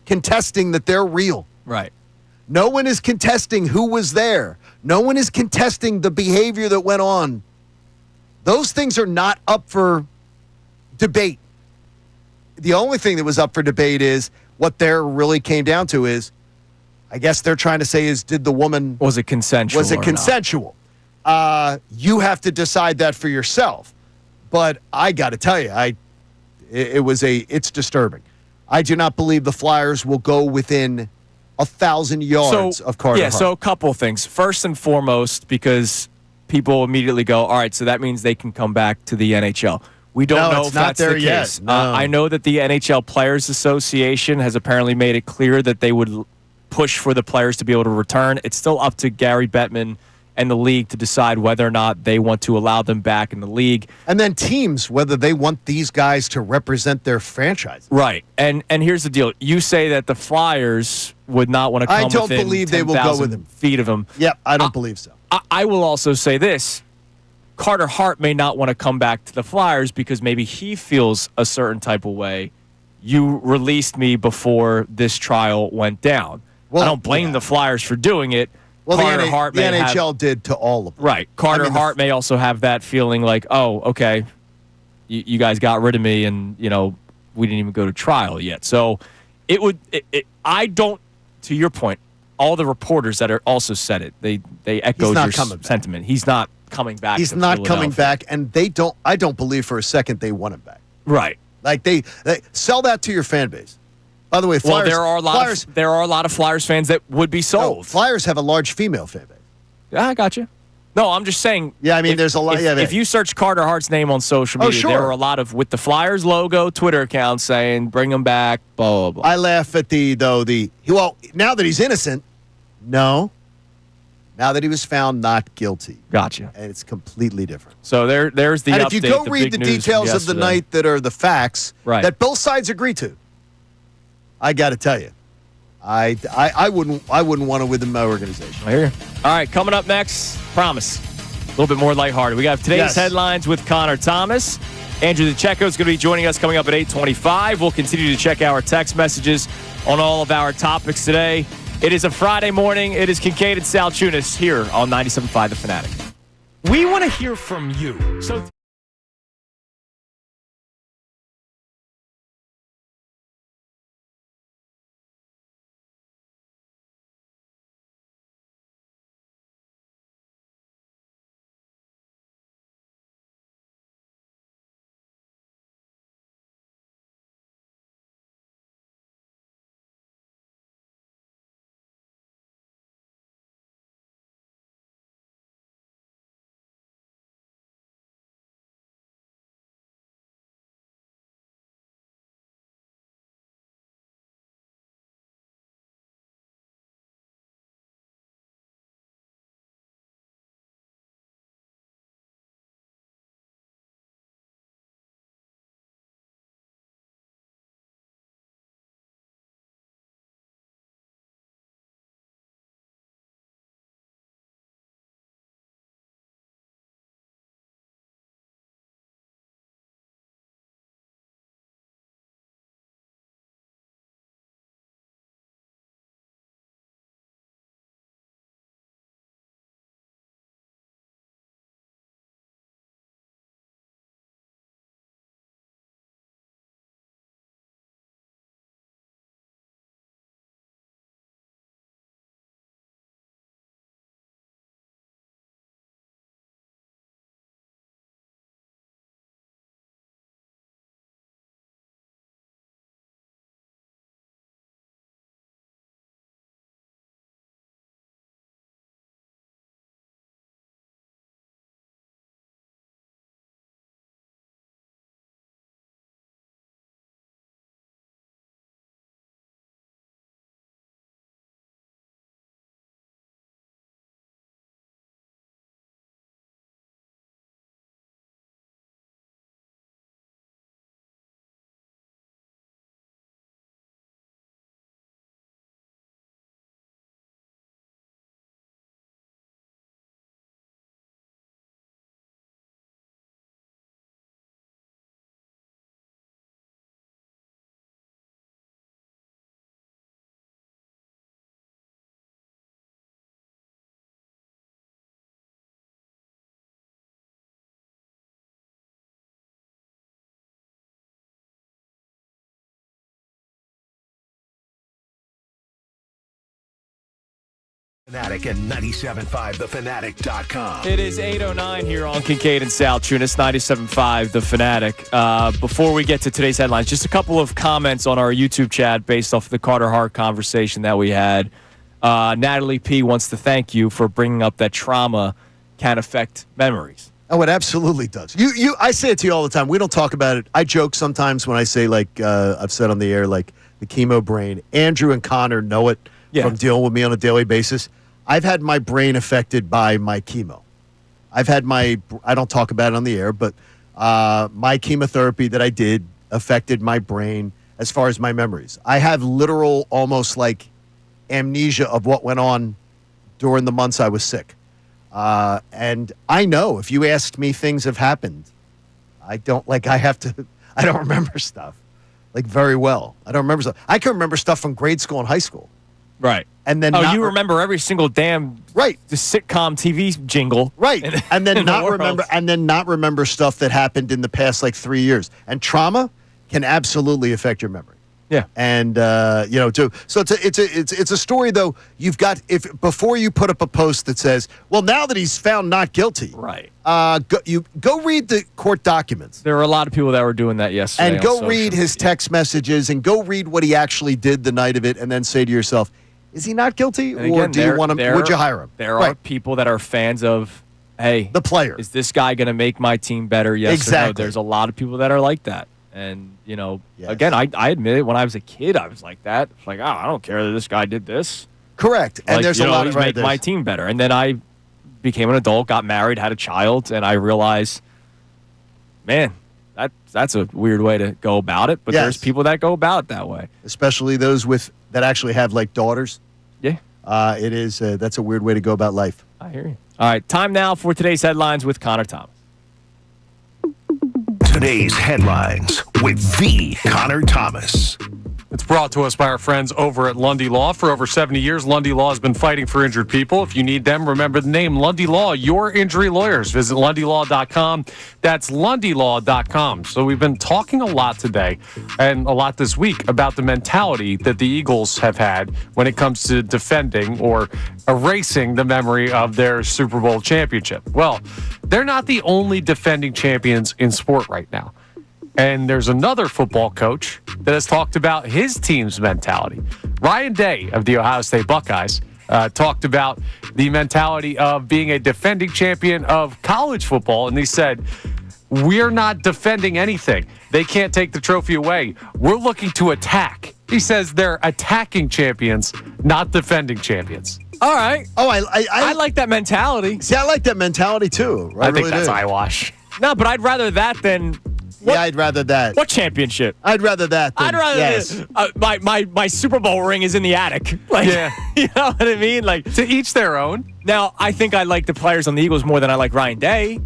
contesting that they're real. Right. No one is contesting who was there. No one is contesting the behavior that went on. Those things are not up for debate. The only thing that was up for debate is what there really came down to is, I guess they're trying to say is, did the woman... Was it consensual? Was it consensual? You have to decide that for yourself. But I got to tell you, it's disturbing. I do not believe the Flyers will go within 1,000 yards of Carter Hart. So a couple of things. First and foremost, because people immediately go, all right, so that means they can come back to the NHL. We don't know if that's the case. No. I know that the NHL Players Association has apparently made it clear that they would push for the players to be able to return. It's still up to Gary Bettman and the league to decide whether or not they want to allow them back in the league. And then teams, whether they want these guys to represent their franchise. Right. And here's the deal. You say that the Flyers would not want to come within 10,000 I don't believe they will go with him. Feet of him. Yep, I don't believe so. I will also say this. Carter Hart may not want to come back to the Flyers because maybe he feels a certain type of way. You released me before this trial went down. Well, I don't blame the Flyers for doing it. Well, the NHL did to all of them. Right. Carter Hart may also have that feeling like, oh, okay, you guys got rid of me and, we didn't even go to trial yet. So I don't, to your point, all the reporters that are also said it, they echoed your sentiment. He's not coming back. He's not coming back, and I don't believe for a second they want him back. Right. Like they sell that to your fan base. By the way, Flyers, there are a lot of Flyers fans that would be sold. No, Flyers have a large female fan base. Yeah, I got you. No, I'm just saying. Yeah, I mean, there's a lot. If you search Carter Hart's name on social media, there are a lot of with the Flyers logo Twitter accounts saying bring him back. Blah blah blah. I laugh at now that he's innocent. No. Now that he was found not guilty. Gotcha. And it's completely different. So there's the update. And if you go read the details of the night that are the facts that both sides agree to, I got to tell you, I wouldn't want to within my organization. I hear you. All right, coming up next, promise, a little bit more lighthearted. We got today's headlines with Connor Thomas. Andrew DeCecco is going to be joining us coming up at 8:25. We'll continue to check our text messages on all of our topics today. It is a Friday morning. It is Kincade Salciunas here on 97.5 The Fanatic. We want to hear from you. So Fanatic and 97.5 thefanatic.com. It is 8:09 here on Kincade and Salciunas, 97.5 The Fanatic. Before we get to today's headlines, just a couple of comments on our YouTube chat based off the Carter Hart conversation that we had. Natalie P. wants to thank you for bringing up that trauma can affect memories. Oh, it absolutely does. I say it to you all the time. We don't talk about it. I joke sometimes when I say, like I've said on the air, like the chemo brain. Andrew and Connor know it from dealing with me on a daily basis. I've had my brain affected by my chemo. I don't talk about it on the air, but my chemotherapy that I did affected my brain as far as my memories. I have literal, almost like amnesia of what went on during the months I was sick. And I know if you asked me things have happened, I don't remember stuff like very well. I don't remember stuff. I can remember stuff from grade school and high school. Right. And then you remember every single damn the sitcom TV jingle. Right. And then not remember stuff that happened in the past like 3 years. And trauma can absolutely affect your memory. Yeah. And so it's a story though. You've got before you put up a post that says, well, now that he's found not guilty. Right. Go read the court documents. There were a lot of people that were doing that yesterday. And go read his text messages and go read what he actually did the night of it and then say to yourself, is he not guilty, or do you want him? Would you hire him? There are people that are fans of, hey, the player. Is this guy going to make my team better? Yes exactly. or no? There's a lot of people that are like that, and again, I admit it. When I was a kid, I was like that. Like, oh, I don't care that this guy did this. Correct. And there's a lot of make my team better. And then I became an adult, got married, had a child, and I realized, man, that's a weird way to go about it. But there's people that go about it that way, especially those that actually have like daughters. Yeah. It is. That's a weird way to go about life. I hear you. All right. Time now for today's headlines with Connor Thomas. Today's headlines with the Connor Thomas. It's brought to us by our friends over at Lundy Law. For over 70 years, Lundy Law has been fighting for injured people. If you need them, remember the name Lundy Law, your injury lawyers. Visit LundyLaw.com. That's LundyLaw.com. So we've been talking a lot today and a lot this week about the mentality that the Eagles have had when it comes to defending or erasing the memory of their Super Bowl championship. Well, they're not the only defending champions in sport right now. And there's another football coach that has talked about his team's mentality. Ryan Day of the Ohio State Buckeyes talked about the mentality of being a defending champion of college football. And he said, we're not defending anything. They can't take the trophy away. We're looking to attack. He says they're attacking champions, not defending champions. All right. Oh, I like that mentality. See, I like that mentality too. I think that's eyewash. No, but I'd rather that than... I'd rather that. What championship? I'd rather that. I'd rather my Super Bowl ring is in the attic. Like, yeah. You know what I mean? Like, to each their own. Now, I think I like the players on the Eagles more than I like Ryan Day,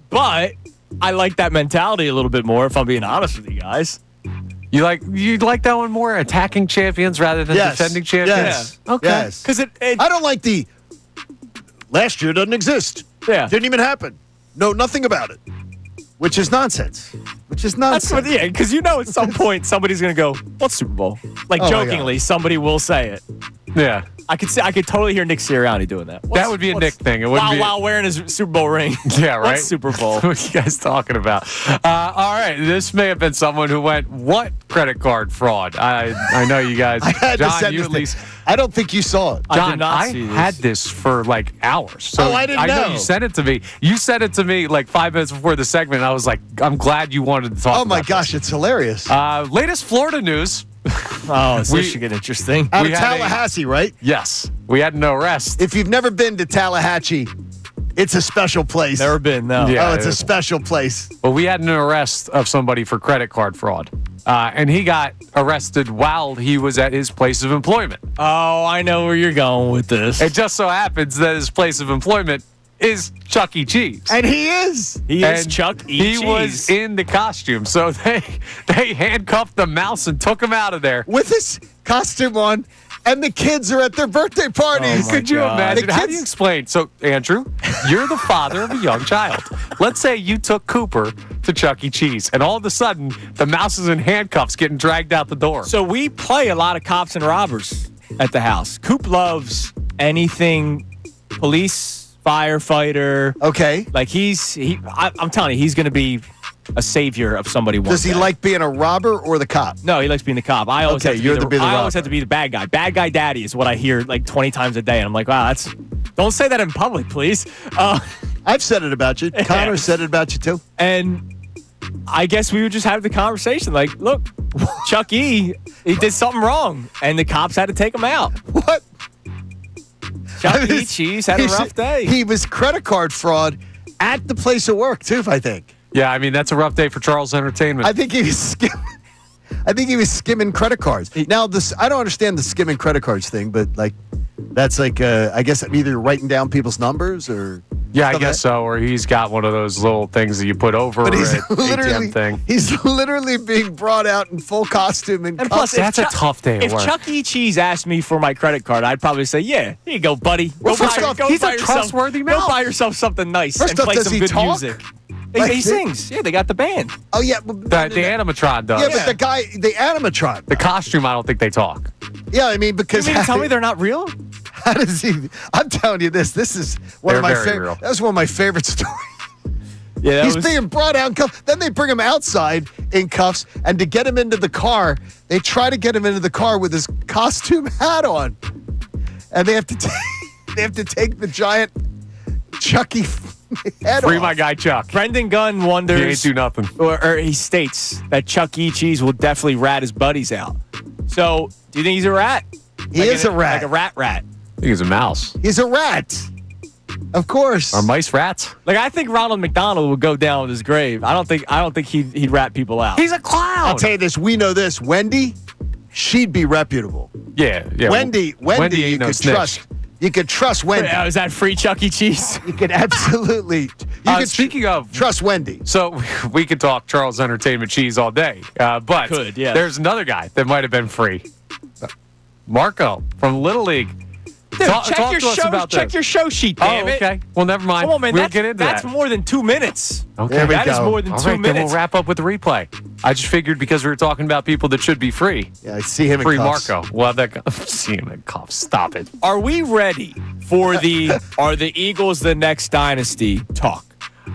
but I like that mentality a little bit more, if I'm being honest with you guys. You like that one more? Attacking champions rather than defending champions? Yes. Yeah. Okay. Yes. Because I don't like the last year doesn't exist. Yeah. Didn't even happen. No, nothing about it. Which is nonsense. That's what, because at some point somebody's going to go, what's Super Bowl? Like, jokingly, somebody will say it. Yeah. I could totally hear Nick Sirianni doing that. That would be a Nick thing. It wouldn't while wearing his Super Bowl ring. Yeah, right? What's Super Bowl? What are you guys talking about? All right. This may have been someone who went, what credit card fraud? I know you guys. I had John, to send you this at least. I don't think you saw it. John, I did not see this. had this for like hours. So I didn't know. I know you sent it to me. You sent it to me like 5 minutes before the segment. And I was like, I'm glad you wanted to talk about Oh, my gosh. It's hilarious. Latest Florida news. Oh, so this should get interesting. Out of Tallahassee, right? Yes. We had no arrest. If you've never been to Tallahatchie, it's a special place. Never been, no. Yeah, it's a special place. Well, we had an arrest of somebody for credit card fraud. And he got arrested while he was at his place of employment. Oh, I know where you're going with this. It just so happens that his place of employment is Chuck E. Cheese. And he is. He is Chuck E. Cheese. He was in the costume. So they handcuffed the mouse and took him out of there. With his costume on, and the kids are at their birthday parties. Oh, Could you imagine? How do you explain? So, Andrew, you're the father of a young child. Let's say you took Cooper to Chuck E. Cheese, and all of a sudden, the mouse is in handcuffs getting dragged out the door. So we play a lot of cops and robbers at the house. Coop loves anything police, firefighter. Okay. Like I'm telling you, he's going to be a savior of somebody one Does he day. like being a robber or the cop? No, he likes being the cop. I always have to you're be the I always robber. have to be the bad guy. Bad guy daddy is what I hear like 20 times a day. And I'm like, wow, don't say that in public, please. I've said it about you. Connor said it about you too. And I guess we would just have the conversation like, look, Chuck E., he did something wrong, and the cops had to take him out. What? Chuck E. Cheese had a rough day. He was credit card fraud at the place of work too, I think. Yeah, I mean, that's a rough day for Charles Entertainment. I think he was skimming credit cards. Now, I don't understand the skimming credit cards thing, but like that's like I guess either writing down people's numbers or yeah, I guess so. Or he's got one of those little things that you put over but he's an ATM thing. He's literally being brought out in full costume and plus, that's a tough day at If work. Chuck E. Cheese asked me for my credit card, I'd probably say, "Yeah, here you go, buddy. Well, first off, go he's buy a yourself- trustworthy Go mouth. buy yourself something nice First and off, play does some he good talk? music." Like, He sings. Yeah, they got the band. Oh yeah, The animatronic does. yeah, but the animatron. The costume, I don't think they talk. Yeah, I mean because You mean to tell me they're not real? how does he? I'm telling you this. This is one of They're my very favorite. real. That was one of my favorite stories. Yeah, He's being brought out in cuffs. Then they bring him outside in cuffs, and to get him into the car, they try to get him into the car with his costume hat on, and they have to take the giant Chucky head Free off. my guy Chuck. Brendan Gunn He wonders, ain't do nothing. or he states that Chuck E. Cheese will definitely rat his buddies out. So, do you think he's a rat? He is a rat. Like a rat. I think he's a mouse. He's a rat. Of course. Are mice rats? Like I think Ronald McDonald would go down with his grave. I don't think he'd rat people out. He's a clown. I'll tell you this. We know this. Wendy, she'd be reputable. Yeah. Wendy, ain't you no could snitch. trust. You could trust Wendy. Is that free Chuck E. Cheese? You could absolutely. Speaking of, trust Wendy. so we could talk Charles Entertainment Cheese all day, but Could, yes. there's another guy that might have been free. Marco from Little League. Dude, Talk check your to us show. about Check this. your show sheet. Damn it. Okay. Well, never mind. Come on, man. We'll get into that's that. more than 2 minutes. Okay. There we That is go. more than All 2 right, minutes. then we'll wrap up with the replay. I just figured because we were talking about people that should be free. Yeah, I see him in Free cuffs. Marco. We'll have that. See him in cuffs. Stop it. Are we ready for are the Eagles the next dynasty talk?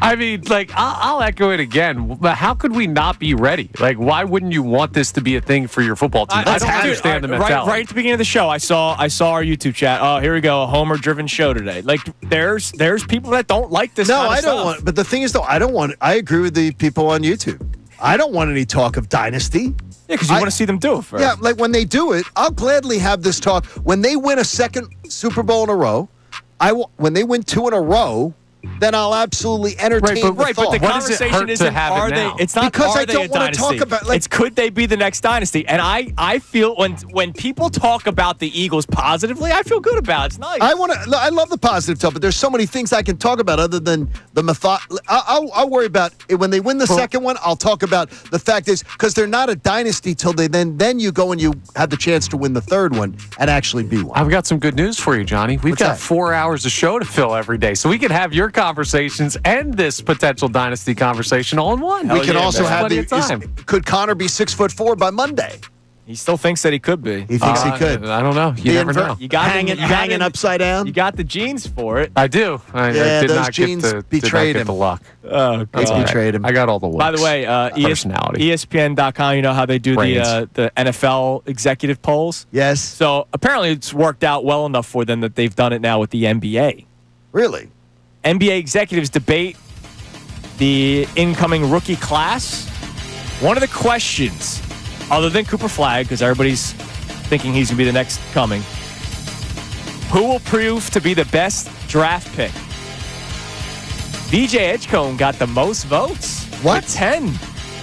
I mean, like, I'll echo it again. But how could we not be ready? Like, why wouldn't you want this to be a thing for your football team? I don't understand the mentality. Right at the beginning of the show, I saw our YouTube chat. Oh, here we go, a Homer-driven show today. Like, there's people that don't like this. No, kind of I don't stuff. want. But the thing is, though, I agree with the people on YouTube. I don't want any talk of dynasty. Yeah, because you want to see them do it first. Yeah, like when they do it, I'll gladly have this talk. When they win a second Super Bowl in a row, when they win 2 in a row, then I'll absolutely entertain the but thought. the What does it conversation hurt to isn't have it are now? they? It's not Because are I they don't a wanna dynasty. talk about, like- it's could they be the next dynasty? And I feel when people talk about the Eagles positively, I feel good about it. It's nice. I love the positive talk, but there's so many things I can talk about other than the method. I'll worry about it. When they win the second one. I'll talk about the fact is because they're not a dynasty till they then you go and you have the chance to win the third one and actually be one. I've got some good news for you, Johnny. We've What's got that? 4 hours of show to fill every day, so we can have your conversations and this potential dynasty conversation all in one. We can also There's have plenty of time. could Connor be 6'4" by Monday? he still thinks that he could be. He thinks he could. I don't know. You never know. You got hanging upside down. You got the genes for it. I do. I Yeah, did those not genes get the, betrayed did not get him. the luck. Oh, It's God. betrayed him. I got all the looks. By the way, personality. ESPN.com, you know how they do Brains. the NFL executive polls? Yes. So apparently it's worked out well enough for them that they've done it now with the NBA. Really? NBA executives debate the incoming rookie class. One of the questions, other than Cooper Flagg, because everybody's thinking he's going to be the next coming, who will prove to be the best draft pick? VJ Edgecombe got the most votes. What? With 10.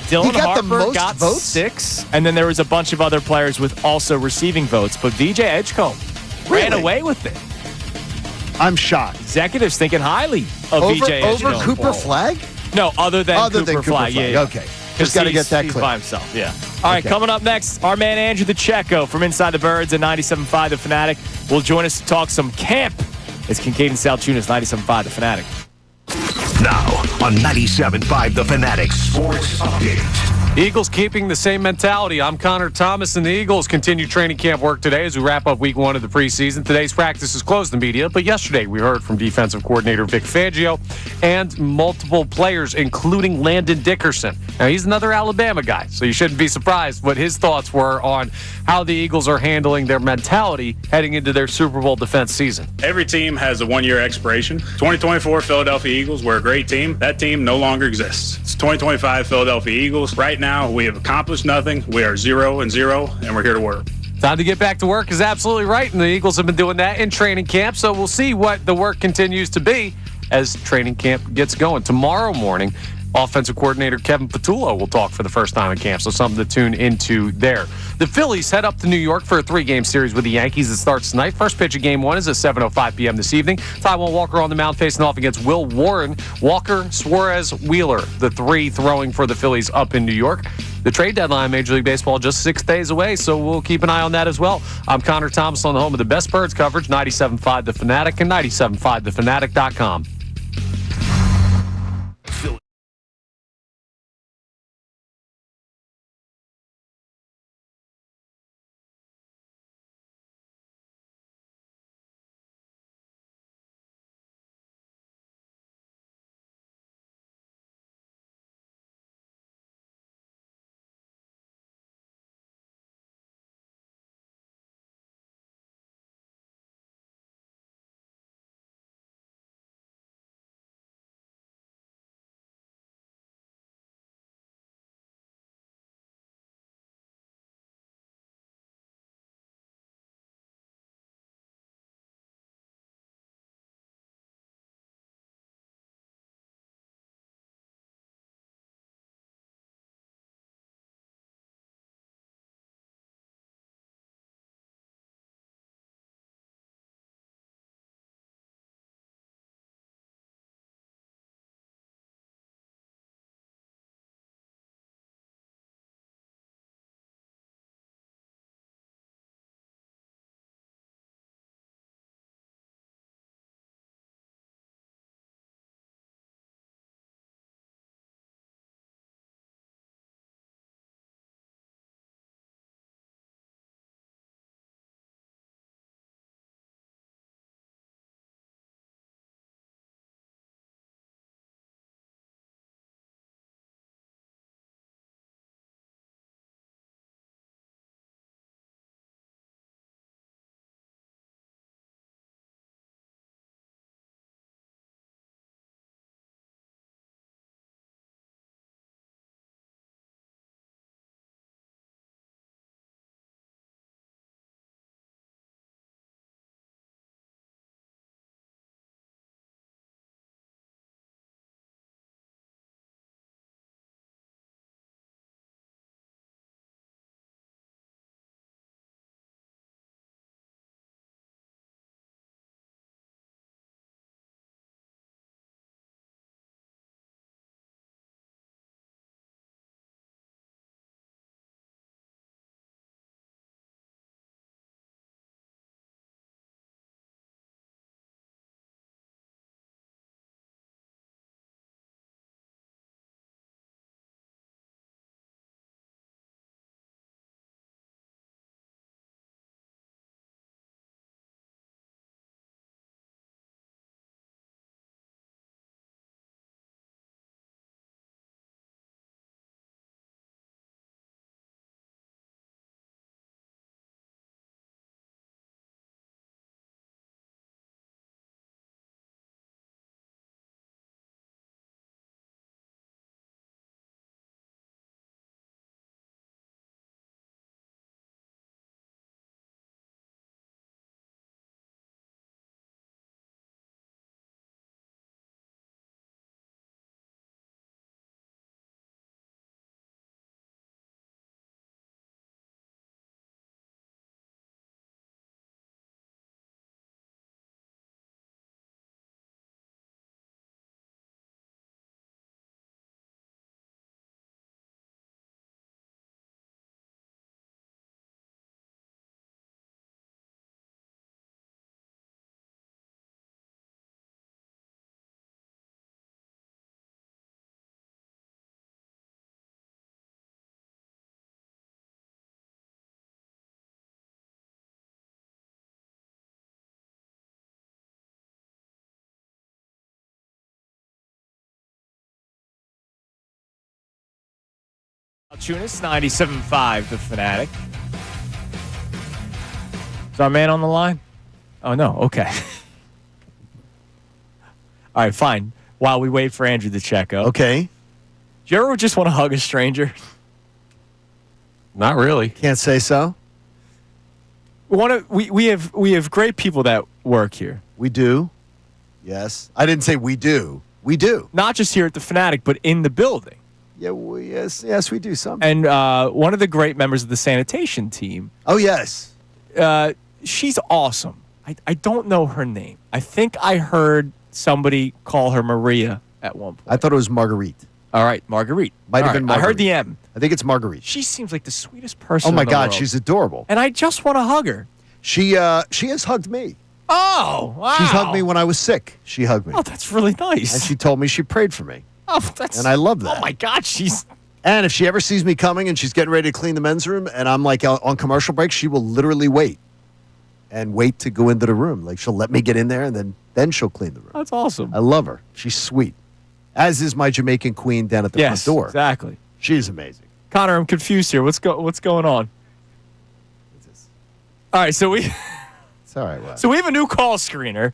Dylan got the Harper most got votes? 6. And then there was a bunch of other players with also receiving votes. But VJ Edgecombe ran Really? away with it. I'm shocked. Executives thinking highly of VJ Over Edgecombe. Cooper Flagg? No, other than Cooper Flagg. Yeah. Okay. Just got to get that He's clear. by himself, yeah. All right, Okay. coming up next, our man Andrew the Checo from Inside the Birds at 97.5 The Fanatic will join us to talk some camp. It's Kincade Salciunas, 97.5 The Fanatic. Now on 97.5 The Fanatic Sports Update. Eagles keeping the same mentality. I'm Connor Thomas, and the Eagles continue training camp work today as we wrap up week 1 of the preseason. Today's practice is closed to the media, but yesterday we heard from defensive coordinator Vic Fangio and multiple players, including Landon Dickerson. Now, he's another Alabama guy, so you shouldn't be surprised what his thoughts were on how the Eagles are handling their mentality heading into their Super Bowl defense season. Every team has a one-year expiration. 2024 Philadelphia Eagles, we're a great team. That team no longer exists. It's 2025 Philadelphia Eagles. Right now, we have accomplished nothing. We are 0-0, and we're here to work. Time to get back to work is absolutely right, and the Eagles have been doing that in training camp, so we'll see what the work continues to be as training camp gets going. Tomorrow morning, offensive coordinator Kevin Patullo will talk for the first time in camp, so something to tune into there. The Phillies head up to New York for a 3-game series with the Yankees that starts tonight. First pitch of Game 1 is at 7:05 p.m. this evening. Taijuan Walker on the mound facing off against Will Warren. Walker, Suarez, Wheeler, the 3 throwing for the Phillies up in New York. The trade deadline, Major League Baseball, just 6 days away, so we'll keep an eye on that as well. I'm Connor Thomas on the home of the best Birds coverage, 97.5 The Fanatic and 97.5thefanatic.com. Salciunas, 97.5, the Fanatic. Is our man on the line? Oh, no. Okay. All right, fine. While we wait for Andrew DiCecco. Okay. Do you ever just want to hug a stranger? Not really. Can't say so. We have great people that work here. We do. Yes. I didn't say we do. We do. Not just here at the Fanatic, but in the building. Yeah, yes, we do some. And one of the great members of the sanitation team. Oh, yes. She's awesome. I don't know her name. I think I heard somebody call her Maria at one point. I thought it was Marguerite. All right, Marguerite. Might have been Marguerite. I heard the M. I think it's Marguerite. She seems like the sweetest person Oh, my in the God, world. she's adorable. And I just want to hug her. She has hugged me. Oh, wow. She's hugged me when I was sick. She hugged me. Oh, that's really nice. And she told me she prayed for me. Oh, that's. And I love that. Oh, my God, she's. And if she ever sees me coming and she's getting ready to clean the men's room and I'm like on commercial break, she will literally wait to go into the room. Like she'll let me get in there and then she'll clean the room. That's awesome. I love her. She's sweet. As is my Jamaican queen down at the front door. Exactly. She's amazing. Connor, I'm confused here. What's going on? All right, so It's all right. Well. So we have a new call screener,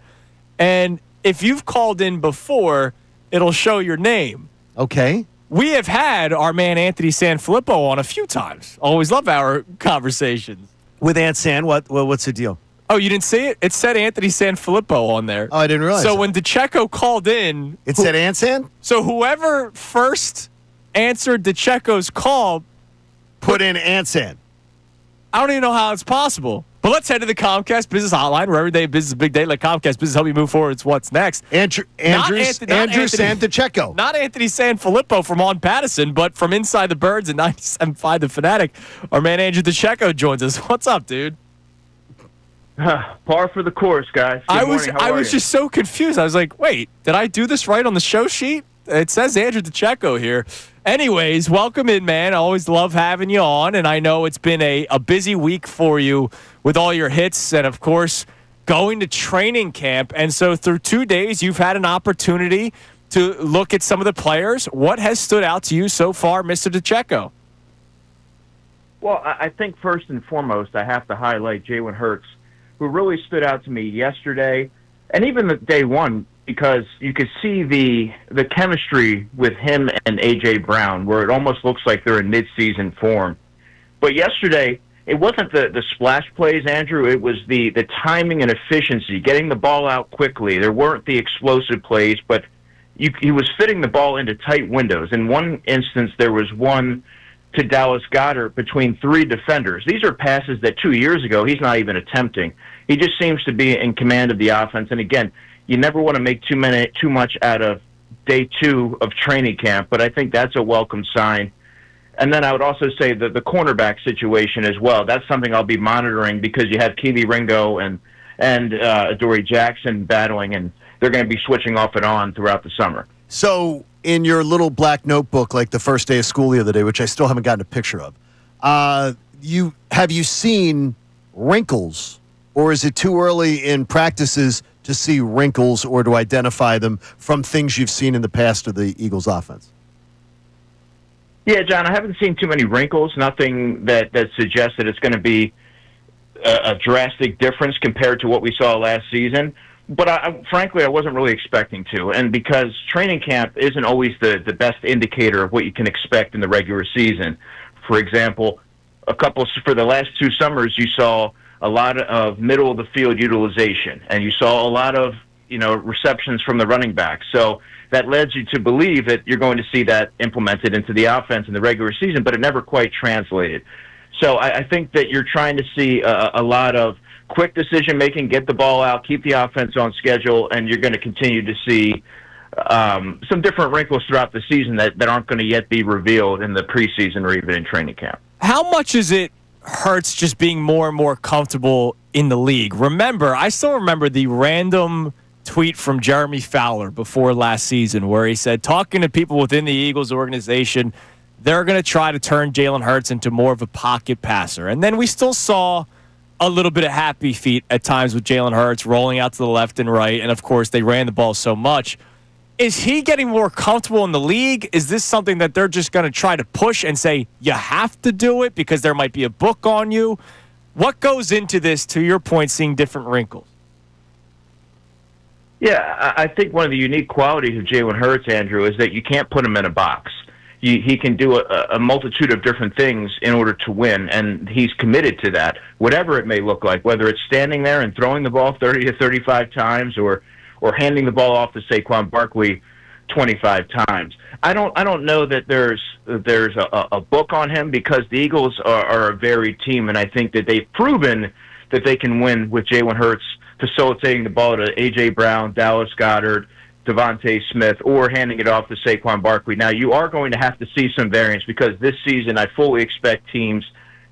and if you've called in before, it'll show your name. Okay. We have had our man Anthony Sanfilippo on a few times. Always love our conversations. With Aunt San, what's the deal? Oh, you didn't see it? It said Anthony Sanfilippo on there. Oh, I didn't realize So that. when DiCecco called in... It said Aunt San? So whoever first answered DiCecco's call... Put in Aunt San. I don't even know how it's possible. But let's head to the Comcast Business Hotline, where every day business is a big day. Let Comcast Business help you move forward. It's what's next. Andrew San DiCecco. Not Anthony Sanfilippo from on Pattison, but from Inside the Birds and 97.5 The Fanatic. Our man Andrew DiCecco joins us. What's up, dude? Par for the course, guys. Good morning. How I are was you? just so confused. I was like, wait, did I do this right on the show sheet? It says Andrew DiCecco here. Anyways, welcome in, man. I always love having you on, and I know it's been a busy week for you with all your hits and, of course, going to training camp. And so through 2 days, you've had an opportunity to look at some of the players. What has stood out to you so far, Mr. DiCecco? Well, I think first and foremost, I have to highlight Jalen Hurts, who really stood out to me yesterday and even the day one, because you could see the chemistry with him and A.J. Brown, where it almost looks like they're in mid-season form. But yesterday, it wasn't the splash plays, Andrew. It was the timing and efficiency, getting the ball out quickly. There weren't the explosive plays, but he was fitting the ball into tight windows. In one instance, there was one to Dallas Goedert between three defenders. These are passes that 2 years ago he's not even attempting. He just seems to be in command of the offense. And again, you never want to make too much out of day two of training camp, but I think that's a welcome sign. And then I would also say that the cornerback situation as well. That's something I'll be monitoring because you have Keely Ringo and Adoree Jackson battling, and they're going to be switching off and on throughout the summer. So in your little black notebook, like the first day of school the other day, which I still haven't gotten a picture of, have you seen wrinkles, or is it too early in practices to see wrinkles or to identify them from things you've seen in the past of the Eagles offense? Yeah, John, I haven't seen too many wrinkles, nothing that suggests that it's going to be a drastic difference compared to what we saw last season. But frankly, I wasn't really expecting to. And because training camp isn't always the best indicator of what you can expect in the regular season. For example, for the last 2 summers, you saw a lot of middle of the field utilization, and you saw a lot of receptions from the running back. So that led you to believe that you're going to see that implemented into the offense in the regular season, but it never quite translated. So I think that you're trying to see a lot of quick decision making, get the ball out, keep the offense on schedule, and you're going to continue to see some different wrinkles throughout the season that aren't going to yet be revealed in the preseason or even in training camp. How much is it Hurts just being more and more comfortable in the league? I still remember the random tweet from Jeremy Fowler before last season where he said, talking to people within the Eagles organization, they're going to try to turn Jalen Hurts into more of a pocket passer. And then we still saw a little bit of happy feet at times with Jalen Hurts rolling out to the left and right. And, of course, they ran the ball so much. Is he getting more comfortable in the league? Is this something that they're just going to try to push and say, you have to do it because there might be a book on you? What goes into this, to your point, seeing different wrinkles? Yeah, I think one of the unique qualities of Jalen Hurts, Andrew, is that you can't put him in a box. He can do a multitude of different things in order to win, and he's committed to that, whatever it may look like, whether it's standing there and throwing the ball 30 to 35 times or handing the ball off to Saquon Barkley 25 times. I don't know that there's a book on him, because the Eagles are a varied team, and I think that they've proven that they can win with Jalen Hurts facilitating the ball to A.J. Brown, Dallas Goedert, Devontae Smith, or handing it off to Saquon Barkley. Now, you are going to have to see some variance, because this season I fully expect teams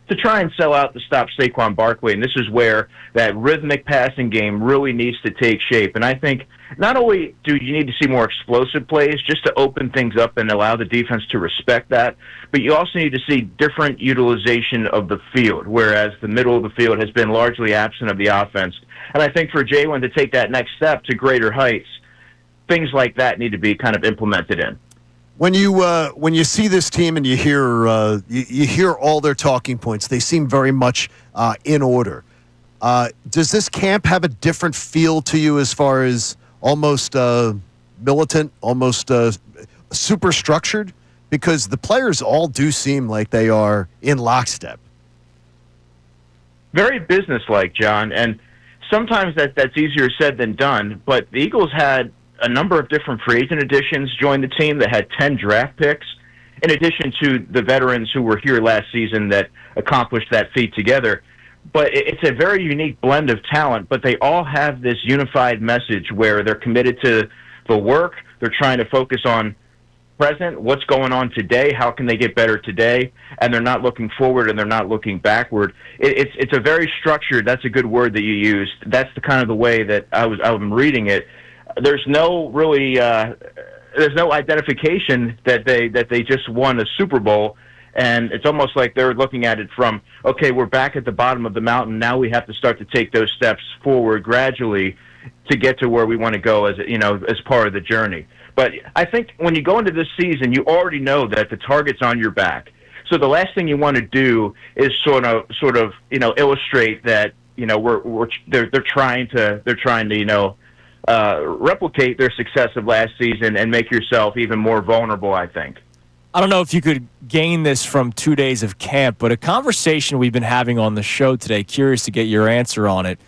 to try and sell out to stop Saquon Barkley, and this is where that rhythmic passing game really needs to take shape. And I think not only do you need to see more explosive plays just to open things up and allow the defense to respect that, but you also need to see different utilization of the field, whereas the middle of the field has been largely absent of the offense. And I think for Jalen to take that next step to greater heights, things like that need to be kind of implemented in. When you see this team and you hear all their talking points, they seem very much in order. Does this camp have a different feel to you, as far as almost militant, almost super structured? Because the players all do seem like they are in lockstep. Very businesslike, John, and sometimes that's easier said than done. But the Eagles had a number of different free agent additions join the team that had 10 draft picks, in addition to the veterans who were here last season that accomplished that feat together. But it's a very unique blend of talent, but they all have this unified message where they're committed to the work, they're trying to focus on present, what's going on today, how can they get better today, and they're not looking forward and they're not looking backward. It's a very structured, that's a good word that you used, that's the kind of the way that I'm reading it. There's no really there's no identification that they just won a Super Bowl, and it's almost like they're looking at it from, okay, we're back at the bottom of the mountain, now we have to start to take those steps forward gradually to get to where we want to go as part of the journey. But I think when you go into this season, you already know that the target's on your back. So the last thing you want to do is sort of illustrate that they're trying to replicate their success of last season and make yourself even more vulnerable, I think. I don't know if you could gain this from 2 days of camp, but a conversation we've been having on the show today, curious to get your answer on it,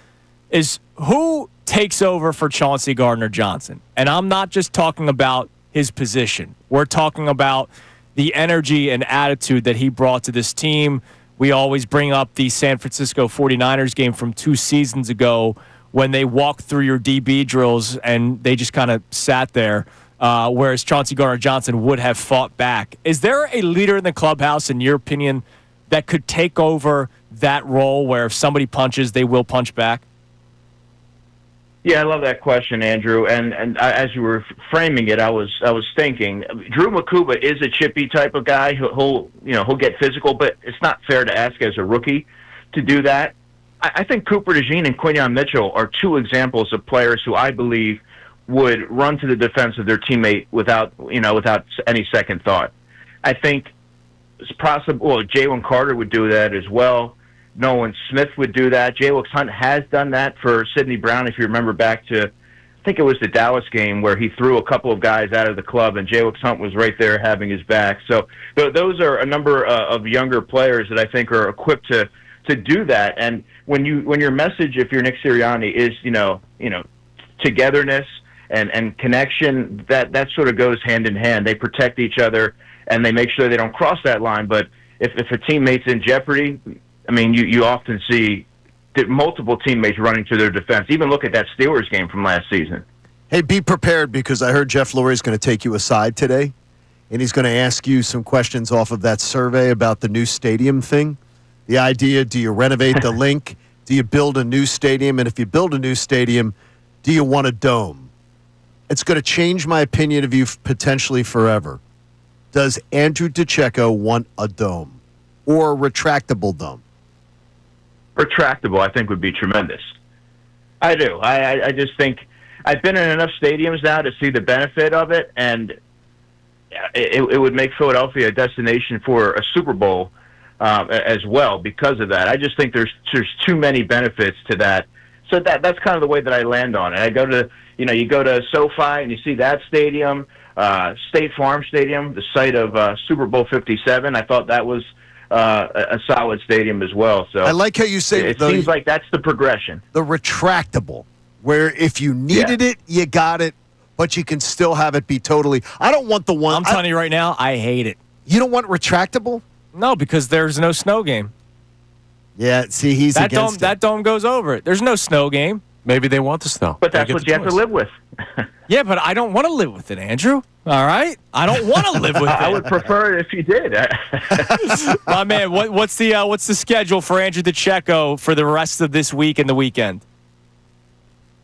is who takes over for Chauncey Gardner-Johnson? And I'm not just talking about his position. We're talking about the energy and attitude that he brought to this team. We always bring up the San Francisco 49ers game from 2 seasons ago when they walked through your DB drills and they just kind of sat there, whereas Chauncey Gardner-Johnson would have fought back. Is there a leader in the clubhouse, in your opinion, that could take over that role where if somebody punches, they will punch back? Yeah, I love that question, Andrew. And as you were framing it, I was thinking Drew Makuba is a chippy type of guy. He'll get physical, but it's not fair to ask as a rookie to do that. I think Cooper DeJean and Quinyon Mitchell are 2 examples of players who I believe would run to the defense of their teammate without any second thought. I think it's possible. Well, Jalen Carter would do that as well. Nolan Smith would do that. J-Lux Hunt has done that for Sidney Brown, if you remember back to, I think it was the Dallas game where he threw a couple of guys out of the club and J-Lux Hunt was right there having his back. So those are a number of younger players that I think are equipped to do that. And when your message, if you're Nick Sirianni, is togetherness and connection, that sort of goes hand in hand. They protect each other and they make sure they don't cross that line. But if a teammate's in jeopardy, I mean, you often see multiple teammates running to their defense. Even look at that Steelers game from last season. Hey, be prepared, because I heard Jeff Lurie is going to take you aside today, and he's going to ask you some questions off of that survey about the new stadium thing. The idea, do you renovate the link? Do you build a new stadium? And if you build a new stadium, do you want a dome? It's going to change my opinion of you potentially forever. Does Andrew DiCecco want a dome or a retractable dome? Retractable, I think, would be tremendous. I do. I just think I've been in enough stadiums now to see the benefit of it, and it would make Philadelphia a destination for a Super Bowl as well because of that. I just think there's too many benefits to that. So that's kind of the way that I land on it. I go to, you go to SoFi and you see that stadium, State Farm Stadium, the site of Super Bowl 57. I thought that was a solid stadium as well. So I like how you say it seems like that's the progression. The retractable, where if you needed it, you got it, but you can still have it be totally. I don't want the one. I'm telling you right now, I hate it. You don't want retractable? No, because there's no snow game. Yeah, see, he's that against dome. That dome goes over it. There's no snow game. Maybe they want the snow. But that's what you have to live with. Yeah, but I don't want to live with it, Andrew. All right? I don't want to live with it. I would prefer it if you did. My man, what's the schedule for Andrew DeCecco for the rest of this week and the weekend?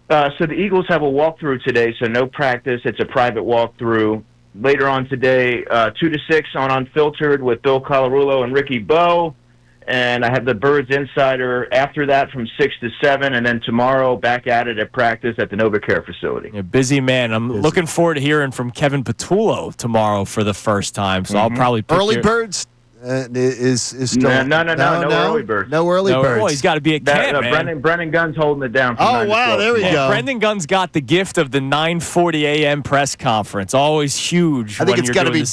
So the Eagles have a walkthrough today, so no practice. It's a private walkthrough. Later on today, 2 to 6 on Unfiltered with Bill Colarulo and Ricky Bowe. And I have the Birds Insider after that from 6 to 7, and then tomorrow back at it at practice at the NovaCare facility. You're a busy man. I'm looking forward to hearing from Kevin Patullo tomorrow for the first time, so I'll probably pick early birds. Is still no early birds. No early birds. Well, he's got to be at camp, man. Brendan Gunn's holding it down. Oh, wow, there we go. Brendan Gunn's got the gift of the 9:40 a.m. press conference. Always huge. I think it's got to be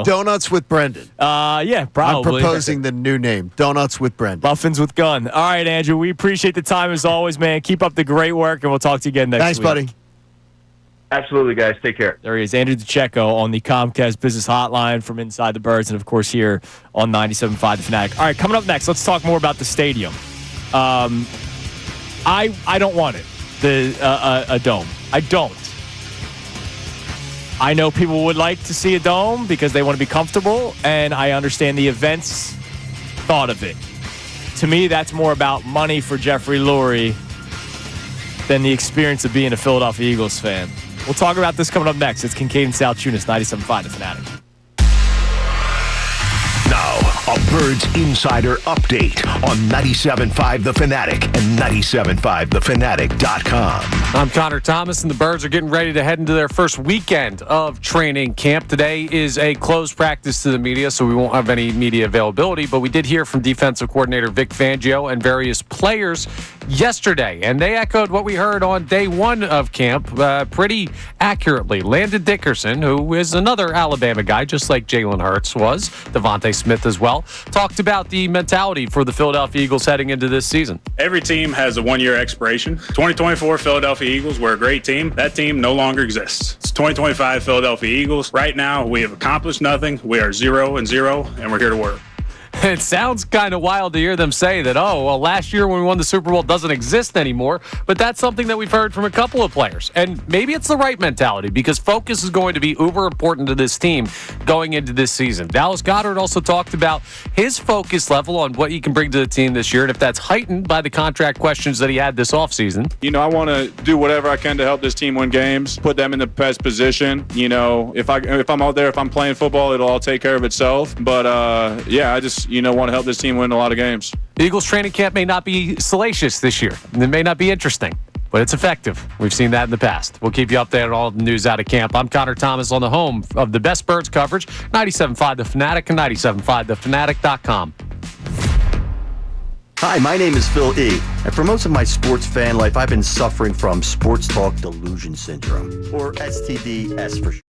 donuts with Brendan. Yeah, probably. I'm proposing the new name, Donuts with Brendan. Muffins with Gunn. All right, Andrew, we appreciate the time as always, man. Keep up the great work, and we'll talk to you again next week. Thanks, buddy. Absolutely, guys. Take care. There he is, Andrew DeCecco on the Comcast Business Hotline from Inside the Birds, and, of course, here on 97.5 The Fanatic. All right, coming up next, let's talk more about the stadium. I don't want it, a dome. I don't. I know people would like to see a dome because they want to be comfortable, and I understand the events thought of it. To me, that's more about money for Jeffrey Lurie than the experience of being a Philadelphia Eagles fan. We'll talk about this coming up next. It's Kincade Salciunas, 97.5 The Fanatic. Now, a Birds Insider update on 97.5 The Fanatic and 97.5thefanatic.com. I'm Connor Thomas, and the Birds are getting ready to head into their first weekend of training camp. Today is a closed practice to the media, so we won't have any media availability, but we did hear from defensive coordinator Vic Fangio and various players yesterday, and they echoed what we heard on day one of camp pretty accurately. Landon Dickerson, who is another Alabama guy, just like Jalen Hurts was, Devontae Smith as well, talked about the mentality for the Philadelphia Eagles heading into this season. Every team has a one-year expiration. 2024 Philadelphia Eagles were a great team. That team no longer exists. It's 2025 Philadelphia Eagles. Right now, we have accomplished nothing. We are 0-0, and we're here to work. It sounds kind of wild to hear them say that, last year when we won the Super Bowl doesn't exist anymore, but that's something that we've heard from a couple of players. And maybe it's the right mentality because focus is going to be uber important to this team going into this season. Dallas Goedert also talked about his focus level on what he can bring to the team this year, and if that's heightened by the contract questions that he had this offseason. I want to do whatever I can to help this team win games, put them in the best position. If I'm out there, if I'm playing football, it'll all take care of itself. But, I just want to help this team win a lot of games. The Eagles training camp may not be salacious this year. It may not be interesting, but it's effective. We've seen that in the past. We'll keep you updated on all the news out of camp. I'm Connor Thomas on the home of the best Birds coverage, 97.5 The Fanatic and 97.5thefanatic.com. Hi, my name is Phil E., and for most of my sports fan life, I've been suffering from sports talk delusion syndrome, or STDS for short.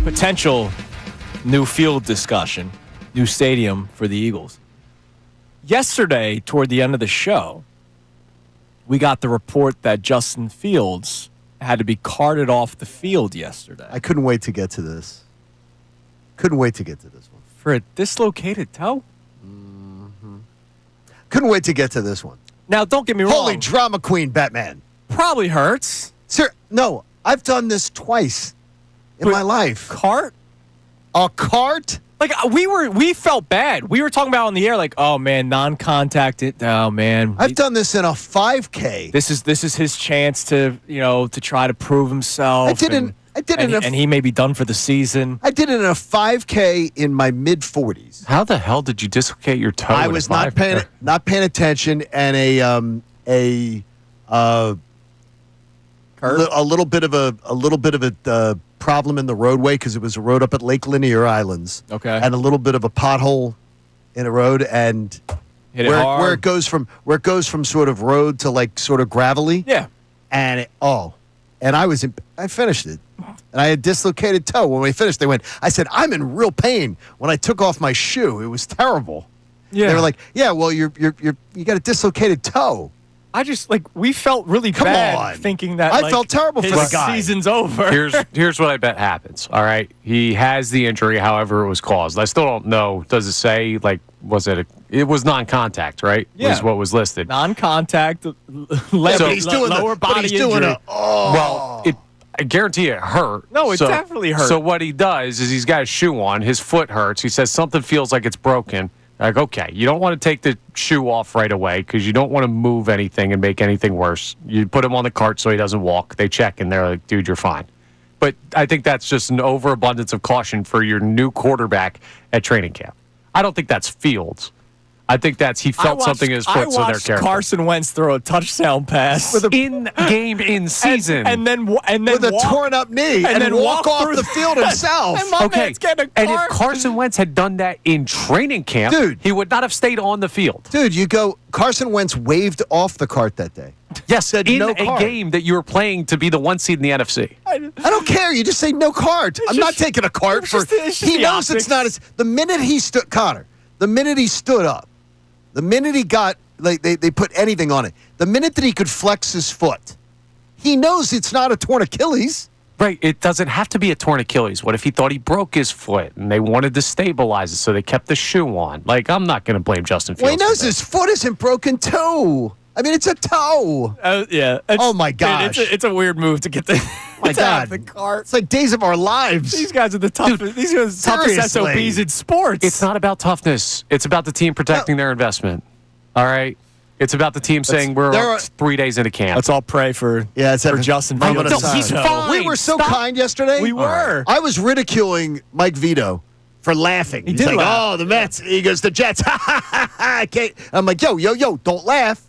potential new field discussion, new stadium for the Eagles. Yesterday, toward the end of the show, we got the report that Justin Fields had to be carted off the field yesterday. I couldn't wait to get to this. Couldn't wait to get to this one. For a dislocated toe? Couldn't wait to get to this one. Now, don't get me wrong. Holy drama queen, Batman. Probably hurts. Sir, no, I've done this twice in my life. Cart? A cart? Like, we felt bad. We were talking about on the air, like, oh, man, non-contact. Oh, man. I've done this in a 5K. This is his chance to, to try to prove himself. And he may be done for the season. I did it in a 5K in my mid-40s. How the hell did you dislocate your toe? I was not paying attention, and a little bit of a problem in the roadway because it was a road up at Lake Lanier Islands. Okay, and a little bit of a pothole in a road, and where it goes from sort of road to like sort of gravelly. Yeah, and I finished it. And I had dislocated toe. When we finished, I said, I'm in real pain. When I took off my shoe, it was terrible. Yeah. They were like, yeah, well, you got a dislocated toe. I just, we felt really bad thinking that, I felt terrible for the guy. Season's over. Here's what I bet happens, all right? He has the injury, however it was caused. I still don't know. Does it say, it was non-contact, right? Yeah. Was what was listed. Non-contact, lower body injury. Well, I guarantee it hurt. No, it definitely hurt. So what he does is he's got a shoe on. His foot hurts. He says something feels like it's broken. Like, okay, you don't want to take the shoe off right away because you don't want to move anything and make anything worse. You put him on the cart so he doesn't walk. They check and they're like, dude, you're fine. But I think that's just an overabundance of caution for your new quarterback at training camp. I don't think that's Fields. I think he felt something in his foot, so they're careful. Carson Wentz throw a touchdown pass in game, in season, and then with a torn up knee, and then walk off the field himself. And man's getting a and if Carson Wentz had done that in training camp, dude, he would not have stayed on the field. Dude, Carson Wentz waved off the cart that day. Yes, said in no a cart. game that you were playing to be the 1 seed in the NFC. I don't care. You just say no cart. I'm not taking a cart for. He knows it's not his. The minute he stood, Connor. The minute he stood up. The minute he got, they put anything on it. The minute that he could flex his foot, he knows it's not a torn Achilles. Right. It doesn't have to be a torn Achilles. What if he thought he broke his foot and they wanted to stabilize it, so they kept the shoe on? I'm not going to blame Justin Fields. Well, he knows his foot isn't broken, too. I mean, it's a toe. Yeah. Oh, my gosh. It's a weird move to get the, God. the cart. It's like days of our lives. These guys are the toughest. These are the toughest SOBs in sports. It's not about toughness. It's about the team protecting their investment. All right? It's about the team saying we're 3 days into camp. Let's all pray for Justin Fields. He's fine. We were so kind yesterday. We were. I was ridiculing Mike Vito for laughing. He's like, oh, the Mets. He goes, the Jets. I can't. I'm like, yo, don't laugh.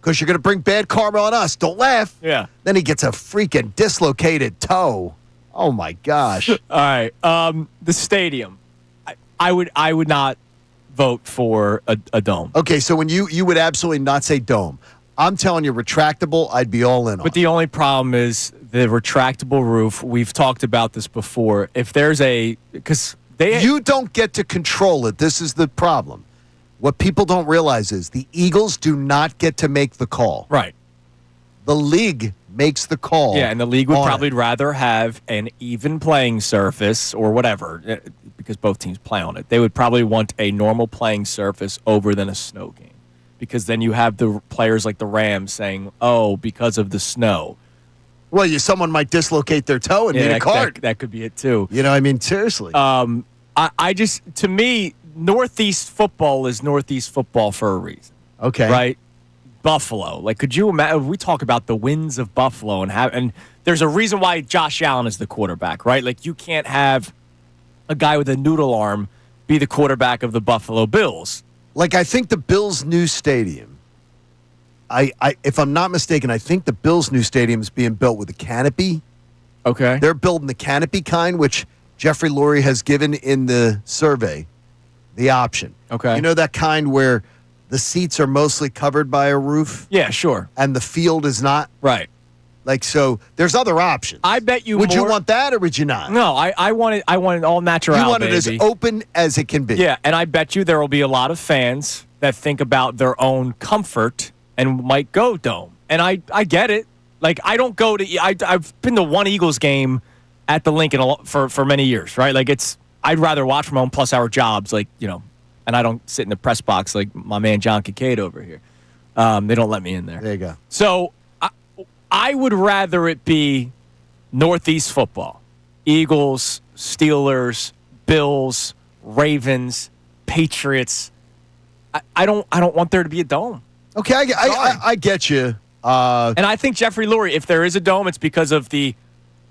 Because you're going to bring bad karma on us. Don't laugh. Yeah. Then he gets a freaking dislocated toe. Oh, my gosh. All right. The stadium. I would not vote for a dome. Okay, so when you would absolutely not say dome. I'm telling you, retractable, I'd be all in on. But the only problem is the retractable roof. We've talked about this before. If there's you don't get to control it. This is the problem. What people don't realize is the Eagles do not get to make the call. Right. The league makes the call. Yeah, and the league would probably rather have an even playing surface or whatever, because both teams play on it. They would probably want a normal playing surface over than a snow game, because then you have the players like the Rams saying, oh, because of the snow. Well, someone might dislocate their toe and need a cart. That could be it, too. I mean, seriously. To me, Northeast football is Northeast football for a reason. Okay. Right? Buffalo. Could you imagine? We talk about the wins of Buffalo and there's a reason why Josh Allen is the quarterback, right? You can't have a guy with a noodle arm be the quarterback of the Buffalo Bills. I think the Bills' new stadium, if I'm not mistaken, I think the Bills' new stadium is being built with a canopy. Okay. They're building the canopy kind, which Jeffrey Lurie has given in the survey the option. Okay. You know that kind where the seats are mostly covered by a roof? Yeah, sure. And the field is not? Right. Like, so there's other options. I bet you Would you more- want that or would you not? No, I want it all natural. You want it as baby. open as it can be. Yeah, and I bet you there will be a lot of fans that think about their own comfort and might go dome. And I get it. Like, I don't go to I've been to one Eagles game at the Lincoln for many years, right? Like, I'd rather watch from my own plus-hour jobs, like, and I don't sit in the press box like my man John Kincade over here. They don't let me in there. There you go. So I would rather it be Northeast football. Eagles, Steelers, Bills, Ravens, Patriots. I don't want there to be a dome. Okay, I get you. And I think Jeffrey Lurie, if there is a dome, it's because of the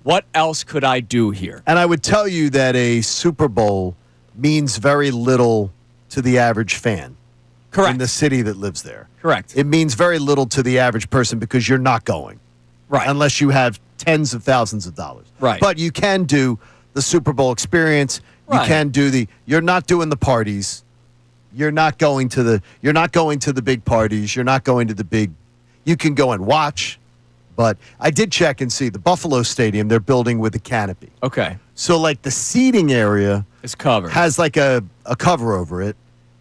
what else could I do here? And I would tell you that a Super Bowl means very little to the average fan. Correct. In the city that lives there. Correct. It means very little to the average person because you're not going. Right. Unless you have tens of thousands of dollars. Right. But you can do the Super Bowl experience. Right. You can do you're not doing the parties. You're not going to the big parties. You're not going to the big, you can go and watch. But I did check and see the Buffalo Stadium they're building with a canopy. Okay. So like the seating area is covered. Has like a cover over it.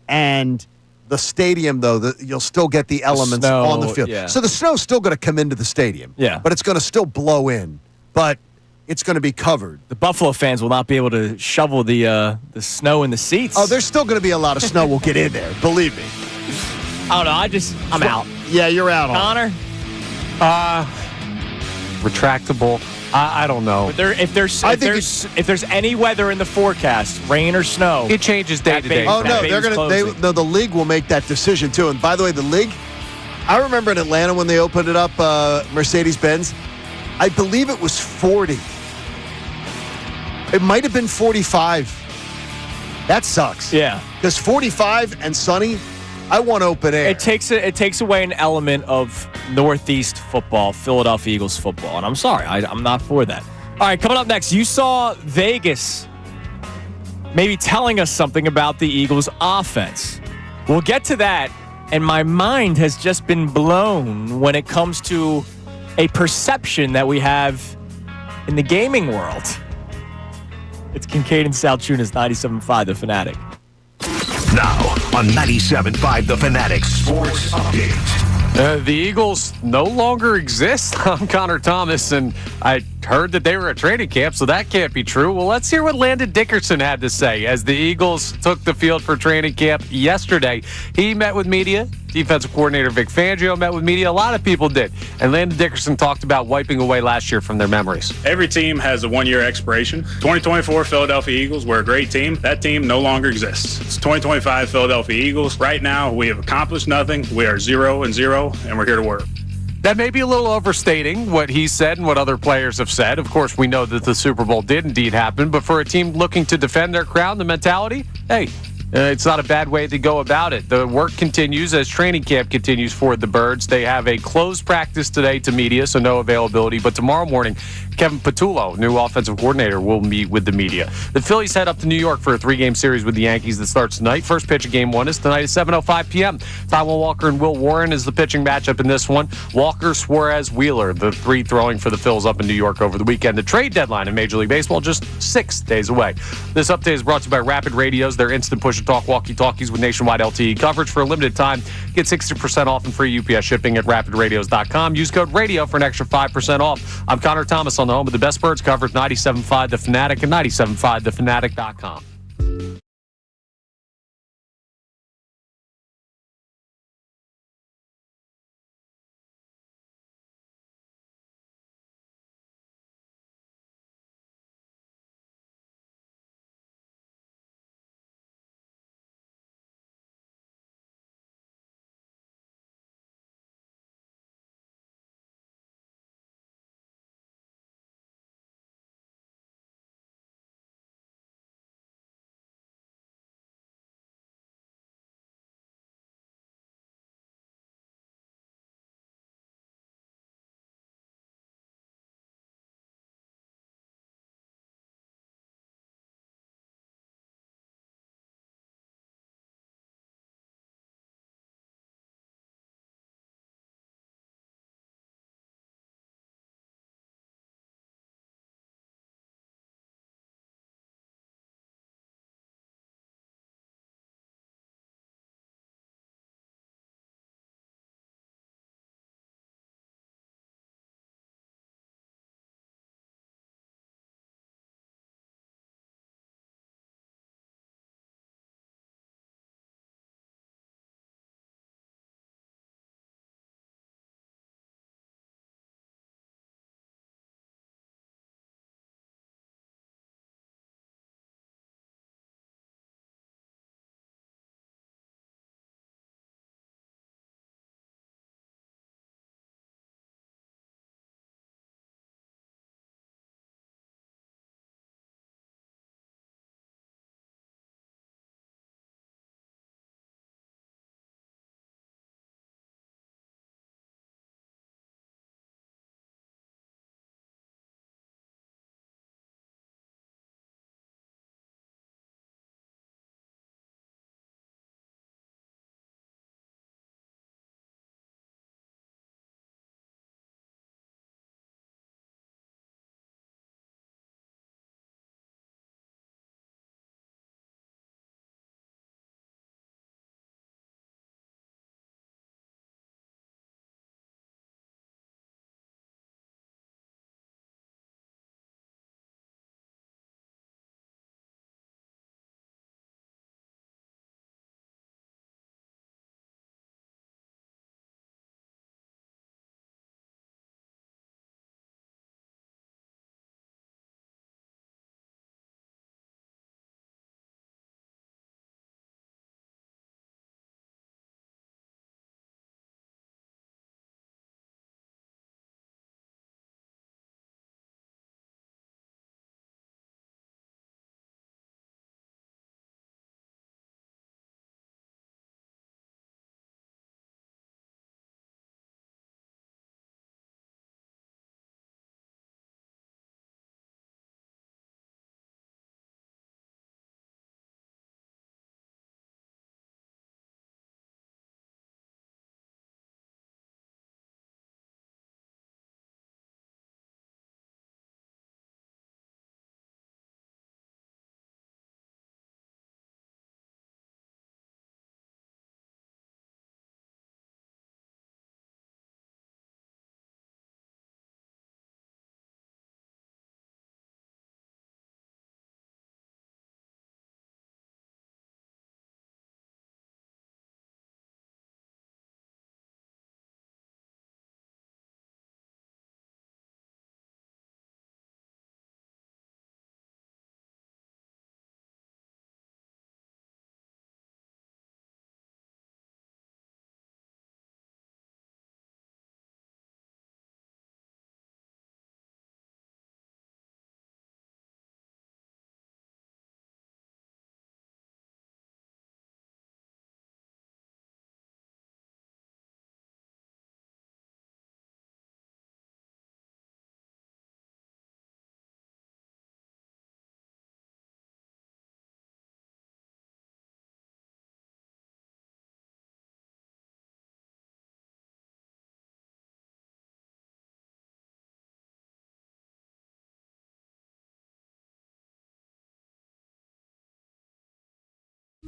And the stadium, though, you'll still get the elements snow, on the field. yeah. So the snow's still going to come into the stadium. Yeah. But it's going to still blow in. But it's going to be covered. The Buffalo fans will not be able to shovel the snow in the seats. Oh, there's still going to be a lot of snow will get in there. Believe me. I don't know. I'm out. Yeah, you're out on it. Connor? Retractable. I don't know. But if there's any weather in the forecast, rain or snow, It changes day to day. Oh no, the league will make that decision too. And by the way, the league, I remember in Atlanta when they opened it up, Mercedes-Benz, I believe it was 40. It might have been 45. That sucks. Yeah. Because 45 and sunny, I want open air. It takes away an element of Northeast football, Philadelphia Eagles football, and I'm sorry, I'm not for that. All right, coming up next, you saw Vegas maybe telling us something about the Eagles' offense. We'll get to that, and my mind has just been blown when it comes to a perception that we have in the gaming world. It's Kincade and Salciunas, 97.5 The Fanatic. Now on 97.5 The Fanatic Sports Update. The Eagles no longer exist. I'm Connor Thomas, and I heard that they were at training camp, so that can't be true. Well, let's hear what Landon Dickerson had to say as the Eagles took the field for training camp yesterday. He met with media. Defensive coordinator Vic Fangio met with media. A lot of people did. And Landon Dickerson talked about wiping away last year from their memories. Every team has a one-year expiration. 2024 Philadelphia Eagles, we're a great team. That team no longer exists. It's 2025 Philadelphia Eagles. Right now, we have accomplished nothing. We are 0-0, and we're here to work. That may be a little overstating what he said and what other players have said. Of course, we know that the Super Bowl did indeed happen, but for a team looking to defend their crown, the mentality, hey, it's not a bad way to go about it. The work continues as training camp continues for the Birds. They have a closed practice today to media, so no availability. But tomorrow morning, Kevin Patullo, new offensive coordinator, will meet with the media. The Phillies head up to New York for a 3-game series with the Yankees that starts tonight. First pitch of Game 1 is tonight at 7:05 p.m. Taiwan Walker and Will Warren is the pitching matchup in this one. Walker, Suarez, Wheeler, the three throwing for the Phils up in New York over the weekend. The trade deadline in Major League Baseball just 6 days away. This update is brought to you by Rapid Radios, their instant push-to-talk walkie-talkies with nationwide LTE coverage. For a limited time, get 60% off and free UPS shipping at rapidradios.com. Use code RADIO for an extra 5% off. I'm Connor Thomas on the home of the best Birds coverage, 97.5 The Fanatic and 97.5thefanatic.com.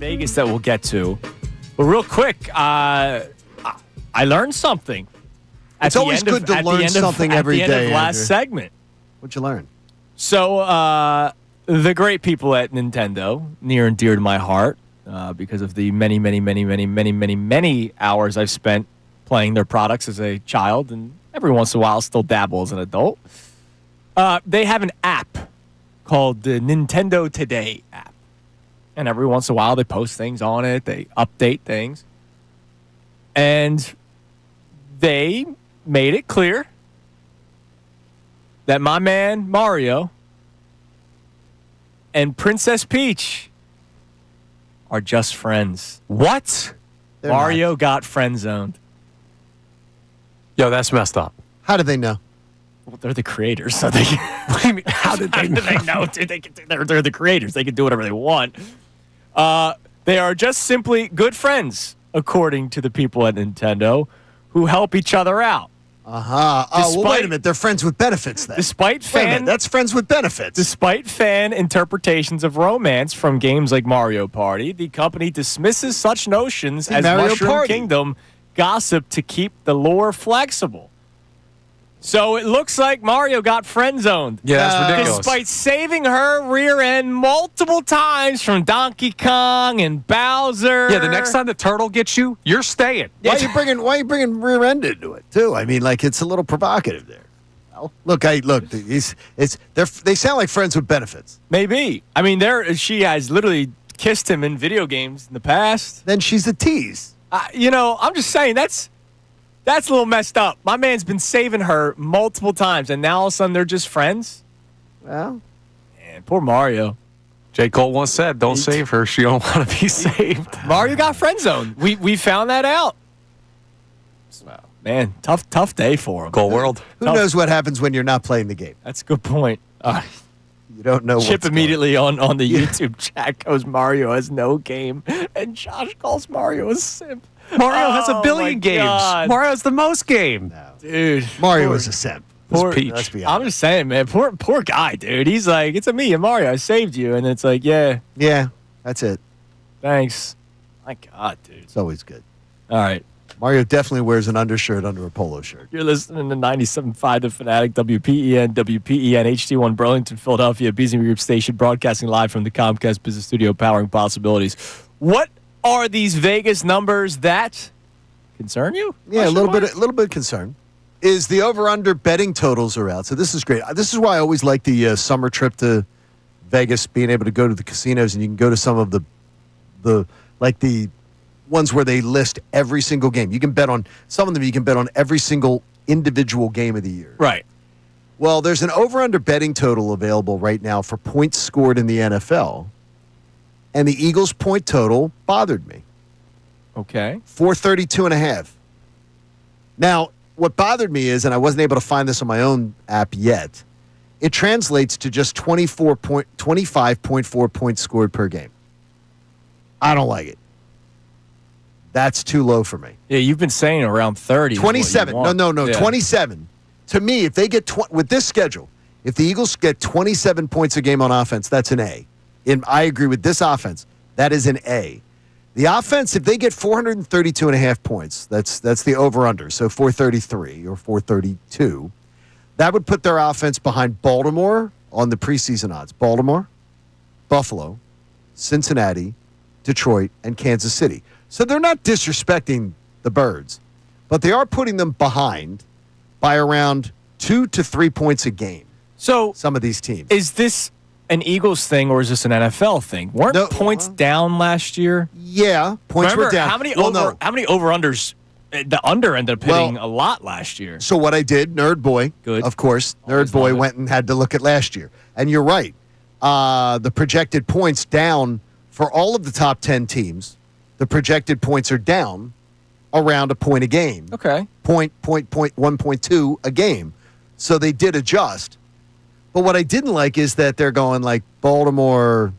Vegas that we'll get to. But real quick, I learned something. It's always good to learn something every day. At the end of last Andrew. segment. What'd you learn? So, the great people at Nintendo, near and dear to my heart, because of the many hours I've spent playing their products as a child, and every once in a while still dabble as an adult. They have an app called the Nintendo Today app. And every once in a while they post things on it, they update things. And they made it clear that my man Mario and Princess Peach are just friends. What? Mario got friend zoned. Yo, that's messed up. How did they know? Well, they're the creators, so they. What do you mean? How did they know? Dude, they're the creators. They can do whatever they want. They are just simply good friends, according to the people at Nintendo, who help each other out. Uh-huh. Oh, well, wait a minute. They're friends with benefits then. That's friends with benefits. Despite fan interpretations of romance from games like Mario Party, the company dismisses such notions as Mario Mushroom Party. Kingdom gossip to keep the lore flexible. So it looks like Mario got friend-zoned. Yeah, that's ridiculous. Despite saving her rear end multiple times from Donkey Kong and Bowser. Yeah, the next time the turtle gets you, you're staying. Why are you bringing rear end into it too? I mean, like it's a little provocative there. Well, they sound like friends with benefits. Maybe. I mean, she has literally kissed him in video games in the past. Then she's a tease. I'm just saying that's a little messed up. My man's been saving her multiple times, and now all of a sudden they're just friends. Well, man, poor Mario. J. Cole once said, "Don't save her; she don't want to be saved." Mario got friend zoned. We found that out. Wow, man, tough day for him. Goal world. Who knows what happens when you're not playing the game? That's a good point. You don't know. Chip what's immediately on the YouTube chat goes, Mario has no game, and Josh calls Mario a simp. Mario has a billion games. God. Mario has the most game. No. Dude. Mario is a simp. Peach. Let's be I'm honest. just saying, man. Poor guy, dude. He's like, it's me and Mario. I saved you. And it's like, yeah. Yeah, that's it. Thanks. My God, dude. It's always good. All right. Mario definitely wears an undershirt under a polo shirt. You're listening to 97.5 The Fanatic, WPEN, HD1 Burlington, Philadelphia, Beasley Group Station, broadcasting live from the Comcast Business Studio, powering possibilities. What are these Vegas numbers that concern you? Yeah, a little bit of concern. Is the over-under betting totals are out. So this is great. This is why I always like the summer trip to Vegas, being able to go to the casinos, and you can go to some of the ones where they list every single game. You can bet on some of them. You can bet on every single individual game of the year. Right. Well, there's an over-under betting total available right now for points scored in the NFL, and the Eagles' point total bothered me. Okay. 432.5. Now, what bothered me is, and I wasn't able to find this on my own app yet, it translates to just 25.4 points scored per game. I don't like it. That's too low for me. Yeah, you've been saying around 30. 27. No. Yeah. 27. To me, if they get with this schedule, if the Eagles get 27 points a game on offense, that's an A. I agree with this offense. That is an A. The offense, if they get 432.5 points, that's the over-under, so 433 or 432, that would put their offense behind Baltimore on the preseason odds. Baltimore, Buffalo, Cincinnati, Detroit, and Kansas City. So they're not disrespecting the Birds, but they are putting them behind by around 2 to 3 points a game. So some of these teams. Is this an Eagles thing or is this an NFL thing? Weren't points down last year? Yeah, points were down. How many over-unders? The under ended up hitting a lot last year. So what I did, Nerd Boy, good, of course, Nerd Boy went and had to look at last year. And you're right. The projected points down for all of the top 10 teams, the projected points are down around a point a game. Okay. 1.2 a game. So they did adjust. But what I didn't like is that they're going like Baltimore,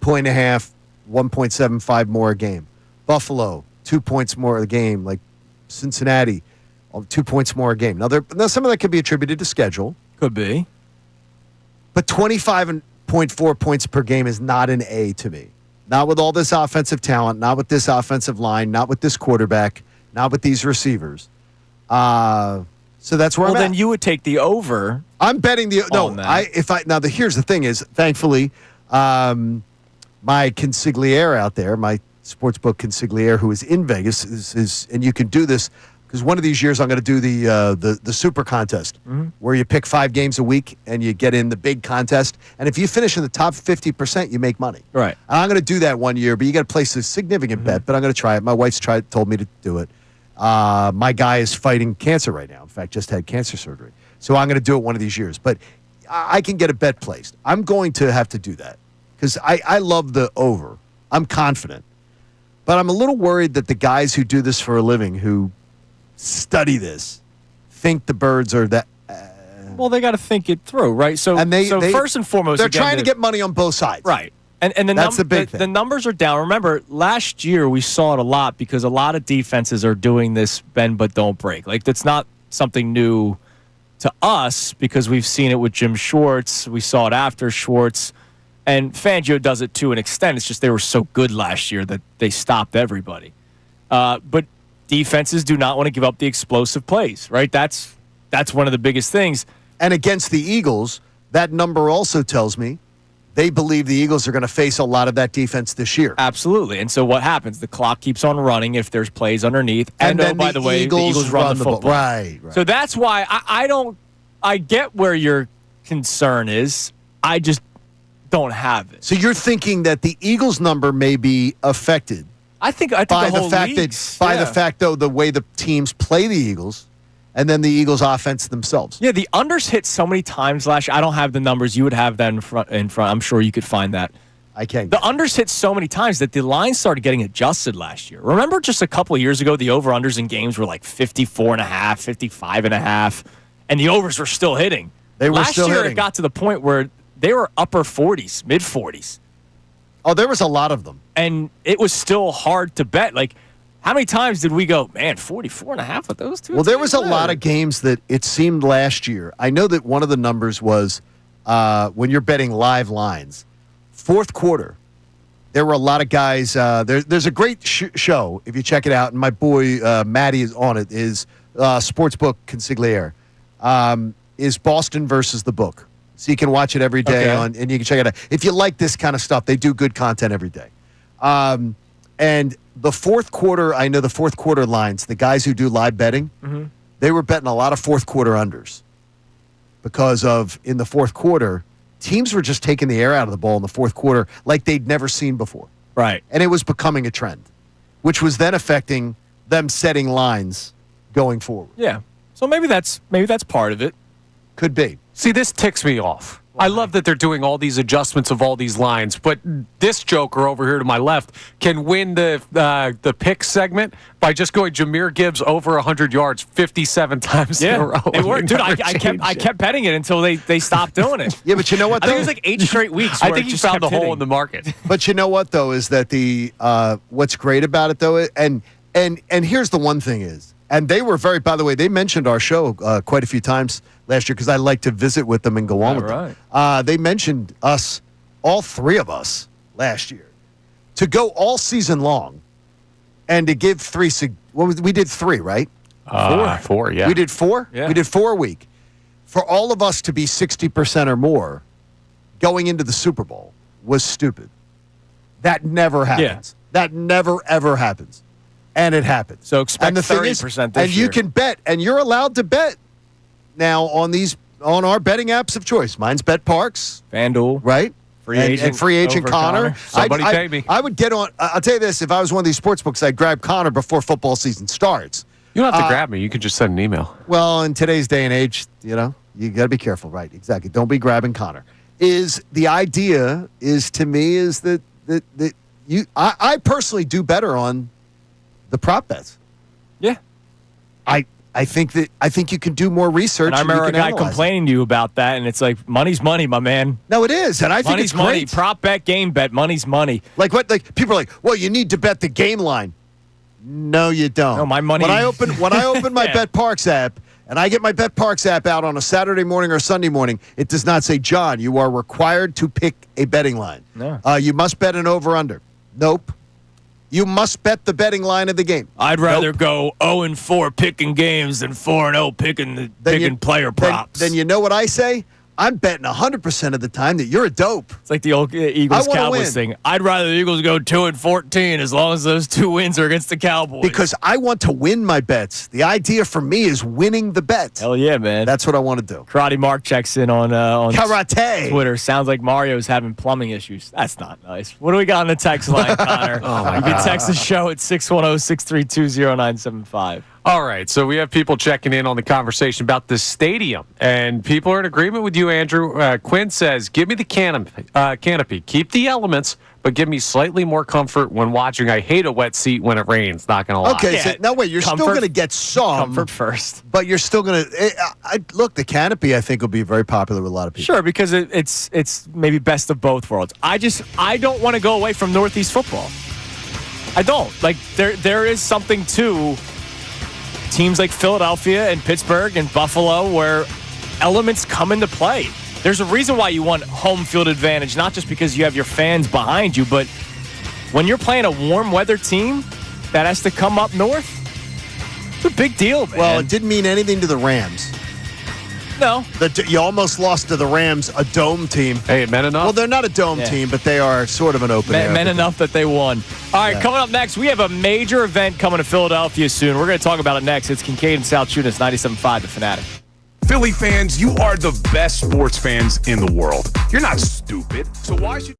1.5, 1.75 more a game. Buffalo, 2 points more a game. Like Cincinnati, 2 points more a game. Now some of that could be attributed to schedule. Could be. But 25.4 points per game is not an A to me. not with all this offensive talent, not with this offensive line, not with this quarterback, not with these receivers. So that's where I'm at. Then you would take the over. I'm betting the no. Here's the thing is, thankfully, my consigliere out there, my sportsbook consigliere who is in Vegas is and you can do this because one of these years I'm going to do the super contest where you pick 5 games a week and you get in the big contest, and if you finish in the top 50%, you make money. Right. And I'm going to do that one year, but you got to place a significant bet. But I'm going to try it. My wife's told me to do it. My guy is fighting cancer right now. In fact, just had cancer surgery. So I'm going to do it one of these years. But I can get a bet placed. I'm going to have to do that because I love the over. I'm confident. But I'm a little worried that the guys who do this for a living, who study this, think the birds are that. Well, they got to think it through, right? So, first and foremost, they're trying to get money on both sides. Right. And that's the big thing. The numbers are down. Remember, last year we saw it a lot because a lot of defenses are doing this bend but don't break. Like, that's not something new to us because we've seen it with Jim Schwartz. We saw it after Schwartz. And Fangio does it to an extent. It's just they were so good last year that they stopped everybody. But defenses do not want to give up the explosive plays, right? That's one of the biggest things. And against the Eagles, that number also tells me they believe the Eagles are going to face a lot of that defense this year. Absolutely. And so what happens? The clock keeps on running if there's plays underneath. And oh, by the way, the Eagles run the football. Right. So that's why I get where your concern is. I just don't have it. So you're thinking that the Eagles number may be affected. I think by the the fact the fact though the way the teams play the Eagles, and then the Eagles' offense themselves. Yeah, the unders hit so many times last year. I don't have the numbers. You would have that in front. I'm sure you could find that. I can't. The unders hit so many times that the lines started getting adjusted last year. Remember just a couple of years ago, the over-unders in games were like 54.5, 55.5, and the overs were still hitting. They were last still year, hitting. It got to the point where they were upper 40s, mid 40s. Oh, there was a lot of them. And it was still hard to bet. Like, how many times did we go, man, 44.5 with those two? Well, there was a lot of games that it seemed last year. I know that one of the numbers was when you're betting live lines, fourth quarter, there were a lot of guys. There's a great show, if you check it out, and my boy Matty is on it, is Sportsbook Consigliere, is Boston versus the Book. So you can watch it every day and you can check it out. If you like this kind of stuff, they do good content every day. And the fourth quarter, I know the fourth quarter lines, the guys who do live betting, they were betting a lot of fourth quarter unders because of in the fourth quarter, teams were just taking the air out of the ball in the fourth quarter like they'd never seen before. Right. And it was becoming a trend, which was then affecting them setting lines going forward. Yeah. So maybe that's part of it. Could be. See, this ticks me off. I love that they're doing all these adjustments of all these lines, but this joker over here to my left can win the pick segment by just going Jahmyr Gibbs over 100 yards 57 times in a row. It worked. Dude, I kept betting it until they stopped doing it. Yeah, but you know what, I though? think it was like 8 straight weeks. I think you found the hole in the market. But you know what, though, is that the what's great about it, though, and here's the one thing is, and they were very, by the way, they mentioned our show quite a few times last year because I like to visit with them and go on with them. They mentioned us, all three of us, last year, to go all season long and to give we did 3, right? 4, yeah. We did 4? Yeah. We did 4 a week. For all of us to be 60% or more going into the Super Bowl was stupid. That never happens. Yeah. That never, ever happens. And it happens. So expect 30% this year. And you can bet, and you're allowed to bet now on our betting apps of choice. Mine's BetParks, FanDuel, right? And free agent Connor. Somebody pay me. I would get on. I'll tell you this: if I was one of these sports books, I'd grab Connor before football season starts. You don't have to grab me. You can just send an email. Well, in today's day and age, you got to be careful, right? Exactly. Don't be grabbing Connor. The idea is to me is that I personally do better on the prop bets. Yeah. I think you can do more research. And I remember a guy analyze complaining to you about that, and it's like, money's money, my man. No, it is, and I think it's money. great. Prop bet, game bet, money's money. Like what? Like people are like, well, you need to bet the game line. No, you don't. No, my money. When I open my BetParks app, and I get my BetParks app out on a Saturday morning or Sunday morning, it does not say, John, you are required to pick a betting line. No. You must bet an over/under. Nope. You must bet the betting line of the game. I'd rather go 0-4 picking games than 4-0 picking player props. Then you know what I say? I'm betting 100% of the time that you're a dope. It's like the old Eagles-Cowboys thing. I'd rather the Eagles go 2-14 as long as those 2 wins are against the Cowboys. Because I want to win my bets. The idea for me is winning the bet. Hell yeah, man. That's what I want to do. Karate Mark checks in on Karate. Twitter. Sounds like Mario's having plumbing issues. That's not nice. What do we got on the text line, Connor? You can text the show at 610-632-0975. All right, so we have people checking in on the conversation about the stadium, and people are in agreement with you, Andrew. Quinn says, give me the canopy. Keep the elements, but give me slightly more comfort when watching. I hate a wet seat when it rains, not going to lie. Okay, so no way. You're still going to get some. Comfort first. But you're still going to look, the canopy, I think, will be very popular with a lot of people. Sure, because it's maybe best of both worlds. I don't want to go away from Northeast football. I don't. Like, there is something to teams like Philadelphia and Pittsburgh and Buffalo where elements come into play. There's a reason why you want home field advantage, not just because you have your fans behind you, but when you're playing a warm weather team that has to come up north, it's a big deal, man. Well, it didn't mean anything to the Rams. No. You almost lost to the Rams, a dome team. Hey, it meant enough. Well, they're not a dome team, but they are sort of an open air. Meant enough that they won. All right, coming up next, we have a major event coming to Philadelphia soon. We're going to talk about it next. It's Kincade and Salciunas, 97.5, The Fanatic. Philly fans, you are the best sports fans in the world. You're not stupid, so why should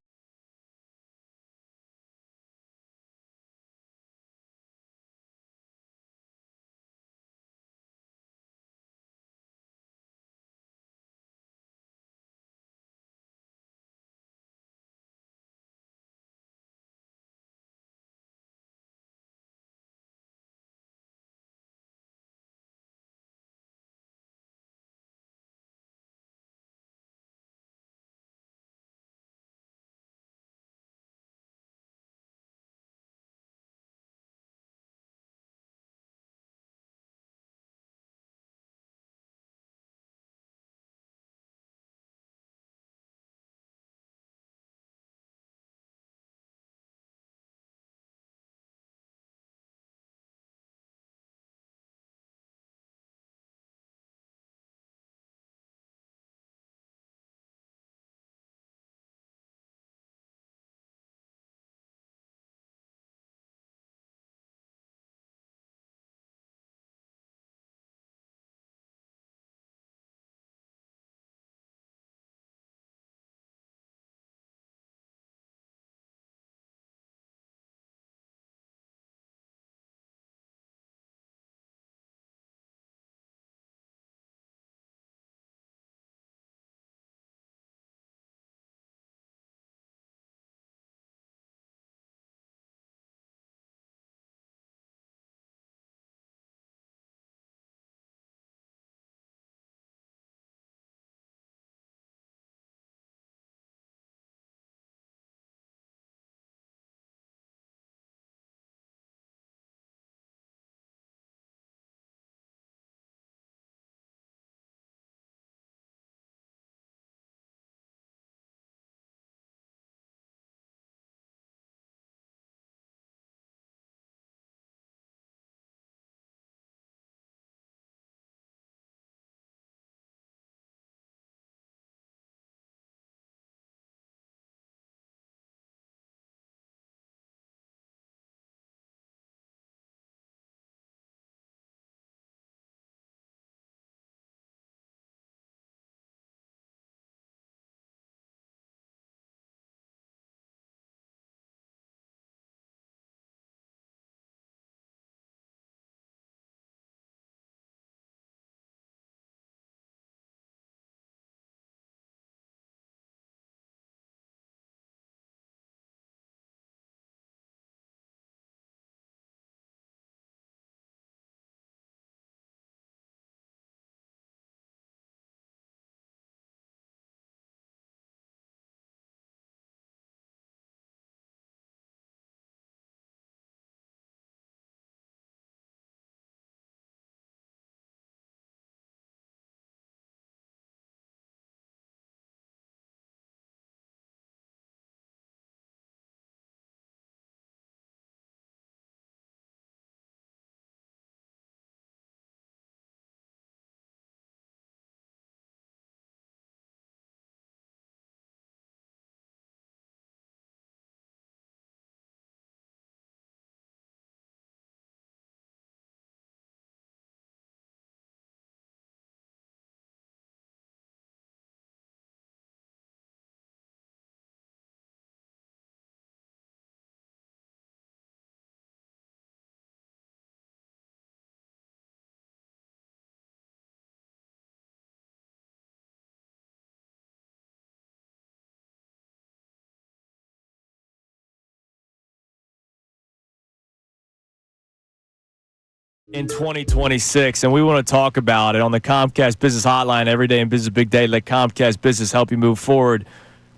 in 2026, and we want to talk about it on the Comcast Business Hotline every day in Business Big Day. Let Comcast Business help you move forward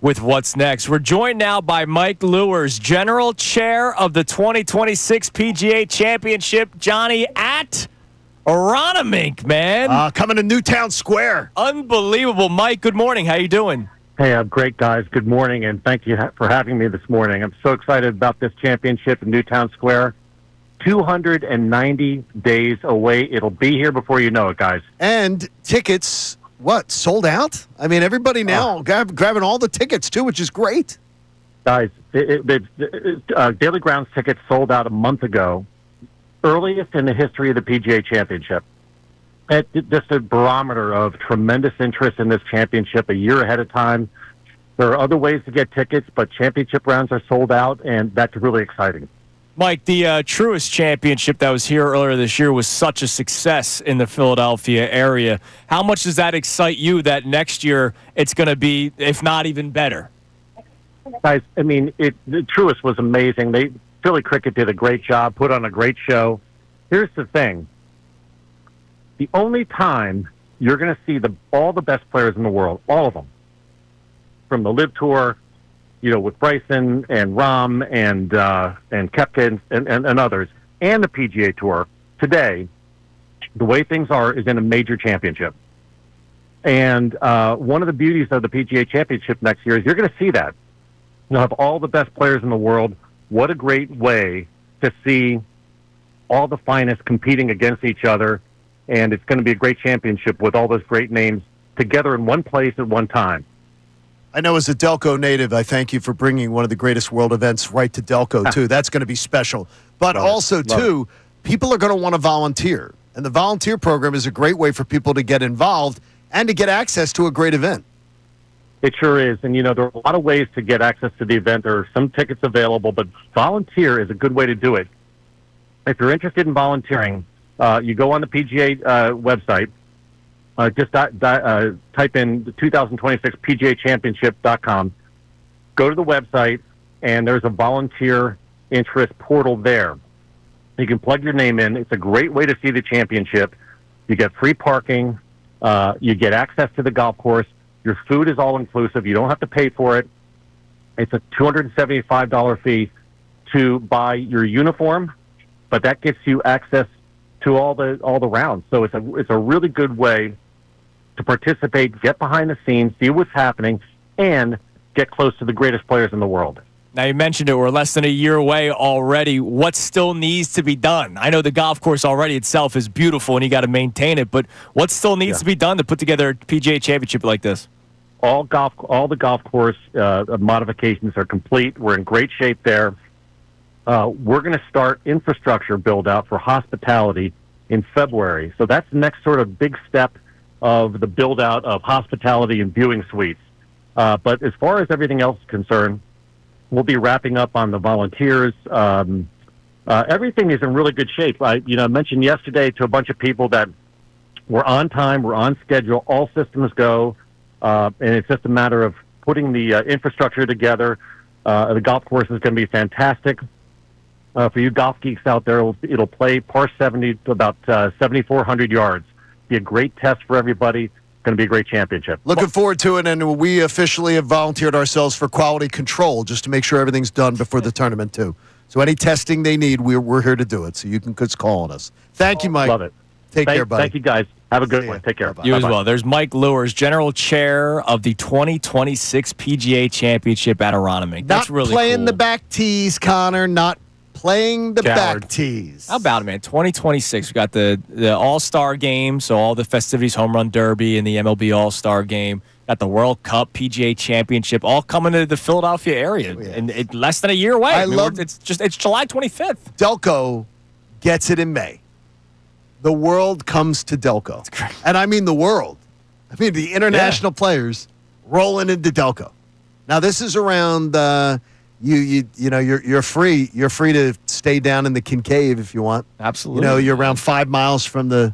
with what's next. We're joined now by Mike Lewers, General Chair of the 2026 PGA Championship. Johnny at Aronimink, man. Coming to Newtown Square. Unbelievable. Mike, good morning. How you doing? Hey, I'm great, guys. Good morning, and thank you for having me this morning. I'm so excited about this championship in Newtown Square. 290 days away. It'll be here before you know it, guys. And tickets, sold out? I mean, everybody now grabbing all the tickets, too, which is great. Guys, Daily Grounds tickets sold out a month ago, earliest in the history of the PGA Championship. Just a barometer of tremendous interest in this championship a year ahead of time. There are other ways to get tickets, but championship rounds are sold out, and that's really exciting. Mike, the Truist Championship that was here earlier this year was such a success in the Philadelphia area. How much does that excite you that next year it's going to be, if not even better? Guys, I mean, the Truist was amazing. Philly Cricket did a great job, put on a great show. Here's the thing. The only time you're going to see all the best players in the world, all of them, from the Live Tour, with Bryson and Rahm and Koepka and others, and the PGA Tour today, the way things are is in a major championship. And one of the beauties of the PGA Championship next year is you're going to see that. You'll have all the best players in the world. What a great way to see all the finest competing against each other. And it's going to be a great championship with all those great names together in one place at one time. I know as a Delco native, I thank you for bringing one of the greatest world events right to Delco, too. That's going to be special. But also, too, people are going to want to volunteer. And the volunteer program is a great way for people to get involved and to get access to a great event. It sure is. And, there are a lot of ways to get access to the event. There are some tickets available, but volunteer is a good way to do it. If you're interested in volunteering, you go on the PGA website. Just type in the 2026 PGA Championship.com. Go to the website, and there's a volunteer interest portal there. You can plug your name in. It's a great way to see the championship. You get free parking. You get access to the golf course. Your food is all-inclusive. You don't have to pay for it. It's a $275 fee to buy your uniform, but that gets you access to all the rounds. So it's a really good way to participate, get behind the scenes, see what's happening, and get close to the greatest players in the world. Now, you mentioned it. We're less than a year away already. What still needs to be done? I know the golf course already itself is beautiful, and you got to maintain it, but what still needs to be done to put together a PGA Championship like this? All the golf course modifications are complete. We're in great shape there. We're going to start infrastructure build-out for hospitality in February. So that's the next sort of big step of the build-out of hospitality and viewing suites. But as far as everything else is concerned, we'll be wrapping up on the volunteers. Everything is in really good shape. I mentioned yesterday to a bunch of people that we're on time, we're on schedule, all systems go, and it's just a matter of putting the infrastructure together. The golf course is going to be fantastic. For you golf geeks out there, it'll play par 70 to about 7,400 yards. Be a great test for everybody. It's going to be a great championship. Looking forward to it, and we officially have volunteered ourselves for quality control just to make sure everything's done before the tournament, too. So any testing they need, we're here to do it. So you can just call on us. Thank you, Mike. Love it. Take care, buddy. Thank you, guys. Have a good one. Take care. Bye-bye. You as well. There's Mike Lewers, General Chair of the 2026 PGA Championship at Aronimink. That's really playing cool. the back tees, Connor. Not playing the back tees. How about it, man? 2026. We got the All-Star game, so all the festivities, Home Run Derby and the MLB All-Star game. Got the World Cup, PGA Championship, all coming to the Philadelphia area, and less than a year away. It's July 25th. Delco gets it in May. The world comes to Delco, and I mean the world. I mean the international players rolling into Delco. Now this is around. You're free. You're free to stay down in the Kincade if you want. Absolutely. You're around 5 miles from the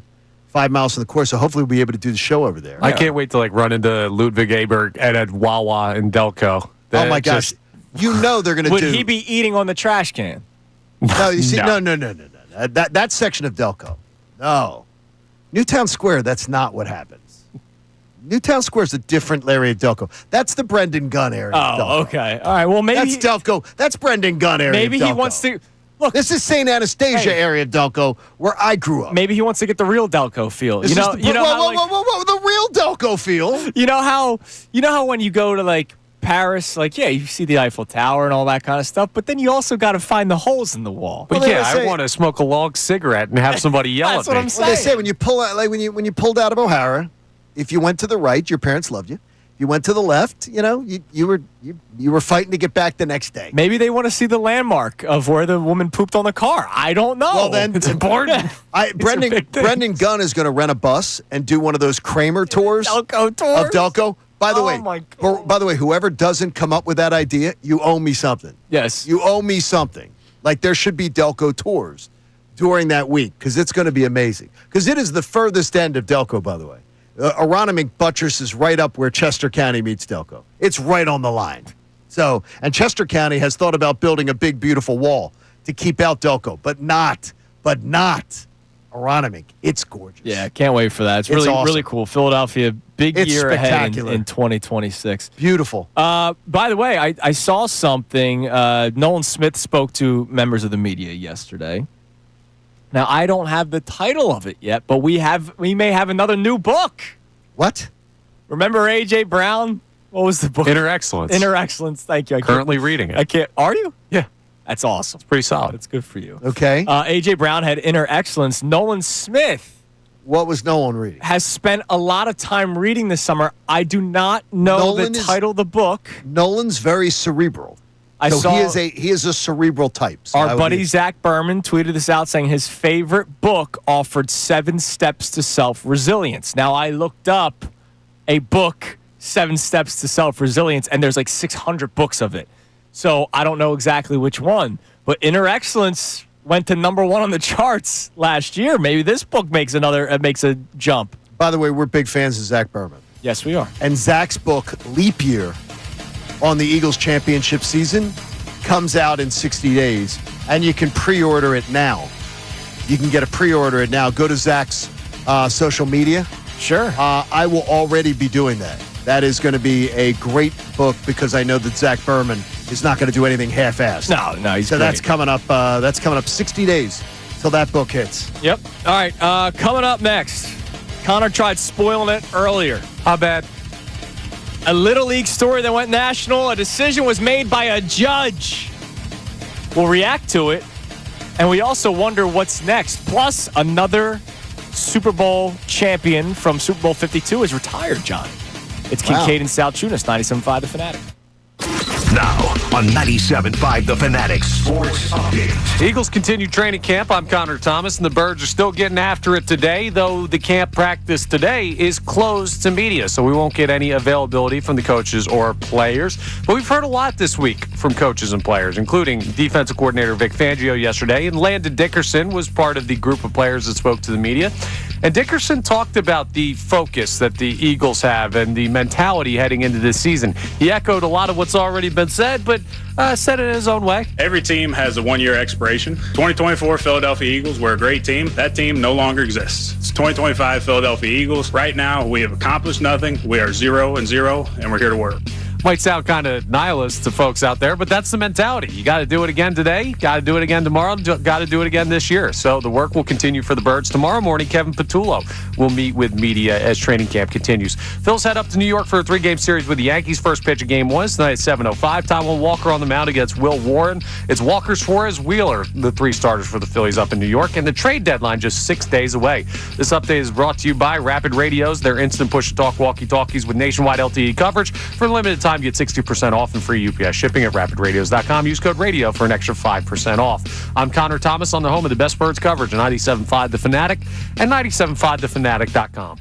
course, so hopefully we'll be able to do the show over there. I can't wait to run into Ludwig Aberg at a Wawa in Delco. Oh my gosh! They're going to do. Would he be eating on the trash can? No, you see, no. That section of Delco No. Newtown Square, that's not what happens. Newtown Square is a different area of Delco. That's the Brendan Gunn area of Delco. Oh, okay. All right. Well, maybe That's Delco. That's Brendan Gunn area maybe of Delco. he wants to look. This is St. Anastasia area of Delco, where I grew up. Maybe he wants to get the real Delco feel. This You know, is the, whoa, the real Delco feel. You know how when you go to like Paris, like you see the Eiffel Tower and all that kind of stuff, but then you also got to find the holes in the wall. But I want to smoke a long cigarette and have somebody yell That's at me. what I'm saying. Well, they say when you pull out, like when you pulled out of O'Hara, if you went to the right, your parents loved you. If you went to the left, you were fighting to get back the next day. Maybe they want to see the landmark of where the woman pooped on the car. I don't know. Well, then it's important. Brendan Gunn is going to rent a bus and do one of those Kramer tours Delco tours of Delco. By the way, my God. by the way, whoever doesn't come up with that idea, you owe me something. Yes, you owe me something. Like there should be Delco tours during that week because it's going to be amazing. Because it is the furthest end of Delco, by the way. Aronimink buttress is right up where Chester County meets Delco. It's right on the line. So, and Chester County has thought about building a big, beautiful wall to keep out Delco, but not Aronimink. It's gorgeous. Yeah, can't wait for that. It's really, awesome. really cool. Philadelphia, big It's year ahead spectacular. in 2026. Beautiful. By the way, I saw something. Nolan Smith spoke to members of the media yesterday. Now, I don't have the title of it yet, but we may have another new book. What? Remember A.J. Brown? What was the book? Inner Excellence. Inner Excellence. Thank you. Currently reading it. I can't. Are you? Yeah. That's awesome. It's pretty solid. That's good for you. Okay. A.J. Brown had Inner Excellence. Nolan Smith. What was Nolan reading? Has spent a lot of time reading this summer. I do not know the title of the book. Nolan's very cerebral. I So saw he is a cerebral type. So our buddy Zach Berman tweeted this out saying his favorite book offered 7 steps to self-resilience. Now, I looked up a book, 7 Steps to Self-Resilience, and there's like 600 books of it. So I don't know exactly which one. But Inner Excellence went to number 1 on the charts last year. Maybe this book makes a jump. By the way, we're big fans of Zach Berman. Yes, we are. And Zach's book, Leap Year, on the Eagles championship season, comes out in 60 days, and you can pre-order it now. You can get a pre-order it now. Go to Zach's social media. Sure. I will already be doing that. That is going to be a great book because I know that Zach Berman is not going to do anything half-assed. No, he's so great. that's coming up. That's coming up 60 days till that book hits. Yep. All right. Coming up next, Connor tried spoiling it earlier. How bad? A Little League story that went national. A decision was made by a judge. We'll react to it, and we also wonder what's next. Plus, another Super Bowl champion from Super Bowl 52 is retired, John. It's Kincade and Salciunas, 97.5 The Fanatic. Now on 97.5 The Fanatic Sports Update. Eagles continue training camp. I'm Connor Thomas, and the Birds are still getting after it today, though the camp practice today is closed to media, so we won't get any availability from the coaches or players. But we've heard a lot this week from coaches and players, including defensive coordinator Vic Fangio yesterday, and Landon Dickerson was part of the group of players that spoke to the media. And Dickerson talked about the focus that the Eagles have and the mentality heading into this season. He echoed a lot of what's already been said, but said it in his own way. Every team has a one-year expiration. 2024 Philadelphia Eagles were a great team. That team no longer exists. It's 2025 Philadelphia Eagles. Right now, we have accomplished nothing. We are 0-0, and we're here to work. Might sound kind of nihilist to folks out there, but that's the mentality. You got to do it again today, got to do it again tomorrow, got to do it again this year. So the work will continue for the Birds. Tomorrow morning, Kevin Patullo will meet with media as training camp continues. Phil's head up to New York for a 3-game series with the Yankees. First pitch of Game 1 tonight at 7:05. Taijuan Walker on the mound against Will Warren. It's Walker, Suarez, Wheeler, the 3 starters for the Phillies up in New York, and the trade deadline just 6 days away. This update is brought to you by Rapid Radios, their instant push-to-talk walkie-talkies with nationwide LTE coverage. For a limited time, get 60% off and free UPS shipping at rapidradios.com. Use code radio for an extra 5% off. I'm Connor Thomas on the home of the best Birds coverage on 97.5 The Fanatic and 97.5thefanatic.com.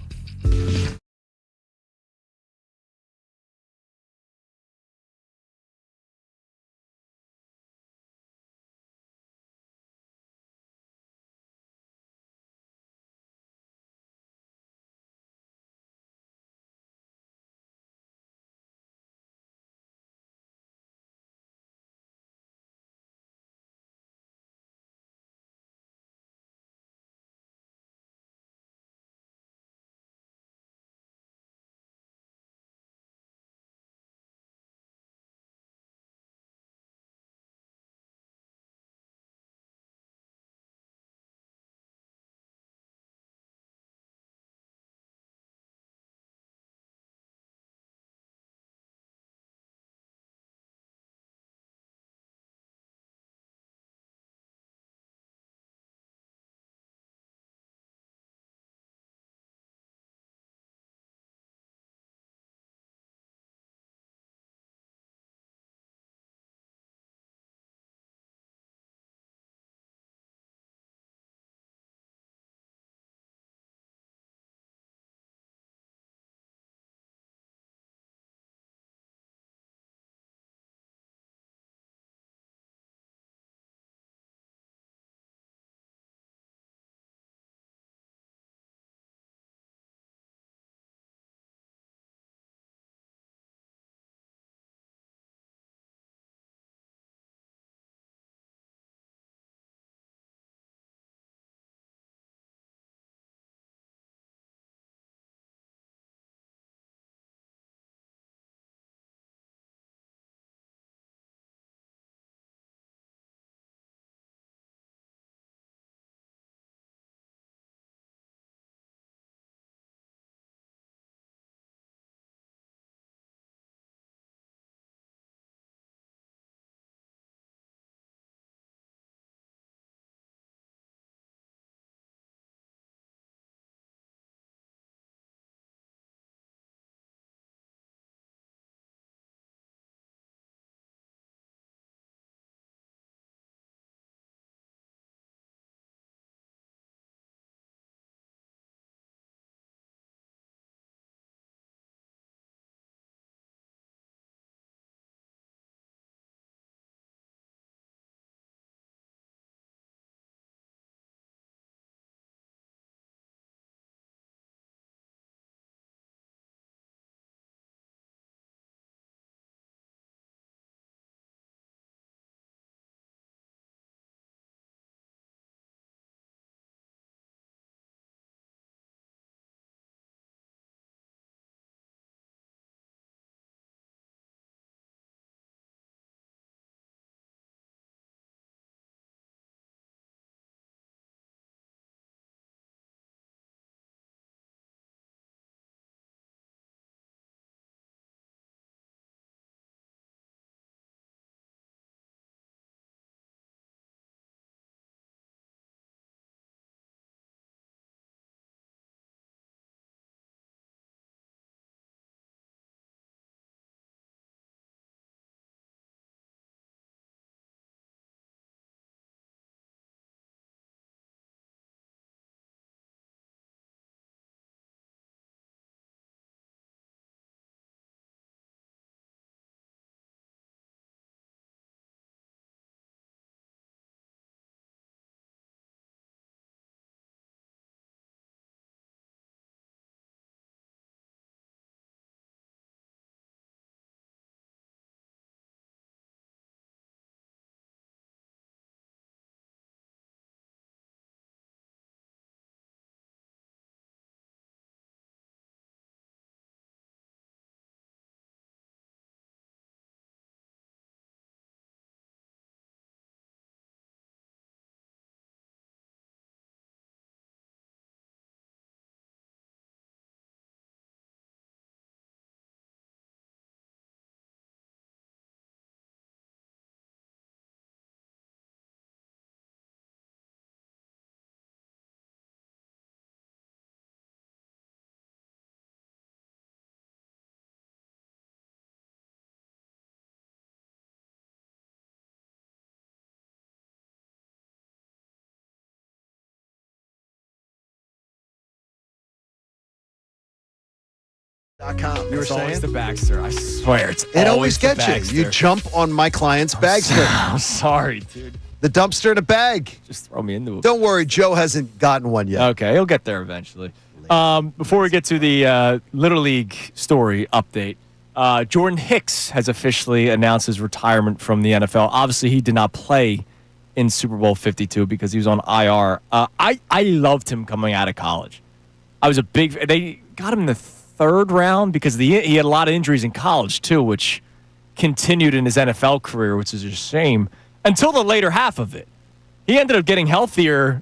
You were It's always saying? the Bagster. I swear, it's It always the gets you. You Bagster. jump on my client's Bagster. I'm sorry, dude. The dumpster in a bag. Just throw me into it. Don't worry, Joe hasn't gotten one yet. Okay, he'll get there eventually. Before we get to the Little League story update, Jordan Hicks has officially announced his retirement from the NFL. Obviously, he did not play in Super Bowl 52 because he was on IR. I loved him coming out of college. I was a big. They got him in the third round because he had a lot of injuries in college too, which continued in his NFL career, which is a shame. Until the later half of it, he ended up getting healthier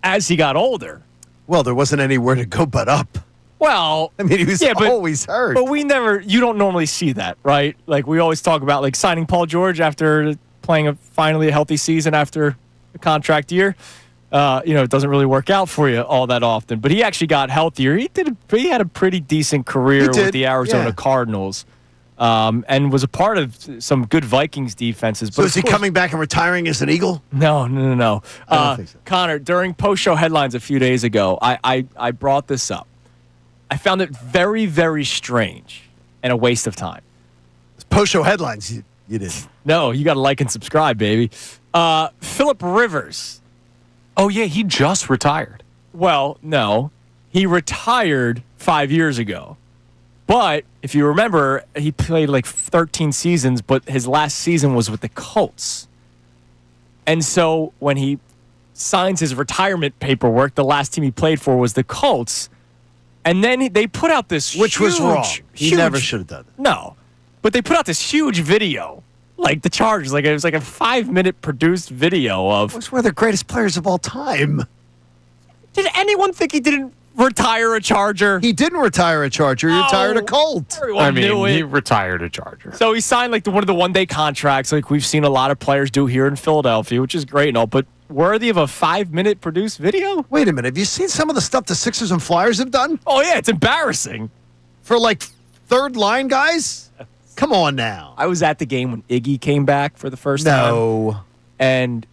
as he got older. Well, there wasn't anywhere to go but up. Well, I mean, he was always hurt. But you don't normally see that, right? Like we always talk about like signing Paul George after playing finally a healthy season after a contract year. It doesn't really work out for you all that often. But he actually got healthier. He had a pretty decent career with the Arizona Cardinals. And was a part of some good Vikings defenses. But So is he coming back and retiring as an Eagle? No. I don't think so. Connor, during post-show headlines a few days ago, I brought this up. I found it very, very strange and a waste of time. Post-show headlines, you did. No, you got to like and subscribe, baby. Phillip Rivers. Oh, yeah, he just retired. Well, no. He retired 5 years ago. But if you remember, he played like 13 seasons, but his last season was with the Colts. And so when he signs his retirement paperwork, the last team he played for was the Colts. And then they put out this Which was wrong. He never should have done that. No. But they put out this huge video, like the Chargers. Like it was like a 5-minute produced video of. Who's one of the greatest players of all time? Did anyone think he didn't retire a Charger? He didn't retire a Charger. He retired a Colt. Everyone knew it. He retired a Charger. So he signed like one of the one-day contracts, like we've seen a lot of players do here in Philadelphia, which is great and all, but worthy of a 5-minute produced video? Wait a minute. Have you seen some of the stuff the Sixers and Flyers have done? Oh, yeah, it's embarrassing. For like third-line guys? Come on now. I was at the game when Iggy came back for the first time. No. And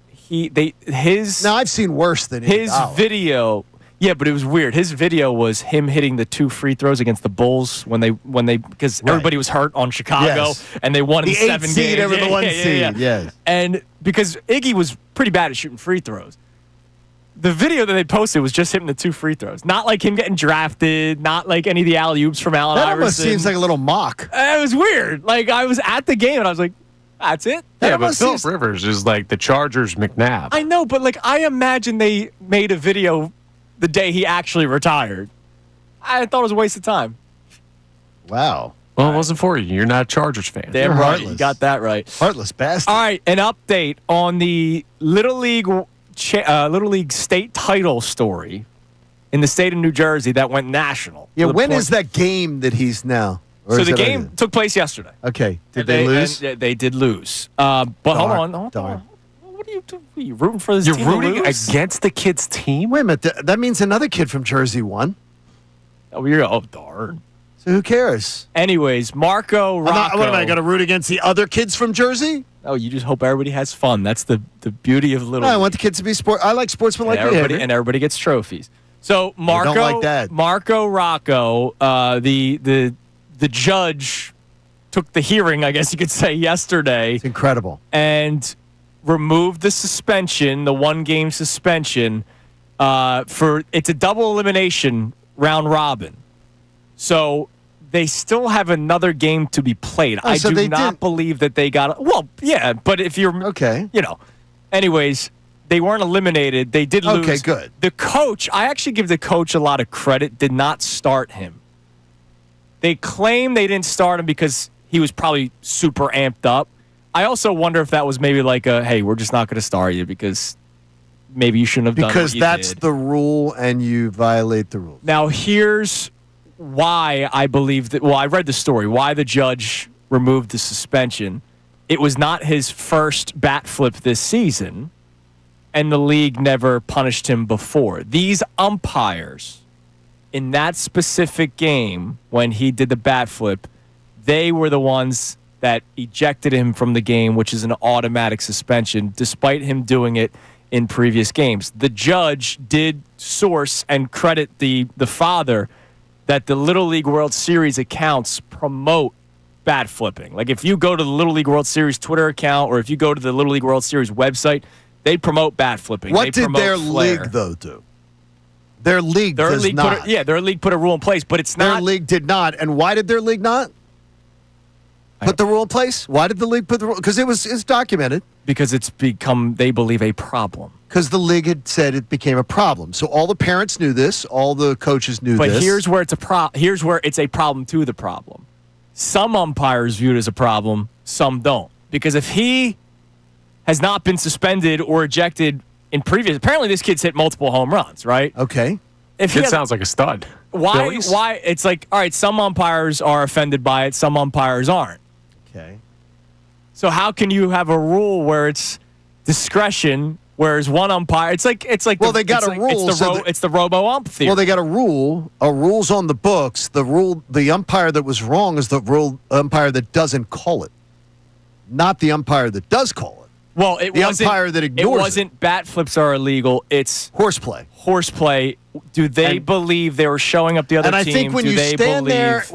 his... No, I've seen worse than his video... Yeah, but it was weird. His video was him hitting the 2 free throws against the Bulls when they because everybody was hurt on Chicago and they won in 7 games. The 8 seed over the 1 seed. Yes. And because Iggy was pretty bad at shooting free throws. The video that they posted was just hitting the 2 free throws. Not like him getting drafted, not like any of the alley-oops from Allen Iverson. That almost seems like a little mock. It was weird. Like I was at the game and I was like, that's it? Yeah, but Phillip Rivers is like the Chargers McNabb. I know, but like I imagine they made a video the day he actually retired. I thought it was a waste of time. Wow. Well, it wasn't for you. You're not a Chargers fan. Damn right. You got that right. Heartless bastard. All right, an update on the Little League state title story in the state of New Jersey that went national. Yeah, when is that game that he's now? So the game took place yesterday. Okay. Did they lose? They did lose. But hold on. Darn. What are you doing? Are you rooting for this You're team to rooting lose? against the kid's team? Wait a minute. That means another kid from Jersey won. Oh, darn. So who cares? Anyways, Marco Rocco. What am I going to root against the other kids from Jersey? Oh, you just hope everybody has fun. That's the beauty of Little No, I League. want the kids to be sport. I like sportsmanlike behavior. And everybody gets trophies. So Marco, don't like that. Marco Rocco, the judge took the hearing, I guess you could say, yesterday. It's incredible. And removed the suspension, the 1-game suspension, for it's a double elimination round robin. So they still have another game to be played. I do not believe that they got. Well, yeah, but if you're okay, Anyways, they weren't eliminated. They did lose. Okay, good. The coach, I actually give the coach a lot of credit. Did not start him. They claim they didn't start him because he was probably super amped up. I also wonder if that was maybe like hey, we're just not going to start you because maybe you shouldn't have done what you that's did. the rule and you violate the rules. Now, here's why I believe that. Well, I read the story. Why the judge removed the suspension. It was not his first bat flip this season, and the league never punished him before. These umpires in that specific game when he did the bat flip, they were the ones that ejected him from the game, which is an automatic suspension, despite him doing it in previous games. The judge did source and credit the father that the Little League World Series accounts promote bat flipping. Like if you go to the Little League World Series Twitter account or if you go to the Little League World Series website, they promote bat flipping. What they did promote their flair. league, though, do? Their league does not. Their league put a rule in place, but it's not. Their league did not. And why did their league not put the rule in place? Why did the league put the rule? Because it's documented. Because it's become, they believe, a problem. Because the league had said it became a problem. So all the parents knew this. All the coaches knew this. But here's where it's a problem to the problem. Some umpires view it as a problem. Some don't. Because if he has not been suspended or ejected in previous, apparently this kid's hit multiple home runs, right? Okay. It sounds like a stud. Why? It's like, all right, some umpires are offended by it. Some umpires aren't. Okay. So how can you have a rule where it's discretion, whereas one umpire, it's like well, they got a rule. It's the robo ump theory. Well, they got a rule. A rule's on the books. The umpire that was wrong is the umpire that doesn't call it, not the umpire that does call it. Well, the umpire that ignores it. It wasn't bat flips are illegal. It's horseplay. Horseplay. Do they believe they were showing up the other team? And I think when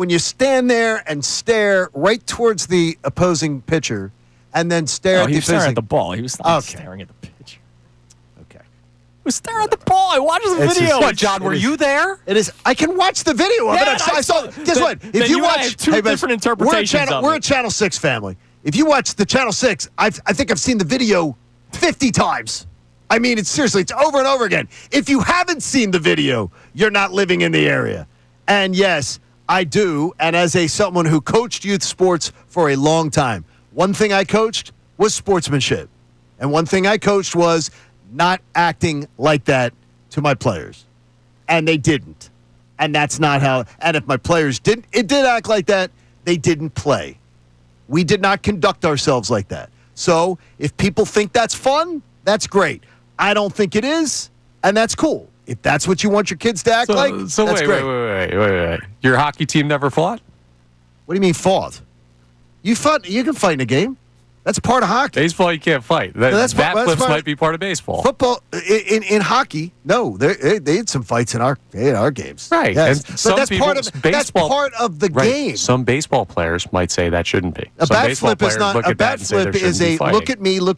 you stand there and stare right towards the opposing pitcher, and then stare at he the was staring at the ball. He was not staring at the pitcher. Okay. He was staring at the ball. I watched the video. What, John? Were you there? It is. I can watch the video of it. I saw. Guess what? If you watch two different interpretations we're a Channel 6 family. If you watch the Channel 6, I think I've seen the video 50 times. I mean, it's over and over again. If you haven't seen the video, you're not living in the area. And yes, I do. And as someone who coached youth sports for a long time, one thing I coached was sportsmanship. And one thing I coached was not acting like that to my players. And they didn't. And that's not how. And if my players did act like that, they didn't play. We did not conduct ourselves like that. So if people think that's fun, that's great. I don't think it is, and that's cool. If that's what you want your kids to act like, that's great. Wait. Your hockey team never fought? What do you mean fought? You can fight in a game. That's part of hockey. Baseball, you can't fight. Bat flips might be part of baseball. Football, in hockey, no. They had some fights in our games. Right. Yes. And that's part of the game. Some baseball players might say that shouldn't be. A bat flip is not. A bat flip is a look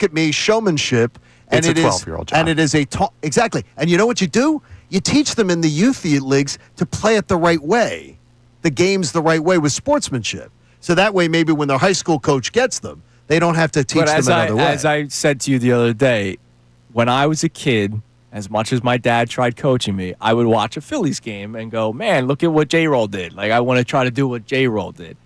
at me showmanship. And it's a 12-year-old job. And it is exactly. And you know what you do? You teach them in the youth leagues to play it the right way, the games the right way with sportsmanship. So that way, maybe when their high school coach gets them, they don't have to teach them another way. As I said to you the other day, when I was a kid, as much as my dad tried coaching me, I would watch a Phillies game and go, man, look at what J-Roll did. Like, I want to try to do what J-Roll did.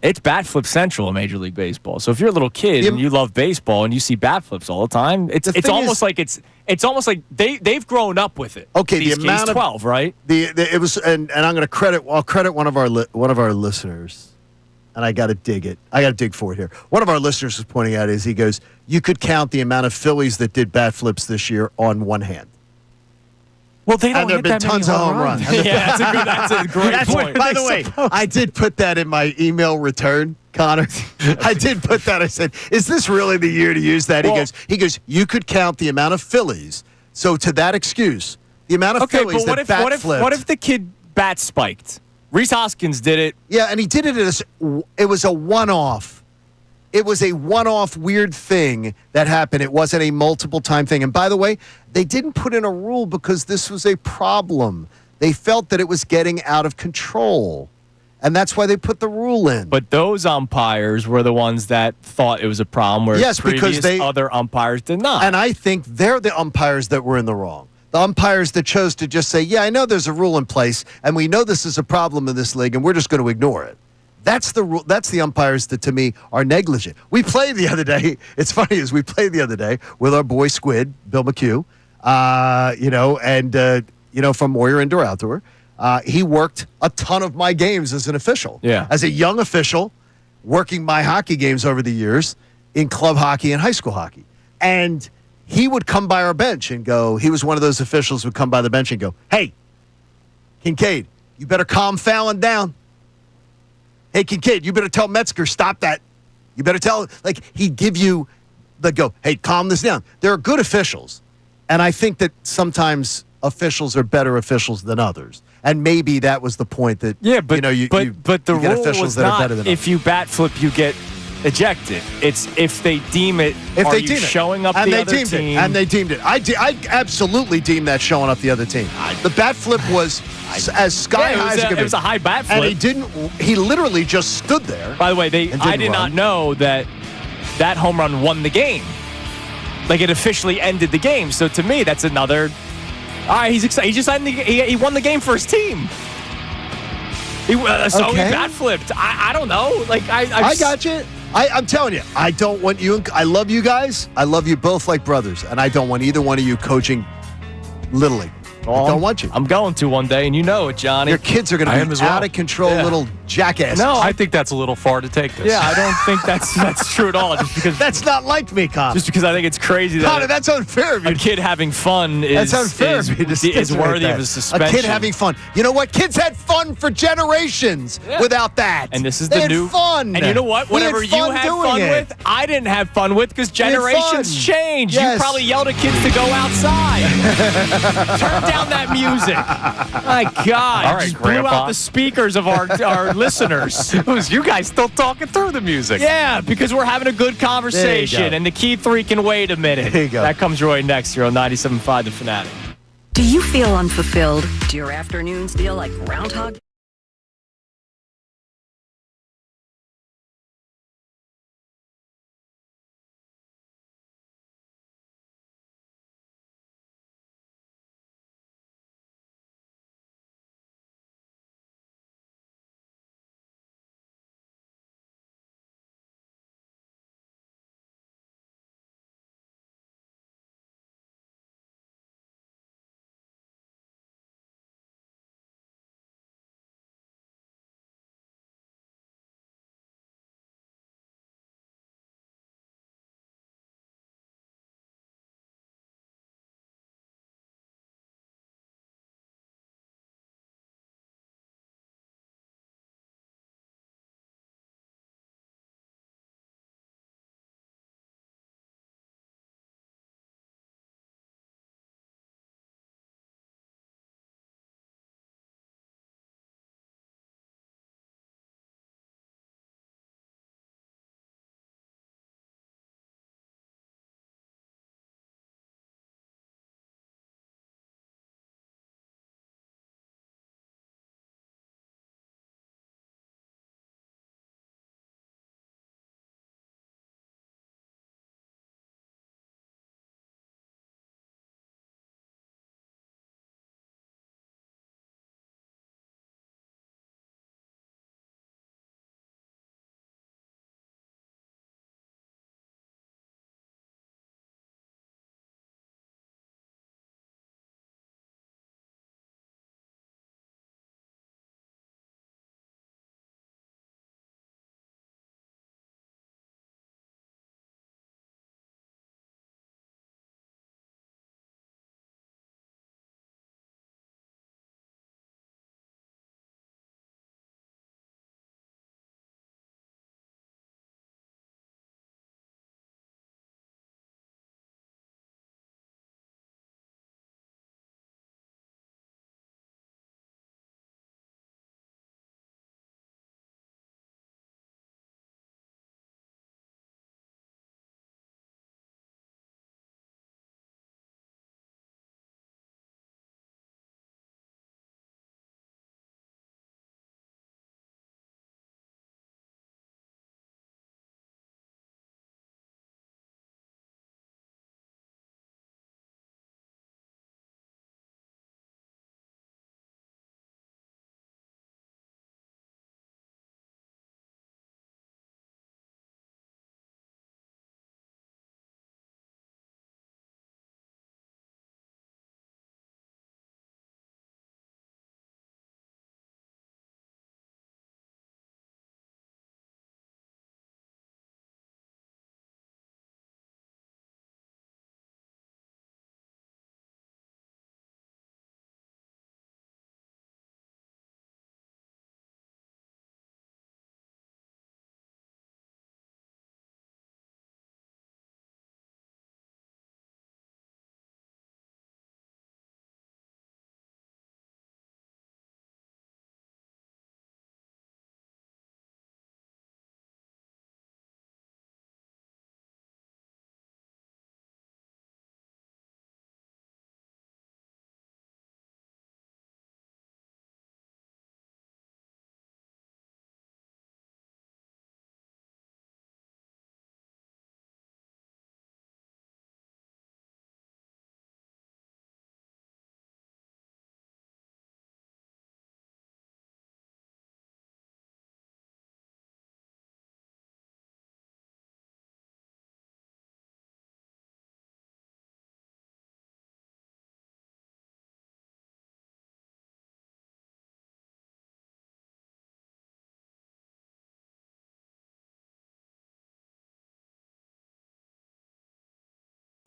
It's bat flip central in Major League Baseball. So if you're a little kid and you love baseball and you see bat flips all the time, it's almost like they've grown up with it. Okay, the amount of 12, right? It was, and I'm going to I'll credit one of our listeners, and I got to dig it. I got to dig for it here. One of our listeners was pointing out he goes, you could count the amount of Phillies that did bat flips this year on one hand. Well, they don't and there have been tons of home runs. Yeah, that's a great point. By the way, I did put that in my email return, Connor. I did put that. I said, "Is this really the year to use that?" He goes. You could count the amount of Phillies. So to that excuse, the amount of Phillies but what if the kid bat spiked? Rhys Hoskins did it. Yeah, and he did it it was a one-off. It was a one-off weird thing that happened. It wasn't a multiple-time thing. And by the way, they didn't put in a rule because this was a problem. They felt that it was getting out of control. And that's why they put the rule in. But those umpires were the ones that thought it was a problem, whereas other umpires did not. And I think they're the umpires that were in the wrong. The umpires that chose to just say, yeah, I know there's a rule in place, and we know this is a problem in this league, and we're just going to ignore it. That's the rule. That's the umpires that, to me, are negligent. We played the other day. It's funny is we played the other day with our boy Squid, Bill McHugh, from Moyer Indoor Outdoor. He worked a ton of my games as an official. Yeah. As a young official, working my hockey games over the years in club hockey and high school hockey. And he would come by our bench and go, he was one of those officials who would come by the bench and go, hey, Kincade, you better calm Fallon down. Hey, Kincade, you better tell Metzger, stop that. You better tell, he'd give you the go, hey, calm this down. There are good officials. And I think that sometimes officials are better officials than others. And maybe that was the point that but you but the you get rule officials was that not are better than if others. you bat flip, you get ejected. It's if they deem it. If are they you deem it. showing up and the they other deemed team? it. And they deemed it. I absolutely deemed that showing up the other team. The bat flip was as sky high as it could be. It was a high bat flip. And he didn't. He literally just stood there. By the way, I did not know that home run won the game. Like it officially ended the game. So to me, that's another. All right, he's excited. He just he won the game for his team. He bat flipped. I don't know. Like I got you. I'm telling you, I don't want you. I love you guys. I love you both like brothers, and I don't want either one of you coaching Little League. I don't want you. I'm going to one day, and you know it, Johnny. Your kids are going to be out of control, little jackasses. No, I think that's a little far to take this. Yeah, I don't think that's true at all. Just because that's not like me, Connor. Just because I think it's crazy that Connor, that's unfair of you. A kid having fun is unfair of you to is worthy that. of a suspension. A kid having fun. You know what? Kids had fun for generations without that. And this is they the had new fun. And you know what? Whatever you had fun with, I didn't have fun with because generations change. Yes. You probably yelled at kids to go outside. Turn down that music. My God! All right, just blew Grandpa. out the speakers of our listeners. It was you guys still talking through the music. Yeah, because we're having a good conversation, and the key three can wait a minute. There you go. That comes your way next year on 97.5 The Fanatic. Do you feel unfulfilled? Do your afternoons feel like Groundhog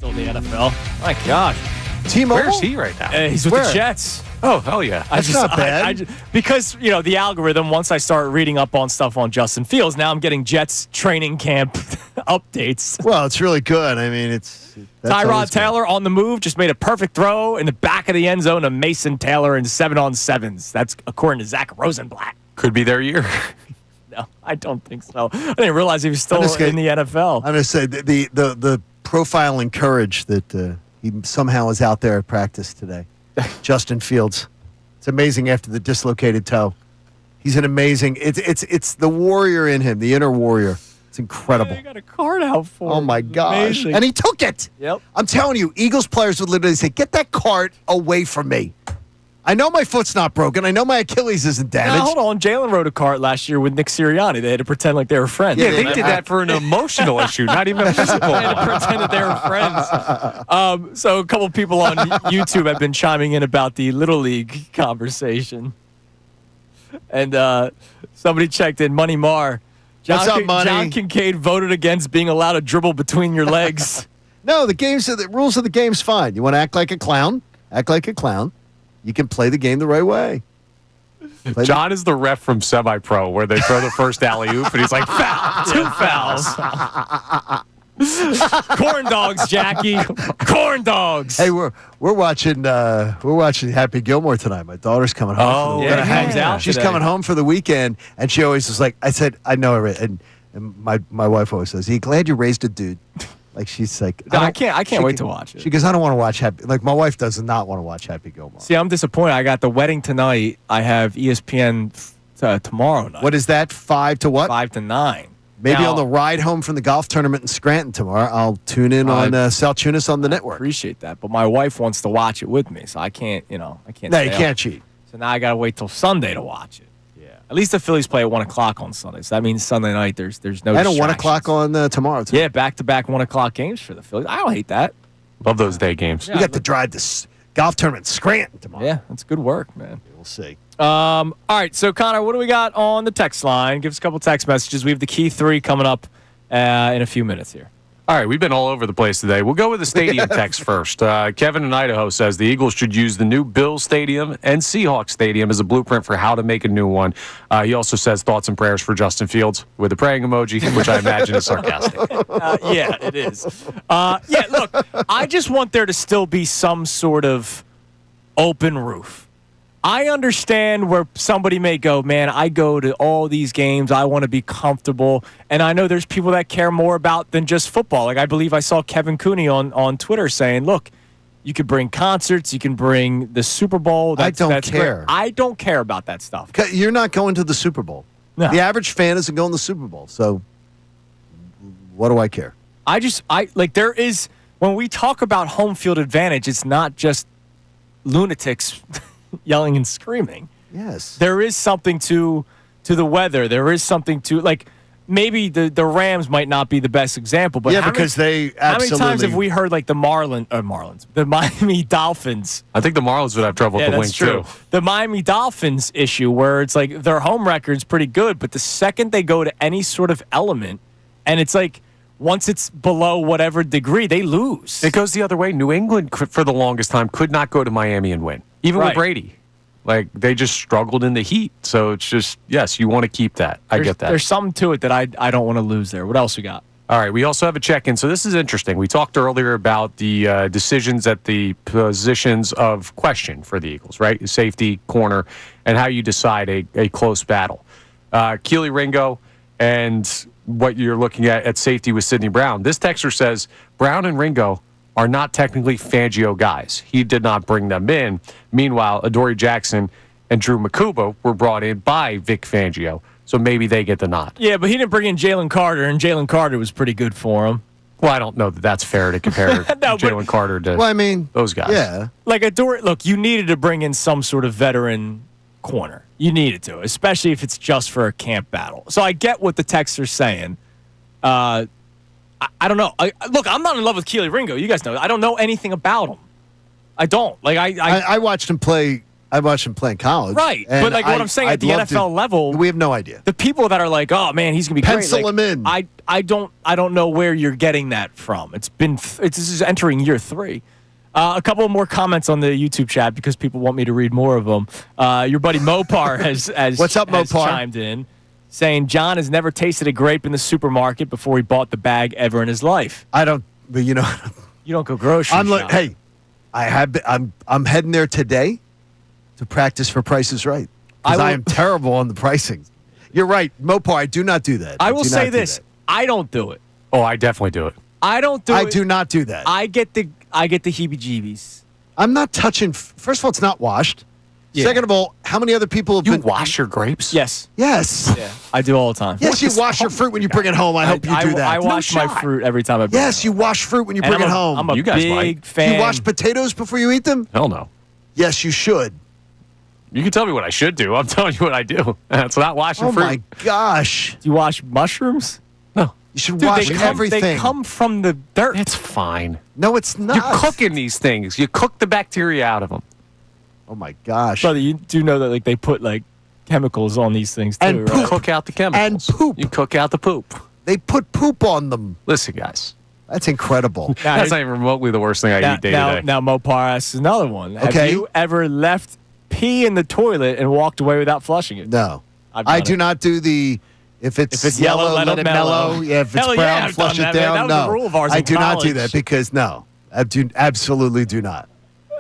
Still in the NFL. My God. T-Mobile? Where's he right now? He's with Where? the Jets. Oh, hell yeah. That's not bad. Because, the algorithm, once I start reading up on stuff on Justin Fields, now I'm getting Jets training camp updates. Well, it's really good. I mean, that's Tyrod always Taylor on the move, just made a perfect throw in the back of the end zone to Mason Taylor in 7-on-7s. That's according to Zach Rosenblatt. Could be their year. No, I don't think so. I didn't realize he was still in the NFL. I'm going to say the profile and courage that he somehow is out there at practice today. Justin Fields. It's amazing after the dislocated toe. He's an amazing. It's the warrior in him, the inner warrior. It's incredible. They got a card out for him. Oh my gosh! Amazing. And he took it. Yep. I'm telling you, Eagles players would literally say, "Get that cart away from me." I know my foot's not broken. I know my Achilles isn't damaged. Now, hold on. Jalen rode a cart last year with Nick Sirianni. They had to pretend like they were friends. Yeah, they did that for an emotional issue, not even a physical. They had to pretend that they were friends. So a couple people on YouTube have been chiming in about the Little League conversation. And somebody checked in, Money Mar. What's up, Money? John Kincade voted against being allowed to dribble between your legs. No, the rules of the game's fine. You want to act like a clown? Act like a clown. You can play the game the right way. John is the ref from Semi-Pro where they throw the first alley-oop and he's like, foul, 2 fouls. Corn dogs, Jackie. Corn dogs. Hey, we're watching Happy Gilmore tonight. My daughter's coming home. Oh, yeah, he hangs out She's today. coming home for the weekend, and she always is like, I said, I know it, and my wife always says, "Are you glad you raised a dude?" Like she's like, No, I can't wait to watch it. She goes, I don't want to watch Happy. Like my wife does not want to watch Happy Gilmore. See, I'm disappointed. I got the wedding tonight. I have ESPN tomorrow night. What is that? 5 to what? 5 to 9. Maybe Now, on the ride home from the golf tournament in Scranton tomorrow, I'll tune in on Salciunas on the network. Appreciate that, but my wife wants to watch it with me, so I can't. I can't. No, stay you up. can't cheat. So now I got to wait till Sunday to watch it. Yeah. At least the Phillies play at 1:00 on Sunday, so that means Sunday night there's no. And at 1 distractions. o'clock on tomorrow. Too. Yeah, back-to-back 1:00 games for the Phillies. I don't hate that. Love those day games. You got to drive this golf tournament in Scranton tomorrow. Yeah, that's good work, man. We'll see. All right, so Connor, what do we got on the text line? Give us a couple text messages. We have the key 3 coming up in a few minutes here. All right, we've been all over the place today. We'll go with the stadium text first. Kevin in Idaho says the Eagles should use the new Bills Stadium and Seahawks Stadium as a blueprint for how to make a new one. He also says thoughts and prayers for Justin Fields with a praying emoji, which I imagine is sarcastic. Yeah, it is. Look, I just want there to still be some sort of open roof. I understand where somebody may go, man, I go to all these games. I want to be comfortable. And I know there's people that care more about than just football. Like I believe I saw Kevin Cooney on Twitter saying, look, you can bring concerts. You can bring the Super Bowl. That's care. Great. I don't care about that stuff. You're not going to the Super Bowl. No. The average fan isn't going to the Super Bowl. So what do I care? There is, when we talk about home field advantage, it's not just lunatics yelling and screaming. Yes. There is something to the weather. There is something to, like, maybe the Rams might not be the best example, but yeah, because they absolutely. How many times have we heard, like, the Miami Dolphins? I think the Marlins would have trouble with the wing, true. too. The Miami Dolphins issue where it's like their home record's pretty good, but the second they go to any sort of element, and it's like, once it's below whatever degree, they lose. It goes the other way. New England, for the longest time, could not go to Miami and win, even with Brady. Like, they just struggled in the heat. So it's just, yes, you want to keep that. I get that. There's something to it that I don't want to lose there. What else we got? All right, we also have a check-in. So this is interesting. We talked earlier about the decisions at the positions of question for the Eagles, right? Safety, corner, and how you decide a close battle. Keely Ringo and what you're looking at safety with Sidney Brown. This texter says Brown and Ringo are not technically Fangio guys. He did not bring them in. Meanwhile, Adoree Jackson and Drew Makuba were brought in by Vic Fangio, so maybe they get the nod. Yeah, but he didn't bring in Jalen Carter, and Jalen Carter was pretty good for him. Well, I don't know that that's fair to compare Jalen Carter to those guys. Yeah. Like, look, you needed to bring in some sort of veteran corner. You needed to, especially if it's just for a camp battle. So I get what the texter's saying. I don't know. Look, I'm not in love with Keely Ringo. You guys know. I don't know anything about him. I don't. Like I watched him play. I watched him play in college. Right. And But like what I'm saying, at the NFL level, we have no idea. the people that are like, oh man, he's gonna be Pencil great. him in. I don't know where you're getting that from. This is entering year 3. A couple more comments on the YouTube chat because people want me to read more of them. Your buddy Mopar has What's up, has Mopar? chimed in, saying John has never tasted a grape in the supermarket before he bought the bag ever in his life. I don't, but you know, You don't go grocery I'm like, shopping. hey, I'm heading there today to practice for Price is Right because I am terrible on the pricing. You're right, Mopar. I do not do that. I will do say not do this: that. I don't do it. Oh, I definitely do it. I don't do I it. do not do that. I get the heebie-jeebies. I'm not touching. First of all, it's not washed. Yeah. Second of all, how many other people have You been wash your grapes? Yes. Yes. Yeah, I do all the time. Yes, you wash your fruit when you bring it home. I hope you do that. I wash my fruit every time I bring Yes, it you home. wash fruit when you And bring it I'm home. I'm a You guys big might. fan. You wash potatoes before you eat them? Hell no. Yes, you should. You can tell me what I should do. I'm telling you what I do. That's not washing Oh fruit. my gosh. Do you wash mushrooms? No. You should Dude, wash they everything. come from the dirt. It's fine. No, it's not. You're cooking these things. You cook the bacteria out of them. Oh my gosh. Brother, you do know that like they put like chemicals on these things too, And right? poop. Cook out the chemicals. And poop. You cook out the poop. They put poop on them. Listen, guys. That's incredible. Now, That's not even remotely the worst thing I eat day to day. now Mopar asks another one. Have Okay. you ever left pee in the toilet and walked away without flushing it? No. I've I done do it. not do the if it's yellow, let it it mellow. Yeah, if it's Hell yeah, brown, I've flush done it that, man. down. That was No. a rule of ours I in do not do college. that because no. I do absolutely do not.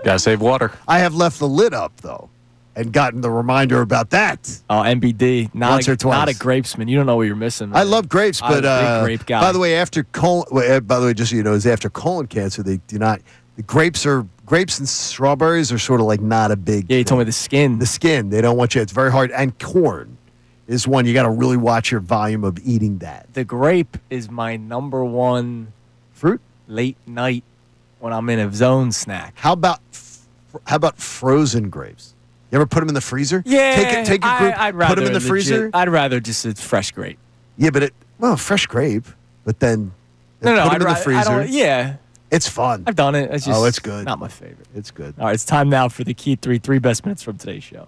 Gotta save water. I have left the lid up though and gotten the reminder about that. Oh, MBD, Once or twice. not a grapesman. You don't know what you're missing. I man. love grapes, I'm but a big grape guy. by the way, after colon, by the way, just so you know, is after colon cancer, they do not. The grapes and strawberries are sort of like not a big. Yeah, you told me the skin. The skin, they don't want you. It's very hard. And corn is one you got to really watch your volume of eating that. The grape is my number one Fruit. late night when I'm in a zone snack. How about frozen grapes? You ever put them in the freezer? Yeah, take a group, I'd rather put them in the legit- freezer. I'd rather just a fresh grape. Yeah, but fresh grape, but then No, put them I'd in the rather, freezer. yeah, it's fun. I've done it. It's just it's good. Not my favorite. It's good. All right, it's time now for the key three best minutes from today's show.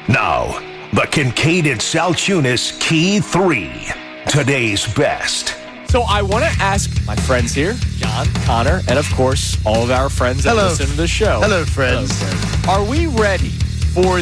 Now, the Kincade Salciunas Key 3. Today's best. So I want to ask my friends here, John, Connor, and of course all of our friends that Hello. listen to the show. Hello, friends. Are we ready for are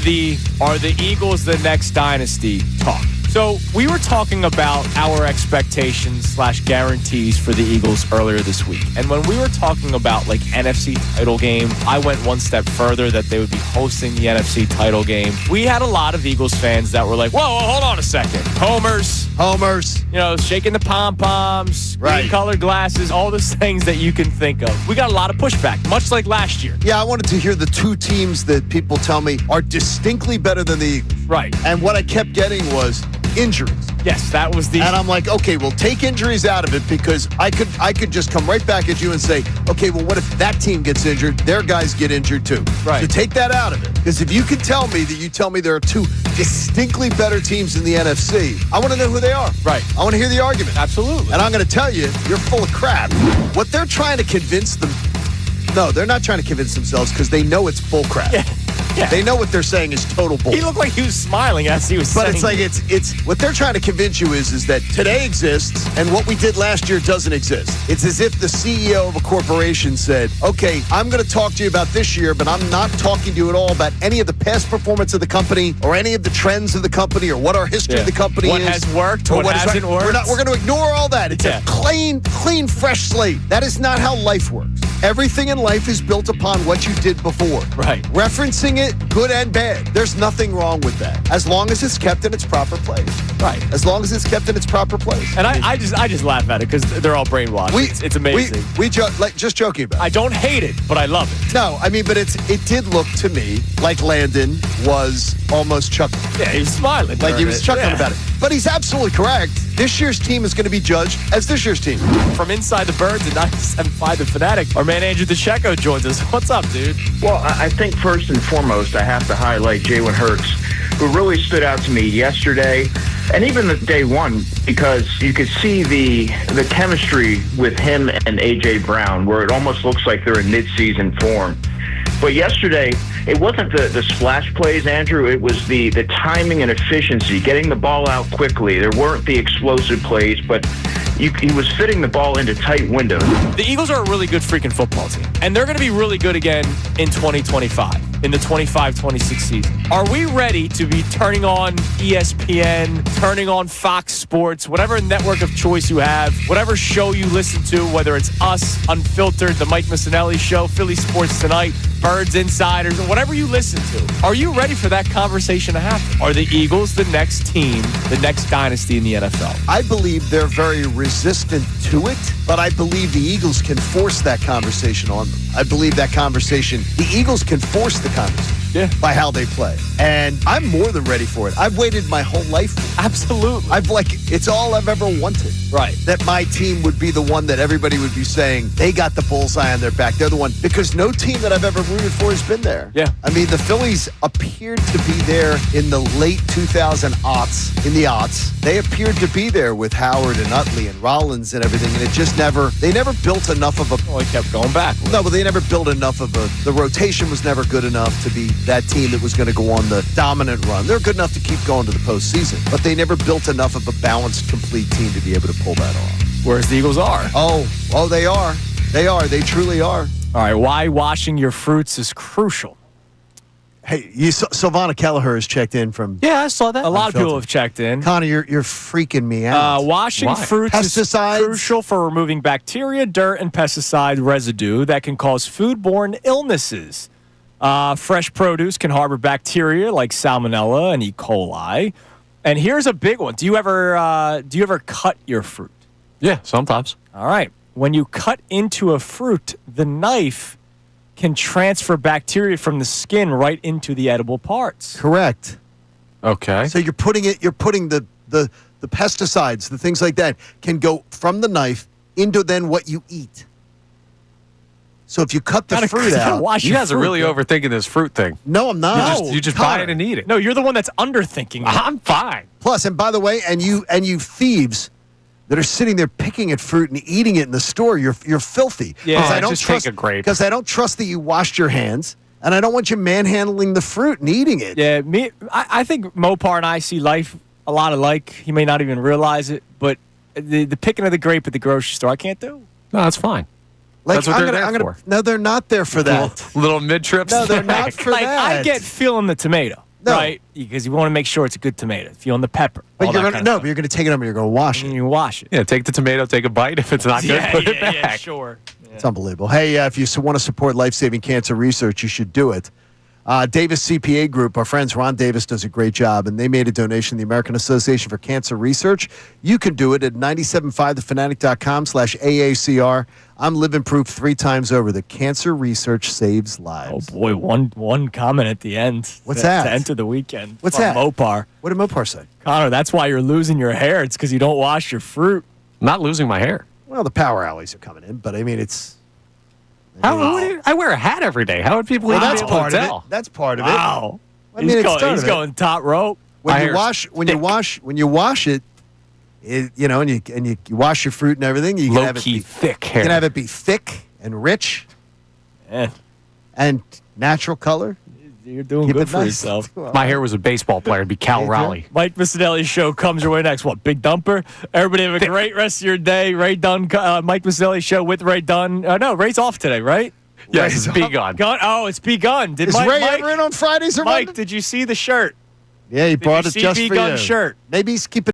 the Eagles the next dynasty talk? So we were talking about our expectations / guarantees for the Eagles earlier this week. And when we were talking about like NFC title game, I went one step further that they would be hosting the NFC title game. We had a lot of Eagles fans that were like, whoa, hold on a second. Homers, you know, shaking the pom-poms, Right. green-colored glasses, all those things that you can think of. We got a lot of pushback, much like last year. Yeah, I wanted to hear the two teams that people tell me are distinctly better than the Eagles. Right. And what I kept getting was injuries. Yes, that was the... And I'm like, okay, well, take injuries out of it because I could just come right back at you and say, okay, well, what if that team gets injured? Their guys get injured too. Right. So take that out of it. Because if you could tell me that you tell me there are two distinctly better teams in the NFC, I want to know who they are. Right. I want to hear the argument. Absolutely. And I'm going to tell you, you're full of crap. What they're trying to convince them... No, they're not trying to convince themselves because they know it's bull crap. Yeah. They know what they're saying is total bull. He looked like he was smiling as he was But saying it's like it's what they're trying to convince you is that today exists and what we did last year doesn't exist. It's as if the CEO of a corporation said, "Okay, I'm going to talk to you about this year, but I'm not talking to you at all about any of the past performance of the company or any of the trends of the company or what our history of the company What is. has worked, or what is hasn't right. worked. We're going to ignore all that. It's a clean, fresh slate. That is not how life works. Everything in life is built upon what you did before. Right. Referencing it, good and bad. There's nothing wrong with that. As long as it's kept in its proper place. Right. As long as it's kept in its proper place. And I just laugh at it because they're all brainwashed. It's amazing. We just joking about it. I don't hate it, but I love it. No, I mean, but it did look to me like Landon was almost chuckling. Yeah, he was smiling. Like he during was it. chuckling Yeah. about it. But he's absolutely correct. This year's team is going to be judged as this year's team. From Inside the Birds at 97.5 The Fanatic, our man Andrew DeCecco joins us. What's up, dude? Well, I think first and foremost, I have to highlight Jalen Hurts, who really stood out to me yesterday and even the day one, because you could see the chemistry with him and A.J. Brown, where it almost looks like they're in mid-season form. But yesterday, it wasn't the splash plays, Andrew. It was the timing and efficiency, getting the ball out quickly. There weren't the explosive plays, but he was fitting the ball into tight windows. The Eagles are a really good freaking football team, and they're going to be really good again in 2025, in the 25-26 season. Are we ready to be turning on ESPN, turning on Fox Sports, whatever network of choice you have, whatever show you listen to, whether it's us, Unfiltered, the Mike Missanelli Show, Philly Sports Tonight, Birds Insiders, or whatever you listen to? Are you ready for that conversation to happen? Are the Eagles the next team, the next dynasty in the NFL? I believe they're very resistant to it, but I believe the Eagles can force that conversation on them. I believe that conversation, the Eagles can force the conversation. Yeah. By how they play. And I'm more than ready for it. I've waited my whole life for it. Absolutely. It's all I've ever wanted. Right. That my team would be the one that everybody would be saying, they got the bullseye on their back. They're the one. Because no team that I've ever rooted for has been there. Yeah. I mean, the Phillies appeared to be there in the late 2000 aughts, in the aughts. They appeared to be there with Howard and Utley and Rollins and everything. And it just they never built enough of a... Well, it kept going back. No, but they never built enough of the rotation was never good enough to be that team that was going to go on the dominant run. They're good enough to keep going to the postseason, but they never built enough of a balanced, complete team to be able to pull that off. Whereas the Eagles are. Oh, they are. They are. They truly are. All right, why washing your fruits is crucial. Hey, Silvana Kelleher has checked in from... Yeah, I saw that. A lot of people have checked in. Connor, you're freaking me out. Washing fruits Pesticides? is crucial for removing bacteria, dirt, and pesticide residue that can cause foodborne illnesses. Fresh produce can harbor bacteria like Salmonella and E. coli. And here's a big one. Do you ever cut your fruit? Yeah, sometimes. All right. When you cut into a fruit, the knife can transfer bacteria from the skin right into the edible parts. Correct. Okay. So you're putting the pesticides, the things like that, can go from the knife into then what you eat. So if you cut the fruit out... You guys are really overthinking this fruit thing. No, I'm not. You just buy it and eat it. No, you're the one that's underthinking it. I'm fine. Plus, and by the way, and you thieves that are sitting there picking at fruit and eating it in the store, you're filthy. Yeah, just take a grape. Because I don't trust that you washed your hands, and I don't want you manhandling the fruit and eating it. Yeah, I think Mopar and I see life a lot alike. He may not even realize it, but the picking of the grape at the grocery store, I can't do. No, that's fine. Like, that's what they're there for. No, they're not there for that. Little mid-trip No, they're not for like, that. I get feeling the tomato, right? Because you want to make sure it's a good tomato. Feeling the pepper. But you're gonna but you're gonna take it up and you're gonna wash it. And you wash it. Yeah, take the tomato, take a bite. If it's not good, put it back. Yeah, sure. Yeah. It's unbelievable. Hey, if you want to support life-saving cancer research, you should do it. Davis CPA Group, our friends Ron Davis does a great job, and they made a donation to the American Association for Cancer Research. You can do it at 975thefanatic.com/AACR. I'm living proof 3 times over that cancer research saves lives. Oh, boy, one comment at the end. What's that? To enter the weekend. What's from that? Mopar. What did Mopar say? Connor, that's why you're losing your hair. It's because you don't wash your fruit. I'm not losing my hair. Well, the power alleys are coming in, but I mean, it's... I wear a hat every day. How would people even that's be able part to of tell? it. That's part of it. Wow. I mean, he's going top rope. When you wash it, you know, and you wash your fruit and everything, you can have it be thick hair. You can have it be thick and rich, and natural color. You're doing Keep good it for nice. yourself. If my hair was a baseball player, it'd be Cal Raleigh. Mike Missanelli's show comes your way next. What, Big Dumper? Everybody have a great rest of your day. Ray Dunn, Mike Missanelli's show with Ray Dunn. No, Ray's off today, right? Yes, it's begun. Oh, it's begun. Is Ray ever in on Fridays or Mike, Monday? did you see the shirt? Yeah, he brought it see just for B-Gun's you. shirt? Maybe he's keeping